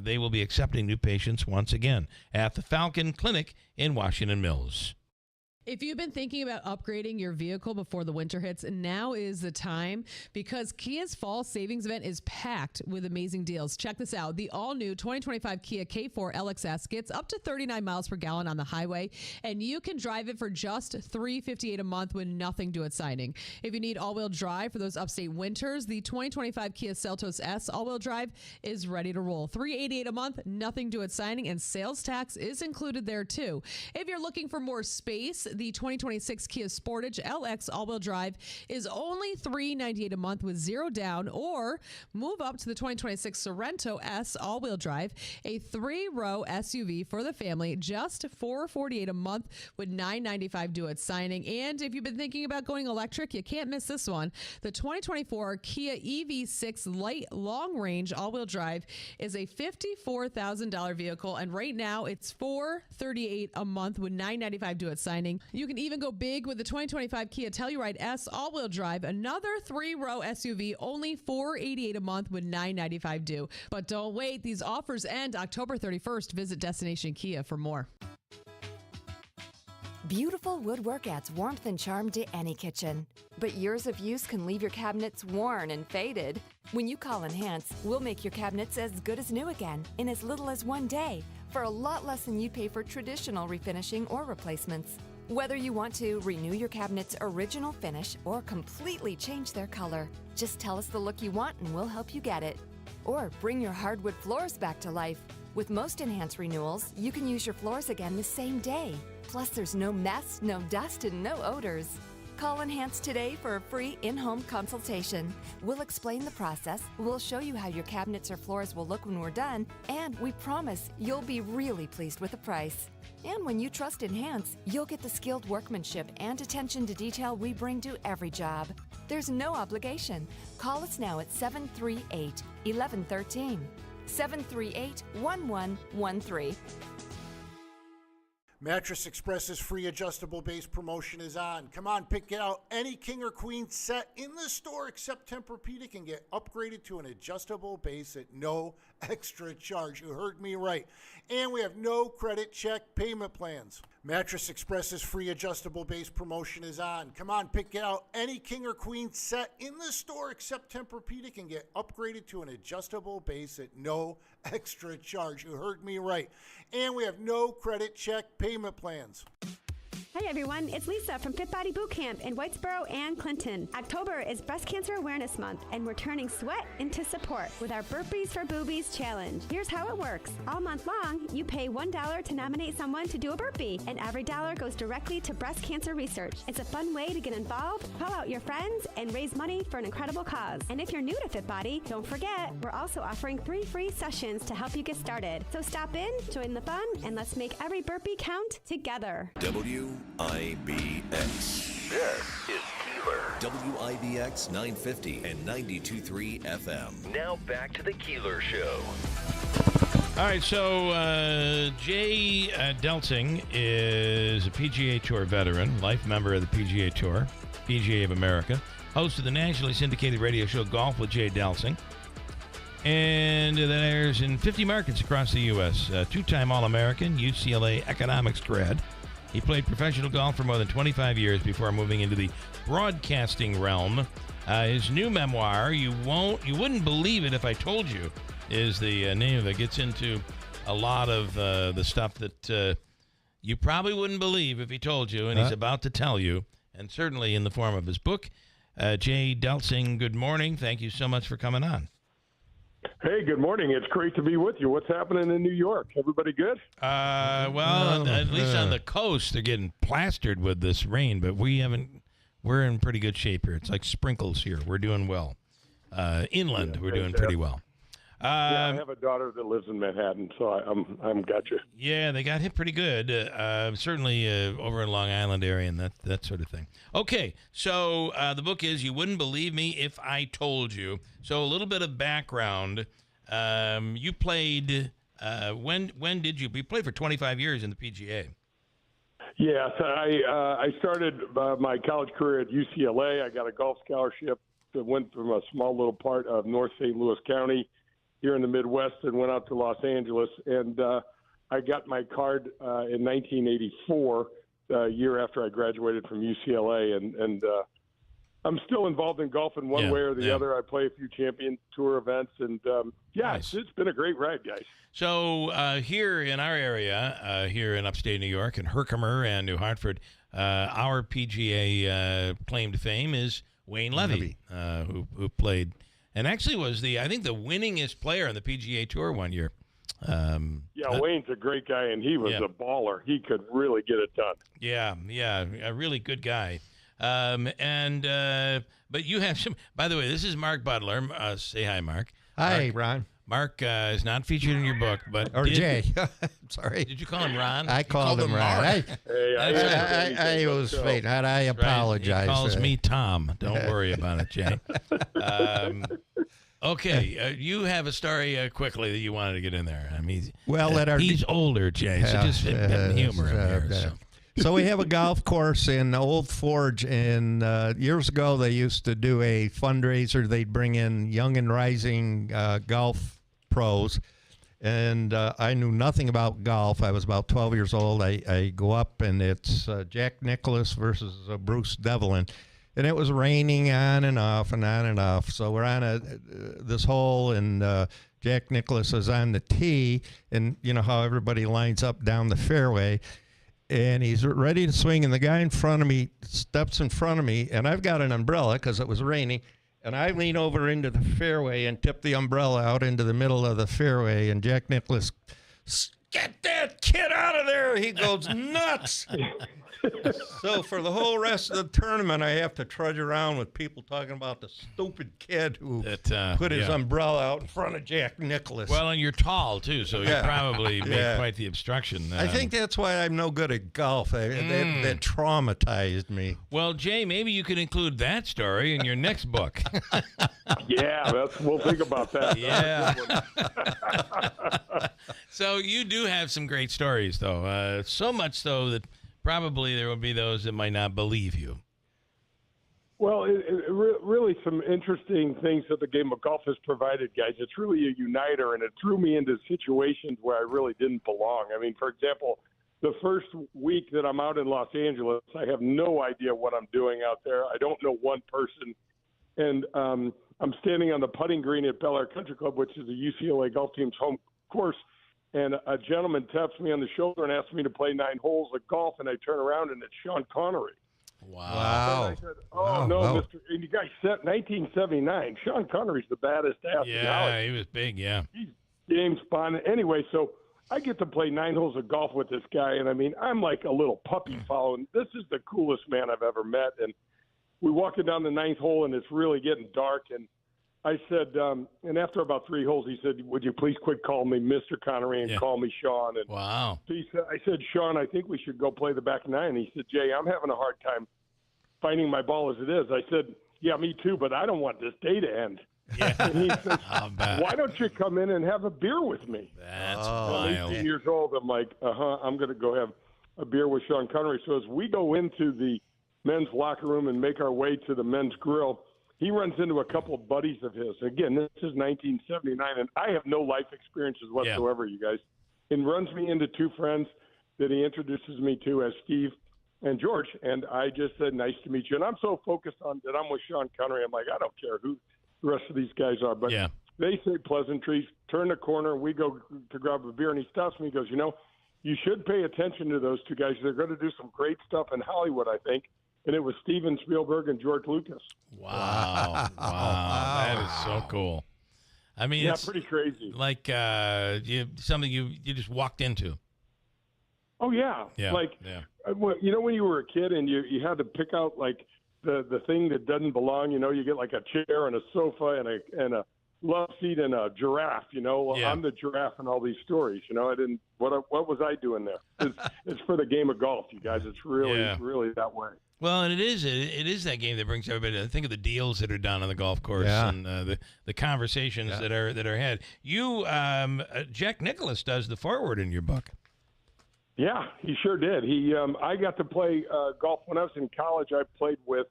they will be accepting new patients once again at the Falcon Clinic in Washington Mills. If you've been thinking about upgrading your vehicle before the winter hits, now is the time, because Kia's fall savings event is packed with amazing deals. Check this out. The all-new 2025 Kia K4 LXS gets up to 39 miles per gallon on the highway, and you can drive it for just $358 a month with nothing due at signing. If you need all-wheel drive for those upstate winters, the 2025 Kia Seltos S all-wheel drive is ready to roll. $388 a month, nothing due at signing, and sales tax is included there too. If you're looking for more space, the 2026 Kia Sportage LX all-wheel drive is only $398 a month with 0 down, or move up to the 2026 Sorento S all-wheel drive, a 3-row SUV for the family, just $448 a month with $995 due at signing. And if you've been thinking about going electric, you can't miss this one. The 2024 Kia EV6 Light Long Range all-wheel drive is a $54,000 vehicle, and right now it's $438 a month with $995 due at signing. You can even go big with the 2025 Kia Telluride S all-wheel drive, another 3-row SUV, only $488 a month with $995 due. But don't wait, these offers end October 31st. Visit Destination Kia for more. Beautiful woodwork adds warmth and charm to any kitchen. But years of use can leave your cabinets worn and faded. When you call Enhance, we'll make your cabinets as good as new again in as little as 1 day for a lot less than you'd pay for traditional refinishing or replacements. Whether you want to renew your cabinet's original finish or completely change their color, just tell us the look you want and we'll help you get it. Or bring your hardwood floors back to life. With most Enhance renewals, you can use your floors again the same day. Plus, there's no mess, no dust, and no odors. Call Enhance today for a free in-home consultation. We'll explain the process, we'll show you how your cabinets or floors will look when we're done, and we promise you'll be really pleased with the price. And when you trust Enhance, you'll get the skilled workmanship and attention to detail we bring to every job. There's no obligation. Call us now at 738-1113. 738-1113. Mattress Express's free adjustable base promotion is on. Come on, pick out any king or queen set in the store except Tempur-Pedic and get upgraded to an adjustable base at no extra charge. You heard me right. And we have no credit check payment plans. Mattress Express's free adjustable base promotion is on. Come on, pick out any king or queen set in the store except Tempur-Pedic and get upgraded to an adjustable base at no extra charge. You heard me right. And we have no credit check payment plans. Hey everyone, it's Lisa from Fit Body Boot Camp in Whitesboro and Clinton. October is Breast Cancer Awareness Month, and we're turning sweat into support with our Burpees for Boobies Challenge. Here's how it works. All month long, you pay $1 to nominate someone to do a burpee, and every dollar goes directly to breast cancer research. It's a fun way to get involved, call out your friends, and raise money for an incredible cause. And if you're new to Fit Body, don't forget, we're also offering 3 free sessions to help you get started. So stop in, join the fun, and let's make every burpee count together. WIBX. This is Keeler. WIBX 950 and 92.3 FM. Now back to the Keeler Show. All right, so Jay Delting is a PGA Tour veteran, life member of the PGA Tour, PGA of America, host of the nationally syndicated radio show Golf with Jay Delting, and that airs in 50 markets across the U.S. Two-time All-American, UCLA economics grad. He played professional golf for more than 25 years before moving into the broadcasting realm. His new memoir, You Wouldn't Believe It If I Told You, is the name of it. Gets into a lot of the stuff that you probably wouldn't believe if he told you, and he's about to tell you, and certainly in the form of his book. Jay Delting, good morning. Thank you so much for coming on. Hey, good morning. It's great to be with you. What's happening in New York? Everybody good? Well, at least on the coast, they're getting plastered with this rain, but we're in pretty good shape here. It's like sprinkles here. We're doing well. Inland, we're doing pretty well. I have a daughter that lives in Manhattan, so I'm gotcha. Yeah, they got hit pretty good. Certainly over in Long Island area and that sort of thing. Okay, so the book is You Wouldn't Believe Me If I Told You. So a little bit of background. You played. When did you? You played for 25 years in the PGA. Yes, I started my college career at UCLA. I got a golf scholarship that went from a small little part of North St. Louis County here in the Midwest and went out to Los Angeles. And I got my card in 1984, a year after I graduated from UCLA. And I'm still involved in golf in one way or the other. I play a few champion tour events. And, nice. It's been a great ride, guys. So here in our area, here in upstate New York, in Herkimer and New Hartford, our PGA claim to fame is Wayne Levy, who played – and actually was I think the winningest player on the PGA Tour one year. Wayne's a great guy, and he was a baller. He could really get it done. Yeah, a really good guy. But you have some. By the way, this is Mark Butler. Say hi, Mark. Hi, Ron. Mark is not featured in your book, but Jay. Sorry. Did you call him Ron? I called him Ron. I was fake. I apologize. He calls me Tom. Don't worry about it, Jay. Okay, you have a story quickly that you wanted to get in there. I mean, he's older, Jay, so just humor him here. So we have a golf course in Old Forge, and years ago they used to do a fundraiser. They'd bring in young and rising golf pros, and I knew nothing about golf. I was about 12 years old. I go up, and it's Jack Nicklaus versus Bruce Devlin, and it was raining on and off and on and off. So we're on this hole, and Jack Nicklaus is on the tee, and you know how everybody lines up down the fairway. And he's ready to swing, and the guy in front of me steps in front of me, and I've got an umbrella because it was raining, and I lean over into the fairway and tip the umbrella out into the middle of the fairway, and Jack Nicklaus, get that kid out of there! He goes nuts! So for the whole rest of the tournament, I have to trudge around with people talking about the stupid kid who put his umbrella out in front of Jack Nicklaus. Well, and you're tall, too, so you probably made quite the obstruction. I think that's why I'm no good at golf. That traumatized me. Well, Jay, maybe you could include that story in your next book. We'll think about that. Yeah. So you do have some great stories, though. So much so that probably there will be those that might not believe you. Well, really some interesting things that the game of golf has provided, guys. It's really a uniter, and it threw me into situations where I really didn't belong. I mean, for example, the first week that I'm out in Los Angeles, I have no idea what I'm doing out there. I don't know one person. And I'm standing on the putting green at Bel Air Country Club, which is the UCLA golf team's home course. And a gentleman taps me on the shoulder and asks me to play 9 holes of golf, and I turn around, and it's Sean Connery. Wow. And I said, Mr. And you guys said 1979. Sean Connery's the baddest ass. Yeah, he was big, He's James Bond. Anyway, so I get to play 9 holes of golf with this guy, and I mean, I'm like a little puppy following. This is the coolest man I've ever met. And we walk down the 9th hole, and it's really getting dark, and I said, and after about 3 holes, he said, would you please quit calling me Mr. Connery and call me Sean? And wow. So I said, Sean, I think we should go play the back 9. He said, Jay, I'm having a hard time finding my ball as it is. I said, yeah, me too, but I don't want this day to end. Yeah. And he said, why don't you come in and have a beer with me? That's wild. I'm 18 years old. I'm like, I'm going to go have a beer with Sean Connery. So as we go into the men's locker room and make our way to the men's grill, he runs into a couple of buddies of his. Again, this is 1979, and I have no life experiences whatsoever, you guys. And runs me into 2 friends that he introduces me to as Steve and George. And I just said, nice to meet you. And I'm so focused on that I'm with Sean Connery. I'm like, I don't care who the rest of these guys are. But they say pleasantries, turn the corner, we go to grab a beer, and he stops me. He goes, you should pay attention to those 2 guys. They're going to do some great stuff in Hollywood, I think. And it was Steven Spielberg and George Lucas. Wow. That is so cool. I mean, it's pretty crazy. Like something you just walked into. Oh, yeah. When you were a kid and you had to pick out, like, the thing that doesn't belong, you get, like, a chair and a sofa and a love seat and a giraffe, I'm the giraffe in all these stories, I didn't, what was I doing there? It's for the game of golf, you guys. It's really that way. Well, and it is that game that brings everybody to think of the deals that are done on the golf course and the conversations that are had. You, Jack Nicklaus does the foreword in your book. Yeah, he sure did. I got to play golf when I was in college. I played with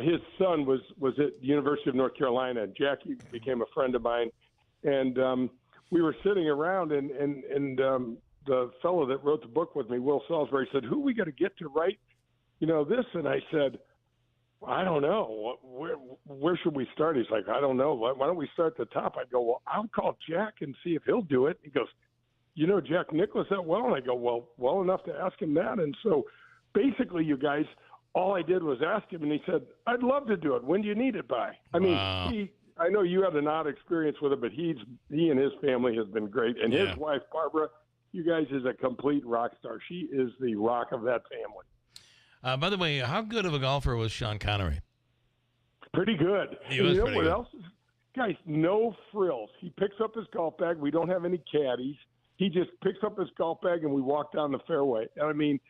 his son was at the University of North Carolina. Jackie became a friend of mine, and we were sitting around, and the fellow that wrote the book with me, Will Salisbury, said, "Who we got to get to write this?" And I said, I don't know. Where should we start? He's like, I don't know. Why don't we start at the top? I go, well, I'll call Jack and see if he'll do it. He goes, Jack Nicklaus that well? And I go, well enough to ask him that. And so basically, you guys, all I did was ask him, and he said, I'd love to do it. When do you need it by? I mean, I know you had an odd experience with it, but he and his family has been great. And his wife, Barbara, you guys is a complete rock star. She is the rock of that family. By the way, how good of a golfer was Sean Connery? Pretty good. He was pretty good. Else? Guys, no frills. He picks up his golf bag. We don't have any caddies. He just picks up his golf bag and we walk down the fairway. And I mean,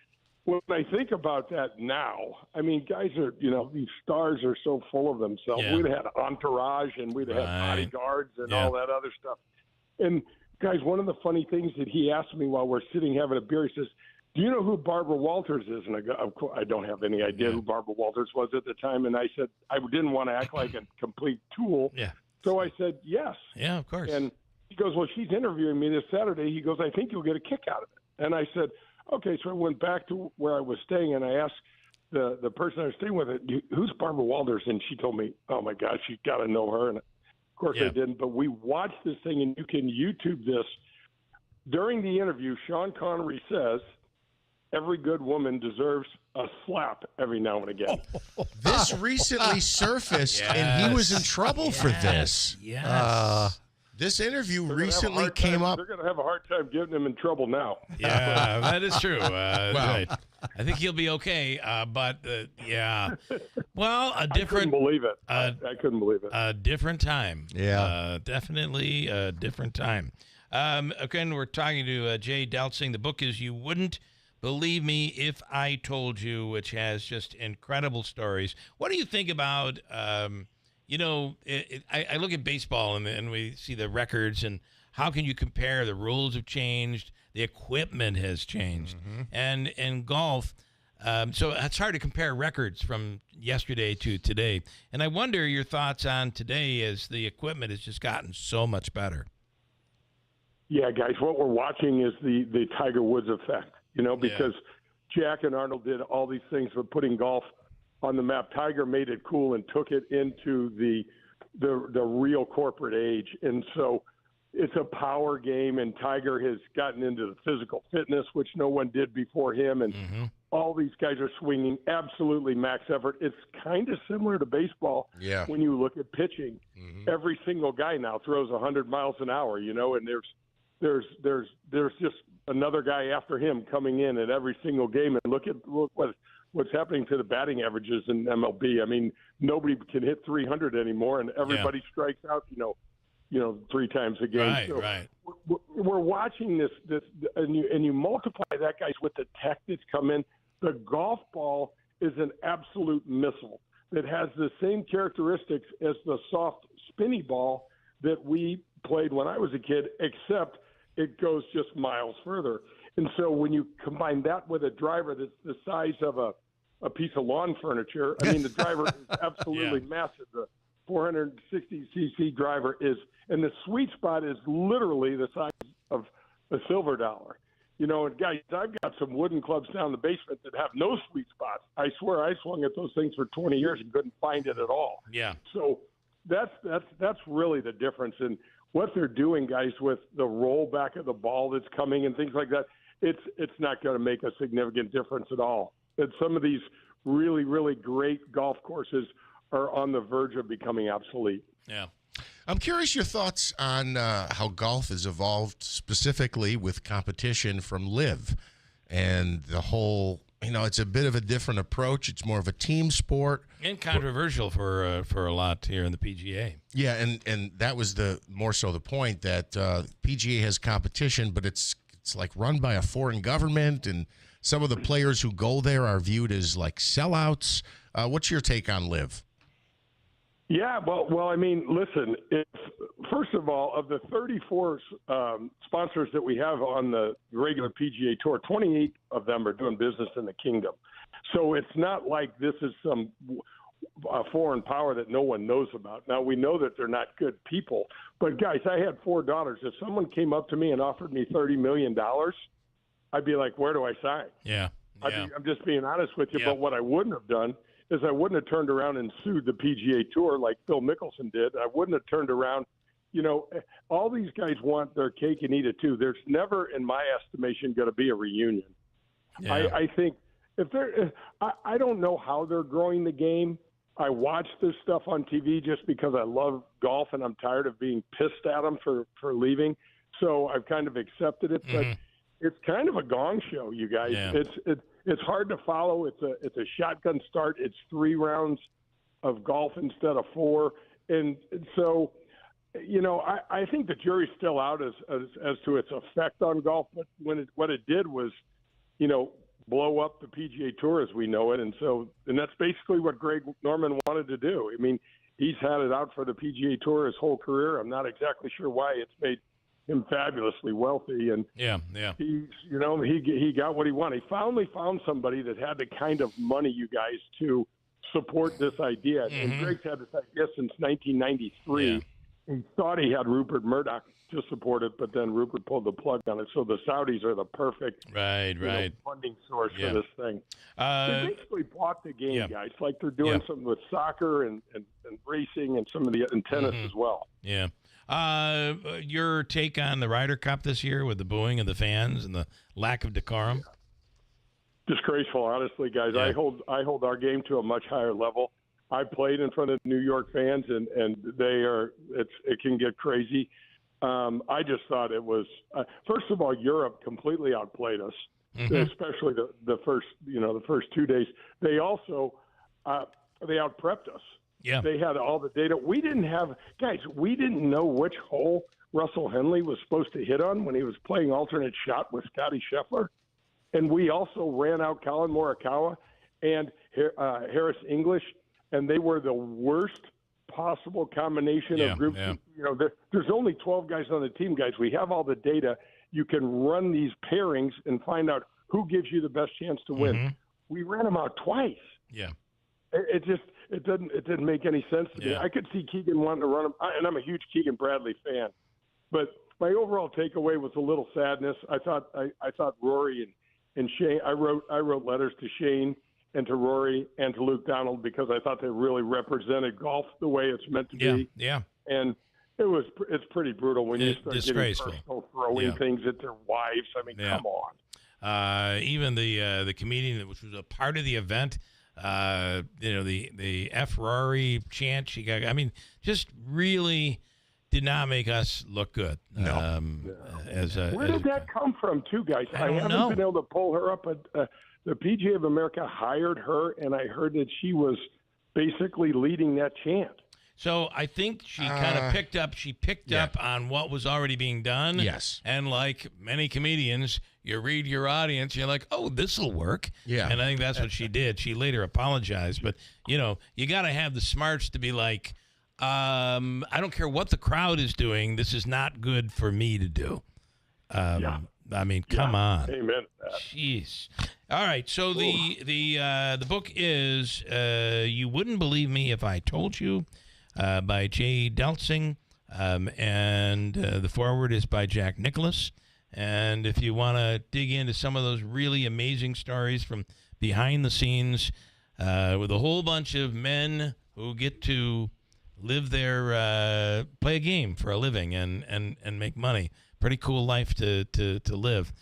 when I think about that now, I mean, guys are, these stars are so full of themselves. Yeah. We'd have had entourage and we'd have had bodyguards and all that other stuff. And guys, one of the funny things that he asked me while we're sitting having a beer, he says, do you know who Barbara Walters is? And I go, of course, I don't have any idea who Barbara Walters was at the time. And I said, I didn't want to act like a complete tool. Yeah. So I said, yes. Yeah, of course. And he goes, well, she's interviewing me this Saturday. He goes, I think you'll get a kick out of it. And I said, okay. So I went back to where I was staying, and I asked the person I was staying with, who's Barbara Walters? And she told me, oh, my gosh, you got to know her. And, of course, I didn't. But we watched this thing, and you can YouTube this. During the interview, Sean Connery says, every good woman deserves a slap every now and again. This recently surfaced, and he was in trouble for this. Yes. This interview recently came up. They're going to have a hard time getting him in trouble now. Yeah, that is true. Right. I think he'll be okay. But well, a different. I couldn't believe it. I couldn't believe it. A different time. Yeah, definitely a different time. Again, we're talking to Jay Deltzing. The book is "You Wouldn't Believe Me If I Told You," which has just incredible stories. What do you think about? I look at baseball and we see the records, and how can you compare? The rules have changed, the equipment has changed, and in golf, so it's hard to compare records from yesterday to today. And I wonder your thoughts on today as the equipment has just gotten so much better. Yeah, guys, what we're watching is the Tiger Woods effect, because Jack and Arnold did all these things with putting golf on the map. Tiger made it cool and took it into the real corporate age. And so it's a power game, and Tiger has gotten into the physical fitness, which no one did before him. And all these guys are swinging absolutely max effort. It's kind of similar to baseball when you look at pitching. Every single guy now throws 100 miles an hour, and there's just another guy after him coming in at every single game. And look what's happening to the batting averages in MLB. I mean, nobody can hit 300 anymore, and everybody strikes out, 3 times a game. Right. We're watching this, and you multiply that, guys, with the tech that's come in. The golf ball is an absolute missile that has the same characteristics as the soft, spinny ball that we played when I was a kid, except it goes just miles further. And so when you combine that with a driver that's the size of a piece of lawn furniture, I mean, the driver is absolutely massive. The 460cc driver is, and the sweet spot is literally the size of a silver dollar. And guys, I've got some wooden clubs down in the basement that have no sweet spots. I swear I swung at those things for 20 years and couldn't find it at all. Yeah. So that's really the difference. And what they're doing, guys, with the rollback of the ball that's coming and things like that, it's not going to make a significant difference at all. And some of these really, really great golf courses are on the verge of becoming obsolete. Yeah. I'm curious your thoughts on how golf has evolved specifically with competition from LIV and the whole, it's a bit of a different approach. It's more of a team sport. And controversial for a lot here in the PGA. Yeah, and that was more so the point that PGA has competition, but it's like run by a foreign government, and some of the players who go there are viewed as like sellouts. What's your take on LIV? Yeah, well, I mean, listen, first of all, of the 34 sponsors that we have on the regular PGA Tour, 28 of them are doing business in the kingdom. So it's not like this is some foreign power that no one knows about. Now, we know that they're not good people. But, guys, I had 4 daughters. If someone came up to me and offered me $30 million, I'd be like, where do I sign? Yeah. I'm just being honest with you. Yeah. But what I wouldn't have done is I wouldn't have turned around and sued the PGA Tour like Phil Mickelson did. I wouldn't have turned around. All these guys want their cake and eat it too. There's never, in my estimation, going to be a reunion. Yeah. I think if they're, I don't know how they're growing the game. I watch this stuff on TV just because I love golf and I'm tired of being pissed at them for leaving. So I've kind of accepted it, but it's kind of a gong show, you guys. Yeah. It's hard to follow. It's a shotgun start. It's 3 rounds of golf instead of 4. And so, I think the jury's still out as to its effect on golf. But what it did was, blow up the PGA Tour as we know it. And that's basically what Greg Norman wanted to do. I mean, he's had it out for the PGA Tour his whole career. I'm not exactly sure why. It's made him fabulously wealthy. And yeah. He's, he got what he wanted. He finally found somebody that had the kind of money, you guys, to support this idea. And Greg's had this idea since 1993. Yeah. He thought he had Rupert Murdoch to support it, but then Rupert pulled the plug on it. So the Saudis are the perfect funding source for this thing. They basically bought the game, guys, like they're doing something with soccer and racing and some of the and tennis as well. Yeah. Your take on the Ryder Cup this year with the booing of the fans and the lack of decorum? Disgraceful, honestly, guys. Yeah. I hold our game to a much higher level. I played in front of New York fans, and it can get crazy. I just thought it was first of all, Europe completely outplayed us, especially the first 2 days. They also they outprepped us. Yeah, they had all the data. We didn't know which hole Russell Henley was supposed to hit on when he was playing alternate shot with Scotty Scheffler, and we also ran out Colin Morikawa and Harris English, and they were the worst possible combination of groups. Yeah. There's only 12 guys on the team, guys. We have all the data. You can run these pairings and find out who gives you the best chance to win. We ran them out twice. Yeah. It didn't make any sense to me. I could see Keegan wanting to run them, and I'm a huge Keegan Bradley fan. But my overall takeaway was a little sadness. I thought Rory and Shane. I wrote letters to Shane and to Rory and to Luke Donald because I thought they really represented golf the way it's meant to be. Yeah. And it's pretty brutal when you start getting personal, throwing things at their wives. I mean, come on. Even the comedian, which was a part of the event, the F Rory chant she got. I mean, just really did not make us look good. No. Where did that come from, too, guys? I haven't been able to pull her up. The PGA of America hired her, and I heard that she was basically leading that chant. So I think she kind of picked up on what was already being done. Yes. And like many comedians, you read your audience, you're like, oh, this'll work. Yeah. And I think that's what she did. She later apologized. But, you got to have the smarts to be like, I don't care what the crowd is doing. This is not good for me to do. I mean, come on. Amen. Jeez. All right. So the book is You Wouldn't Believe Me If I Told You by Jay Deltzing, and the foreword is by Jack Nicholas. And if you want to dig into some of those really amazing stories from behind the scenes with a whole bunch of men who get to live their play a game for a living and make money. Pretty cool life to live.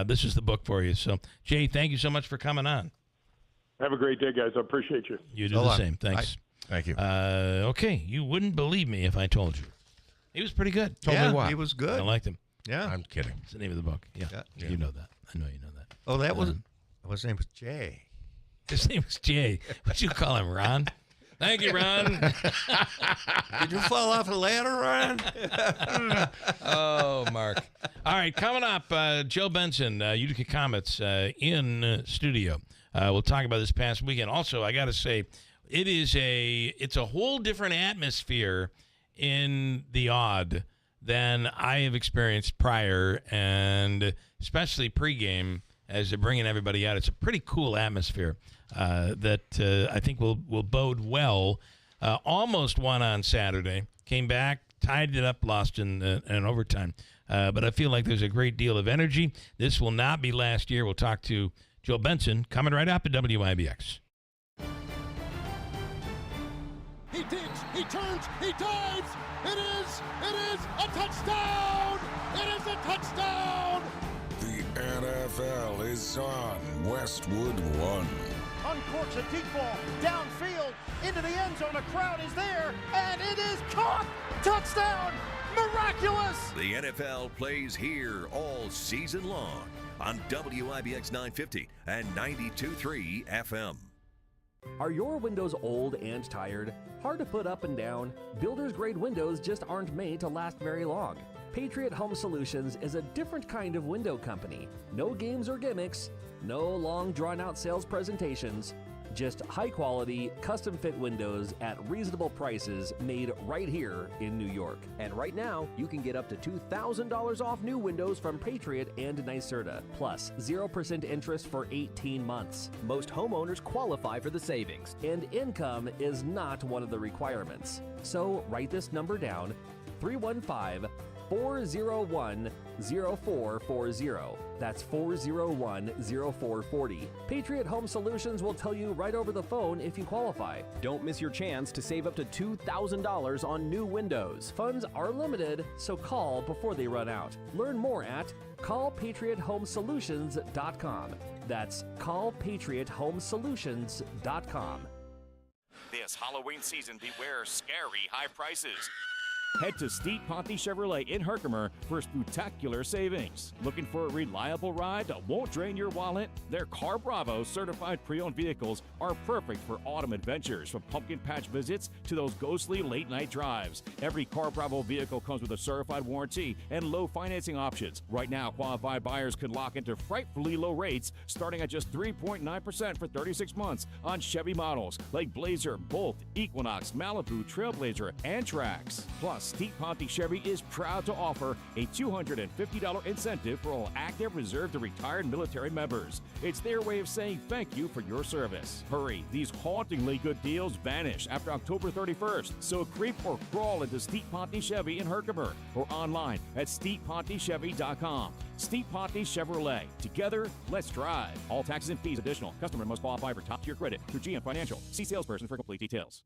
This is the book for you. So, Jay, thank you so much for coming on. Have a great day, guys. I appreciate you. You do the same. Thanks. Thank you. Okay, you wouldn't believe me if I told you. He was pretty good. Told me what? He was good. I liked him. Yeah. I'm kidding. It's the name of the book. Yeah. You know that. I know you know that. Oh, his name was Jay. His name was Jay. What'd you call him, Ron? Thank you, Ron. Did you fall off a ladder, Ron? Oh, Mark. All right, coming up, Joe Benson, Utica Comets in studio. We'll talk about this past weekend. Also, I got to say, it's a whole different atmosphere in the Odd than I have experienced prior, and especially pregame as they're bringing everybody out. It's a pretty cool atmosphere that I think will bode well. Almost won on Saturday, came back, tied it up, lost in overtime. But I feel like there's a great deal of energy. This will not be last year. We'll talk to Joe Benson coming right up at WIBX. He digs, he turns, he dives. It is a touchdown. It is a touchdown. The NFL is on Westwood One. uncorks a deep ball downfield into the end zone. A crowd is there, and it is caught. Touchdown! Miraculous! The NFL plays here all season long on WIBX 950 and 92.3 FM. Are your windows old and tired? Hard to put up and down? Builder's grade windows just aren't made to last very long. Patriot Home Solutions is a different kind of window company. No games or gimmicks, no long drawn-out sales presentations, just high-quality, custom-fit windows at reasonable prices made right here in New York. And right now, you can get up to $2,000 off new windows from Patriot and NYSERDA, plus 0% interest for 18 months. Most homeowners qualify for the savings, and income is not one of the requirements. So write this number down, 315-401-0440. That's 401-0440. Patriot Home Solutions will tell you right over the phone if you qualify. Don't miss your chance to save up to $2,000 on new windows. Funds are limited, so call before they run out. Learn more at callpatriothomesolutions.com. That's callpatriothomesolutions.com. This Halloween season, beware scary high prices. Head to Steve Ponte Chevrolet in Herkimer for spectacular savings. Looking for a reliable ride that won't drain your wallet? Their Car Bravo certified pre-owned vehicles are perfect for autumn adventures, from pumpkin patch visits to those ghostly late-night drives. Every Car Bravo vehicle comes with a certified warranty and low financing options. Right now, qualified buyers can lock into frightfully low rates starting at just 3.9% for 36 months on Chevy models like Blazer, Bolt, Equinox, Malibu, Trailblazer, and Trax. Plus, Steve Ponte Chevy is proud to offer a $250 incentive for all active, reserve, and retired military members. It's their way of saying thank you for your service. Hurry, these hauntingly good deals vanish after October 31st, so creep or crawl into Steve Ponte Chevy in Herkimer or online at stevepontechevy.com. Steve Ponte Chevrolet. Together, let's drive. All taxes and fees additional. Customer must qualify for top-tier credit through GM Financial. See salesperson for complete details.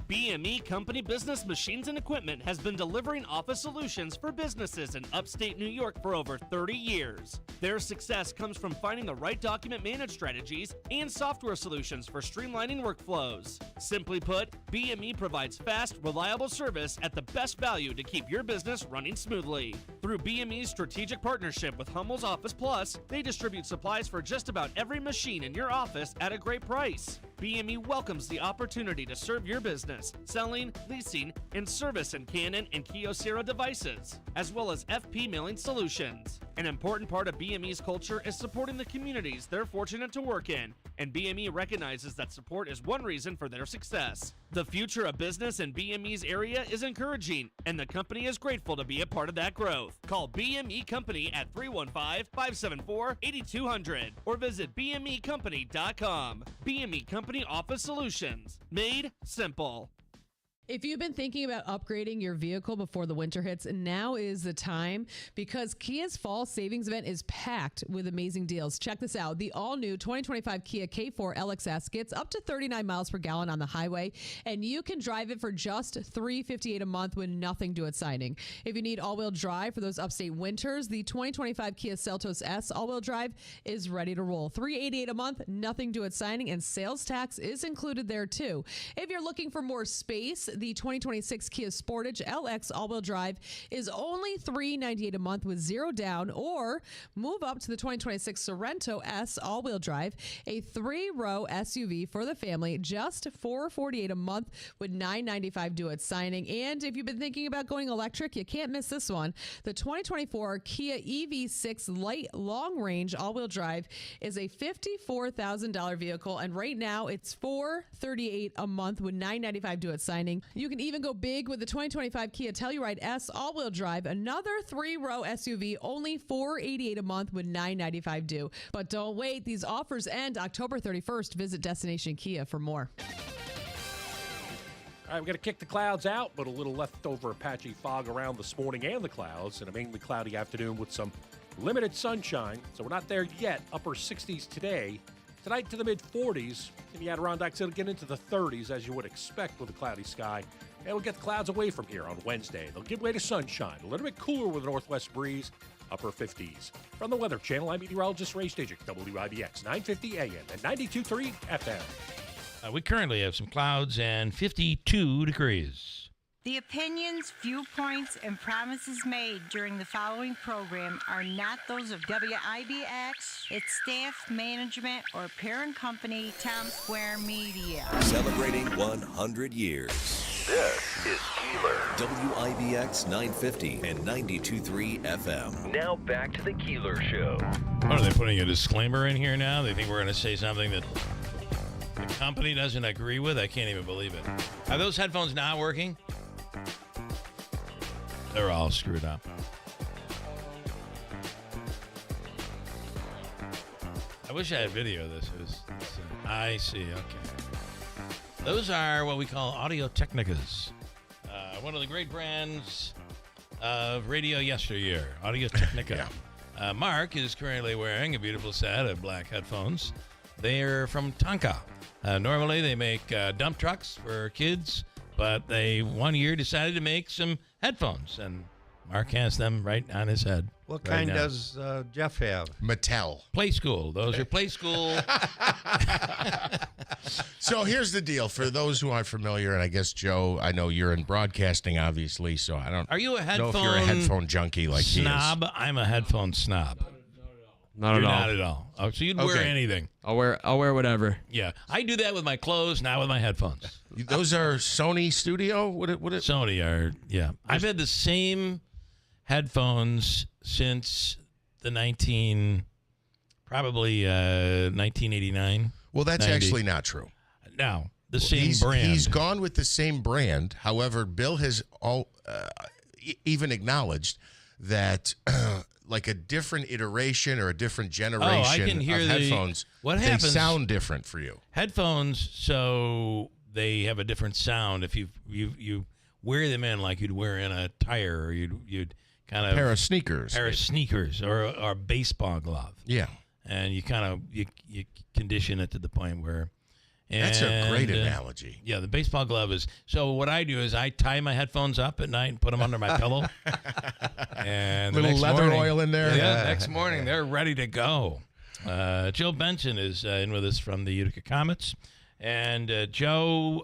BME Company Business Machines and Equipment has been delivering office solutions for businesses in upstate New York for over 30 years. Their success comes from finding the right document management strategies and software solutions for streamlining workflows. Simply put, BME provides fast, reliable service at the best value to keep your business running smoothly. Through BME's strategic partnership with Hummel's Office Plus, they distribute supplies for just about every machine in your office at a great price. BME welcomes the opportunity to serve your business, selling, leasing, and service in Canon and Kyocera devices, as well as FP mailing solutions. An important part of BME's culture is supporting the communities they're fortunate to work in, and BME recognizes that support is one reason for their success. The future of business in BME's area is encouraging, and the company is grateful to be a part of that growth. Call BME Company at 315-574-8200 or visit BMEcompany.com. BME Company Office Solutions. Made simple. If you've been thinking about upgrading your vehicle before the winter hits, now is the time, because Kia's fall savings event is packed with amazing deals. Check this out. The all-new 2025 Kia K4 LXS gets up to 39 miles per gallon on the highway, and you can drive it for just $358 a month with nothing due at signing. If you need all-wheel drive for those upstate winters, the 2025 Kia Seltos S all-wheel drive is ready to roll. $388 a month, nothing due at signing, and sales tax is included there too. If you're looking for more space, the 2026 Kia Sportage LX all-wheel drive is only $398 a month with zero down, or move up to the 2026 Sorento S all-wheel drive, a 3-row SUV for the family, just $448 a month with $995 due at signing. And if you've been thinking about going electric, you can't miss this one. The 2024 Kia EV6 Light Long Range all-wheel drive is a $54,000 vehicle, and right now it's $438 a month with $995 due at signing. You can even go big with the 2025 Kia Telluride S all-wheel drive, another 3-row SUV, only $488 a month with $995 due. But don't wait, these offers end October 31st. Visit Destination Kia for more. All right, we're going to kick the clouds out, but a little leftover patchy fog around this morning and the clouds, and a mainly cloudy afternoon with some limited sunshine. So we're not there yet. Upper 60s today. Tonight to the mid-40s. In the Adirondacks, it'll get into the 30s, as you would expect with a cloudy sky. And we'll get the clouds away from here on Wednesday. They'll give way to sunshine. A little bit cooler with a northwest breeze. upper 50s. From the Weather Channel, I'm meteorologist Ray Stajic, WIBX 950 AM and 92.3 FM. We currently have some clouds and 52 degrees. The opinions, viewpoints, and promises made during the following program are not those of WIBX, its staff, management, or parent company, Town Square Media. Celebrating 100 years. This is Keeler. WIBX 950 and 92.3 FM. Now back to the Keeler Show. What, are they putting a disclaimer in here now? They think we're going to say something that the company doesn't agree with? I can't even believe it. Are those headphones not working? They're all screwed up. I wish I had video of this. I see. Okay. Those are what we call Audio Technicas. One of the great brands of radio yesteryear. Audio Technica. Mark is currently wearing a beautiful set of black headphones. They're from Tonka. Normally they make dump trucks for kids, but they one year decided to make some headphones, and Mark has them right on his head. What right kind now. does Jeff have? Mattel. Play School. Those are Play School. So here's the deal. For those who aren't familiar, and I guess, Joe, I know you're in broadcasting, obviously, so I don't Are you a know if you're a headphone junkie like snob? he is. I'm a headphone snob. Not You're at all. Not at all. Oh, so you'd wear anything. I'll wear whatever. Yeah. I do that with my clothes, not with my headphones. Those are Sony Studio? What Sony are, yeah. I've had the same headphones since the 1989. Well, that's 90. actually not true. No, the same brand. He's gone with the same brand. However, Bill has even acknowledged that like a different iteration or a different generation I can hear of headphones, what happens, they sound different for you. Headphones, so they have a different sound. If you wear them in like you'd wear in a tire, or you'd kind of pair of sneakers, or a baseball glove. Yeah, and you kind of you condition it to the point where. That's a great analogy. Yeah, the baseball glove is. So what I do is I tie my headphones up at night and put them under my pillow. And little leather oil in there. Yeah, next morning they're ready to go. Joe Benson is in with us from the Utica Comets. And Joe,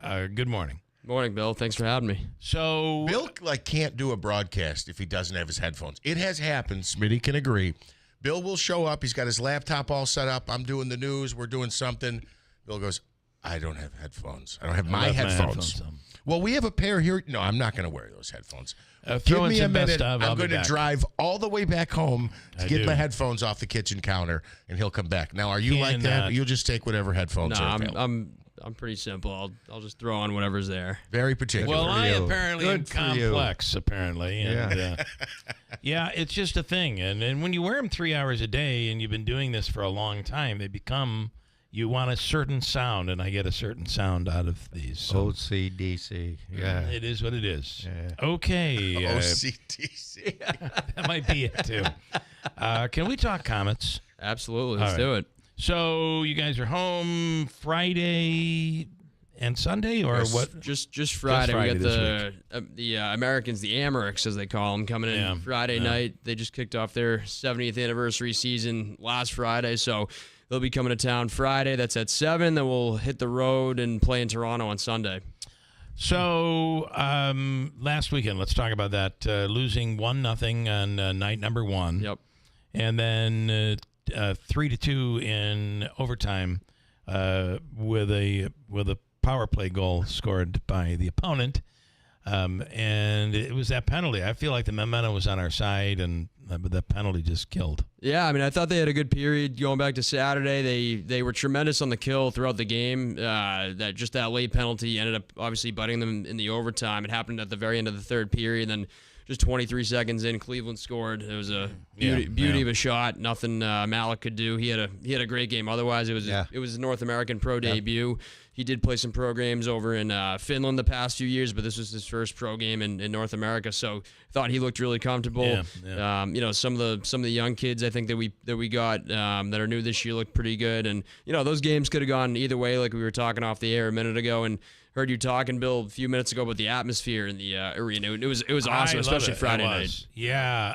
good morning. Morning, Bill. Thanks for having me. So Bill can't do a broadcast if he doesn't have his headphones. It has happened. Smitty can agree. Bill will show up. He's got his laptop all set up. I'm doing the news. We're doing something. Bill goes, I don't have headphones. I don't have my headphones. Well, we have a pair here. No, I'm not going to wear those headphones. Give me a minute. I'm going to drive all the way back home to get my headphones off the kitchen counter, and he'll come back. Now, are you like that? You'll just take whatever headphones are available? I'm pretty simple. I'll just throw on whatever's there. Very particular. Well, I apparently am complex, apparently. And, yeah, it's just a thing. And when you wear them 3 hours a day and you've been doing this for a long time, they become, you want a certain sound, and I get a certain sound out of these. So. OCDC. Yeah. It is what it is. Yeah. Okay. OCDC. That might be it, too. Can we talk Comets? Absolutely. Let's do it. So you guys are home Friday and Sunday, or what? Just Friday. We got the Americans, the Amerks, as they call them, coming in Friday night. They just kicked off their 70th anniversary season last Friday, so they'll be coming to town Friday. That's at 7. Then we'll hit the road and play in Toronto on Sunday. So last weekend, let's talk about that. Losing 1-0 on night number 1. Yep. And then 3-2 in overtime with a power play goal scored by the opponent, and it was that penalty. I feel like the momentum was on our side, and the penalty just killed. Yeah, I mean, I thought they had a good period going back to Saturday. They were tremendous on the kill throughout the game. That late penalty ended up obviously biting them in the overtime. It happened at the very end of the third period, then. Just 23 seconds in, Cleveland scored. It was a beauty of a shot. Nothing Malik could do. He had a great game. Otherwise, it was a North American pro debut. He did play some pro games over in Finland the past few years, but this was his first pro game in North America. So thought he looked really comfortable. Some of the young kids I think that we got that are new this year looked pretty good. And those games could have gone either way, like we were talking off the air a minute ago. And heard you talking, Bill, a few minutes ago about the atmosphere in the arena. It was awesome, especially Friday night. Yeah,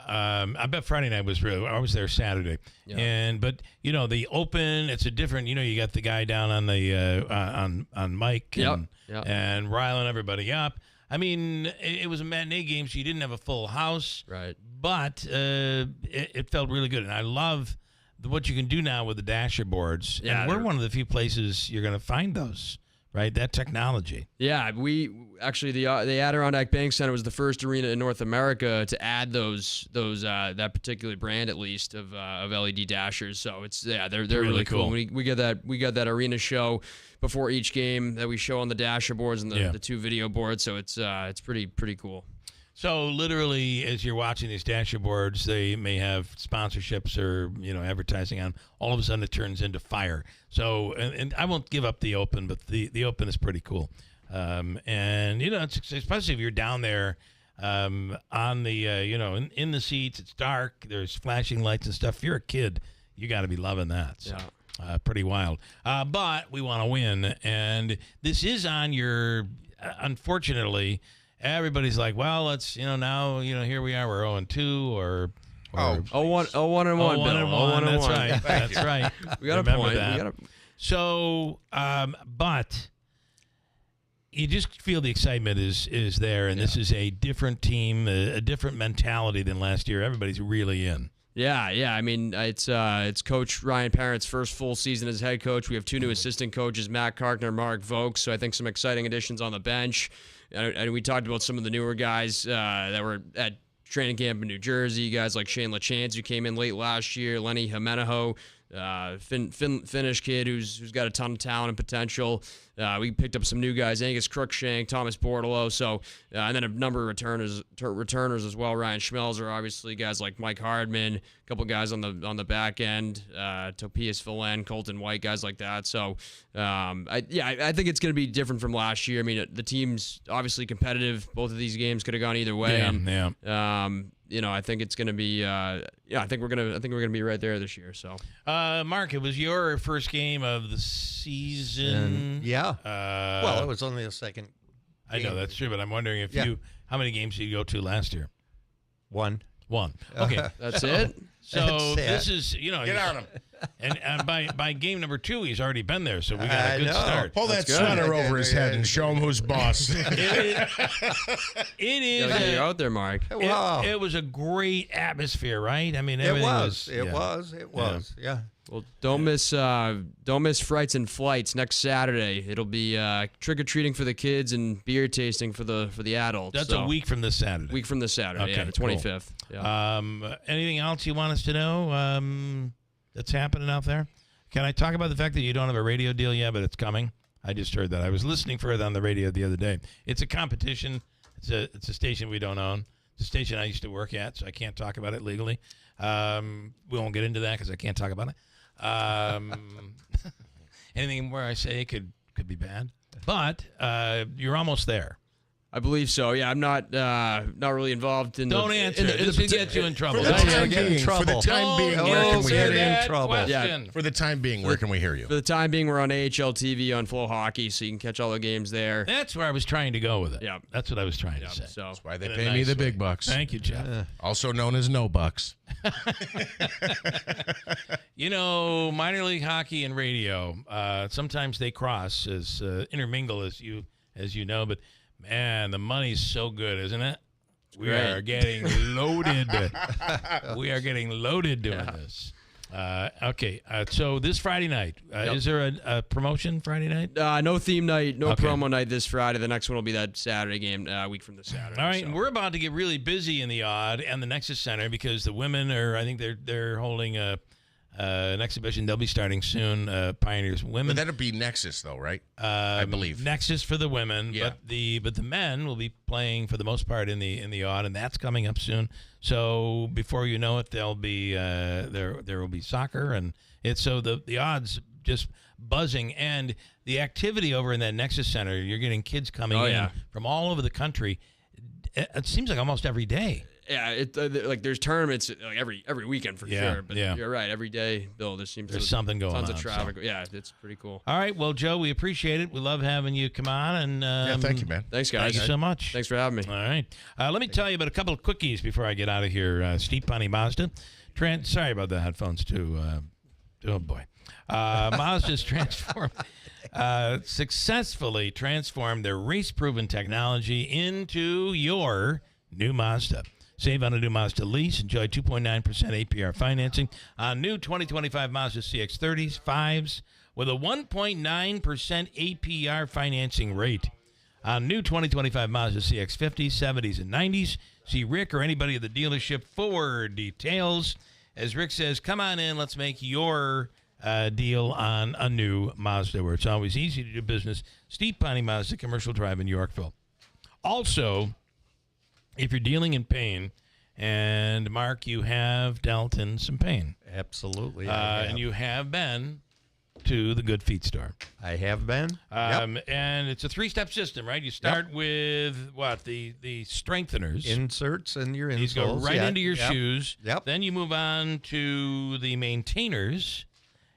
I bet Friday night was real. I was there Saturday, but the Open, it's a different. You got the guy down on the on Mike and riling everybody up. I mean, it was a matinee game, so you didn't have a full house, right? But it felt really good, and I love what you can do now with the dasher boards. Yeah, and we're one of the few places you're going to find those. Right, that technology. Yeah, we actually the Adirondack Bank Center was the first arena in North America to add those that particular brand, at least, of LED dashers. So they're really cool. We get that arena show before each game that we show on the dasher boards and the two video boards. So it's pretty cool. So literally, as you're watching these dasher boards, they may have sponsorships or advertising on. All of a sudden, it turns into fire. So, and I won't give up the Open, but the Open is pretty cool. And it's, especially if you're down there on the in the seats, it's dark. There's flashing lights and stuff. If you're a kid, you got to be loving that. So. Pretty wild. But we want to win, and this is on your. Unfortunately. Everybody's like, well, let's, now, here we are, we're 0-2 or 1-1, Bill. 1-1. That's right. That's right. We got Remember a point. that. So, but you just feel the excitement is there, and this is a different team, a different mentality than last year. Everybody's really in. Yeah. I mean, it's Coach Ryan Parent's first full season as head coach. We have two new assistant coaches, Matt Karkner, Mark Vokes. So I think some exciting additions on the bench. And we talked about some of the newer guys that were at training camp in New Jersey, guys like Shane LaChance, who came in late last year, Lenny Jimenez, Finnish kid who's got a ton of talent and potential. We picked up some new guys, Angus Cruikshank, Thomas Bordello, and then a number of returners as well. Ryan Schmelzer, obviously, guys like Mike Hardman, a couple guys on the back end, Topias Villen, Colton White, guys like that. So, I think it's going to be different from last year. I mean, the team's obviously competitive. Both of these games could have gone either way. I think it's going to be. I think we're gonna be right there this year. So, Mark, it was your first game of the season. Well, it was only the second game. I know that's true, but I'm wondering if how many games did you go to last year? One. Okay, that's it. So this is get on him. And by game number 2, he's already been there, so we got a good start. Pull that sweater over his head and show him who's boss. It is. You're out there, Mark. Wow. It was a great atmosphere, right? I mean, it everything was. Yeah. Well, don't miss Frights and Flights next Saturday. It'll be trick or treating for the kids and beer tasting for the adults. That's a week from this Saturday. Okay, the 25th. Cool. Yeah. Anything else you want us to know that's happening out there? Can I talk about the fact that you don't have a radio deal yet, but it's coming? I just heard that. I was listening for it on the radio the other day. It's a competition. It's a station we don't own. It's a station I used to work at, so I can't talk about it legally. We won't get into that because I can't talk about it. Anything where I say could be bad. But you're almost there. I believe so. Yeah, I'm not really involved in. Don't answer. This will get you in trouble. For the time being, where can we hear you? Yeah. For the time being, where can we hear you? For the time being, we're on AHL TV on Flow Hockey, so you can catch all the games there. That's where I was trying to go with it. Yeah, that's what I was trying to say. So that's why they pay me the big bucks. Thank you, Jeff. Also known as no bucks. Minor league hockey and radio, sometimes they cross as intermingle as you know, but. Man, the money's so good, isn't it? We are getting loaded. We are getting loaded doing this. Okay, so this Friday night, is there a promotion Friday night? No theme night, no promo night this Friday. The next one will be that Saturday game, a week from the Saturday. All right, and we're about to get really busy in the Odd and the Nexus Center because the women I think they're holding an exhibition. They'll be starting soon. Pioneers Women. But that'll be Nexus, though, right? I believe Nexus for the women. Yeah. But the men will be playing for the most part in the Odd, and that's coming up soon. So before you know it, there'll be there will be soccer, and it's so the Odd's just buzzing, and the activity over in that Nexus Center. You're getting kids coming in from all over the country. It seems like almost every day. Yeah, like there's tournaments like every weekend for sure. But you're right. Every day, Bill, there's something going on. Tons of traffic. So. Yeah, it's pretty cool. All right, well, Joe, we appreciate it. We love having you come on. And thank you, man. Thanks, guys. Thank you so much. Thanks for having me. All right. Let me tell you about a couple of quickies before I get out of here. Steep Bunny Mazda. Sorry about the headphones, too. Oh, boy. Mazda's successfully transformed their race-proven technology into your new Mazda. Save on a new Mazda lease. Enjoy 2.9% APR financing on new 2025 Mazda CX-30s, 5s, with a 1.9% APR financing rate. On new 2025 Mazda CX-50s, 70s, and 90s. See Rick or anybody at the dealership for details. As Rick says, come on in. Let's make your deal on a new Mazda, where it's always easy to do business. Steep Bunny Mazda, Commercial Drive in Yorkville. Also, if you're dealing in pain, and Mark, you have dealt in some pain. Absolutely. And you have been to the Good Feet store. I have been. And it's a 3-step system, right? You start with what? The strengtheners. Inserts in your insoles. These go right into your shoes. Then you move on to the maintainers.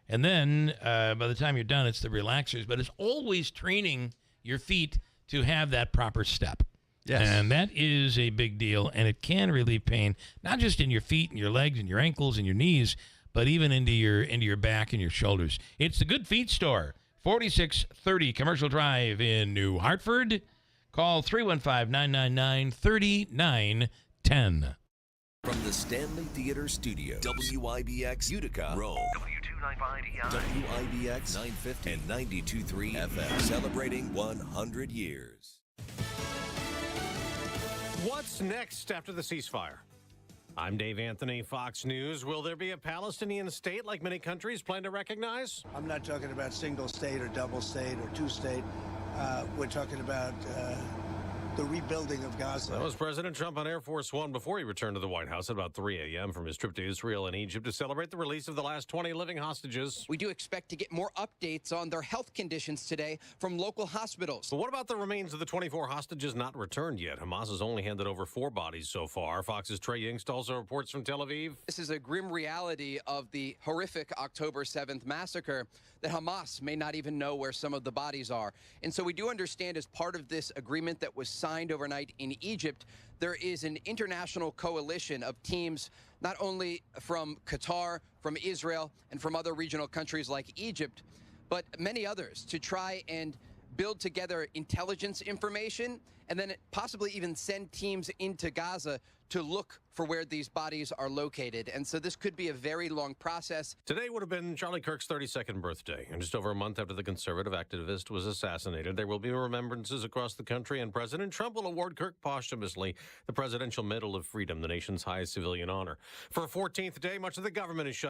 And then by the time you're done, it's the relaxers. But it's always training your feet to have that proper step. Yes. And that is a big deal, and it can relieve pain, not just in your feet and your legs and your ankles and your knees, but even into your back and your shoulders. It's the Good Feet store, 4630 Commercial Drive in New Hartford. Call 315-999-3910. From the Stanley Theater Studio, WIBX Utica, Rome. W295EI. WIBX 950 and 92.3 FM. Celebrating 100 years. What's next after the ceasefire? I'm Dave Anthony, Fox News. Will there be a Palestinian state like many countries plan to recognize? I'm not talking about single state or double state or two state. We're talking about the rebuilding of Gaza. That was President Trump on Air Force One before he returned to the White House at about 3 a.m. from his trip to Israel and Egypt to celebrate the release of the last 20 living hostages. We do expect to get more updates on their health conditions today from local hospitals. But what about the remains of the 24 hostages not returned yet? Hamas has only handed over 4 bodies so far. Fox's Trey Yingst also reports from Tel Aviv. This is a grim reality of the horrific October 7th massacre, that Hamas may not even know where some of the bodies are. And so we do understand, as part of this agreement that was signed overnight in Egypt, there is an international coalition of teams, not only from Qatar, from Israel, and from other regional countries like Egypt, but many others, to try and build together intelligence information and then possibly even send teams into Gaza to look for where these bodies are located. And so this could be a very long process. Today would have been Charlie Kirk's 32nd birthday, and just over a month after the conservative activist was assassinated, there will be remembrances across the country, and President Trump will award Kirk posthumously the Presidential Medal of Freedom, the nation's highest civilian honor. For a 14th day, much of the government is shut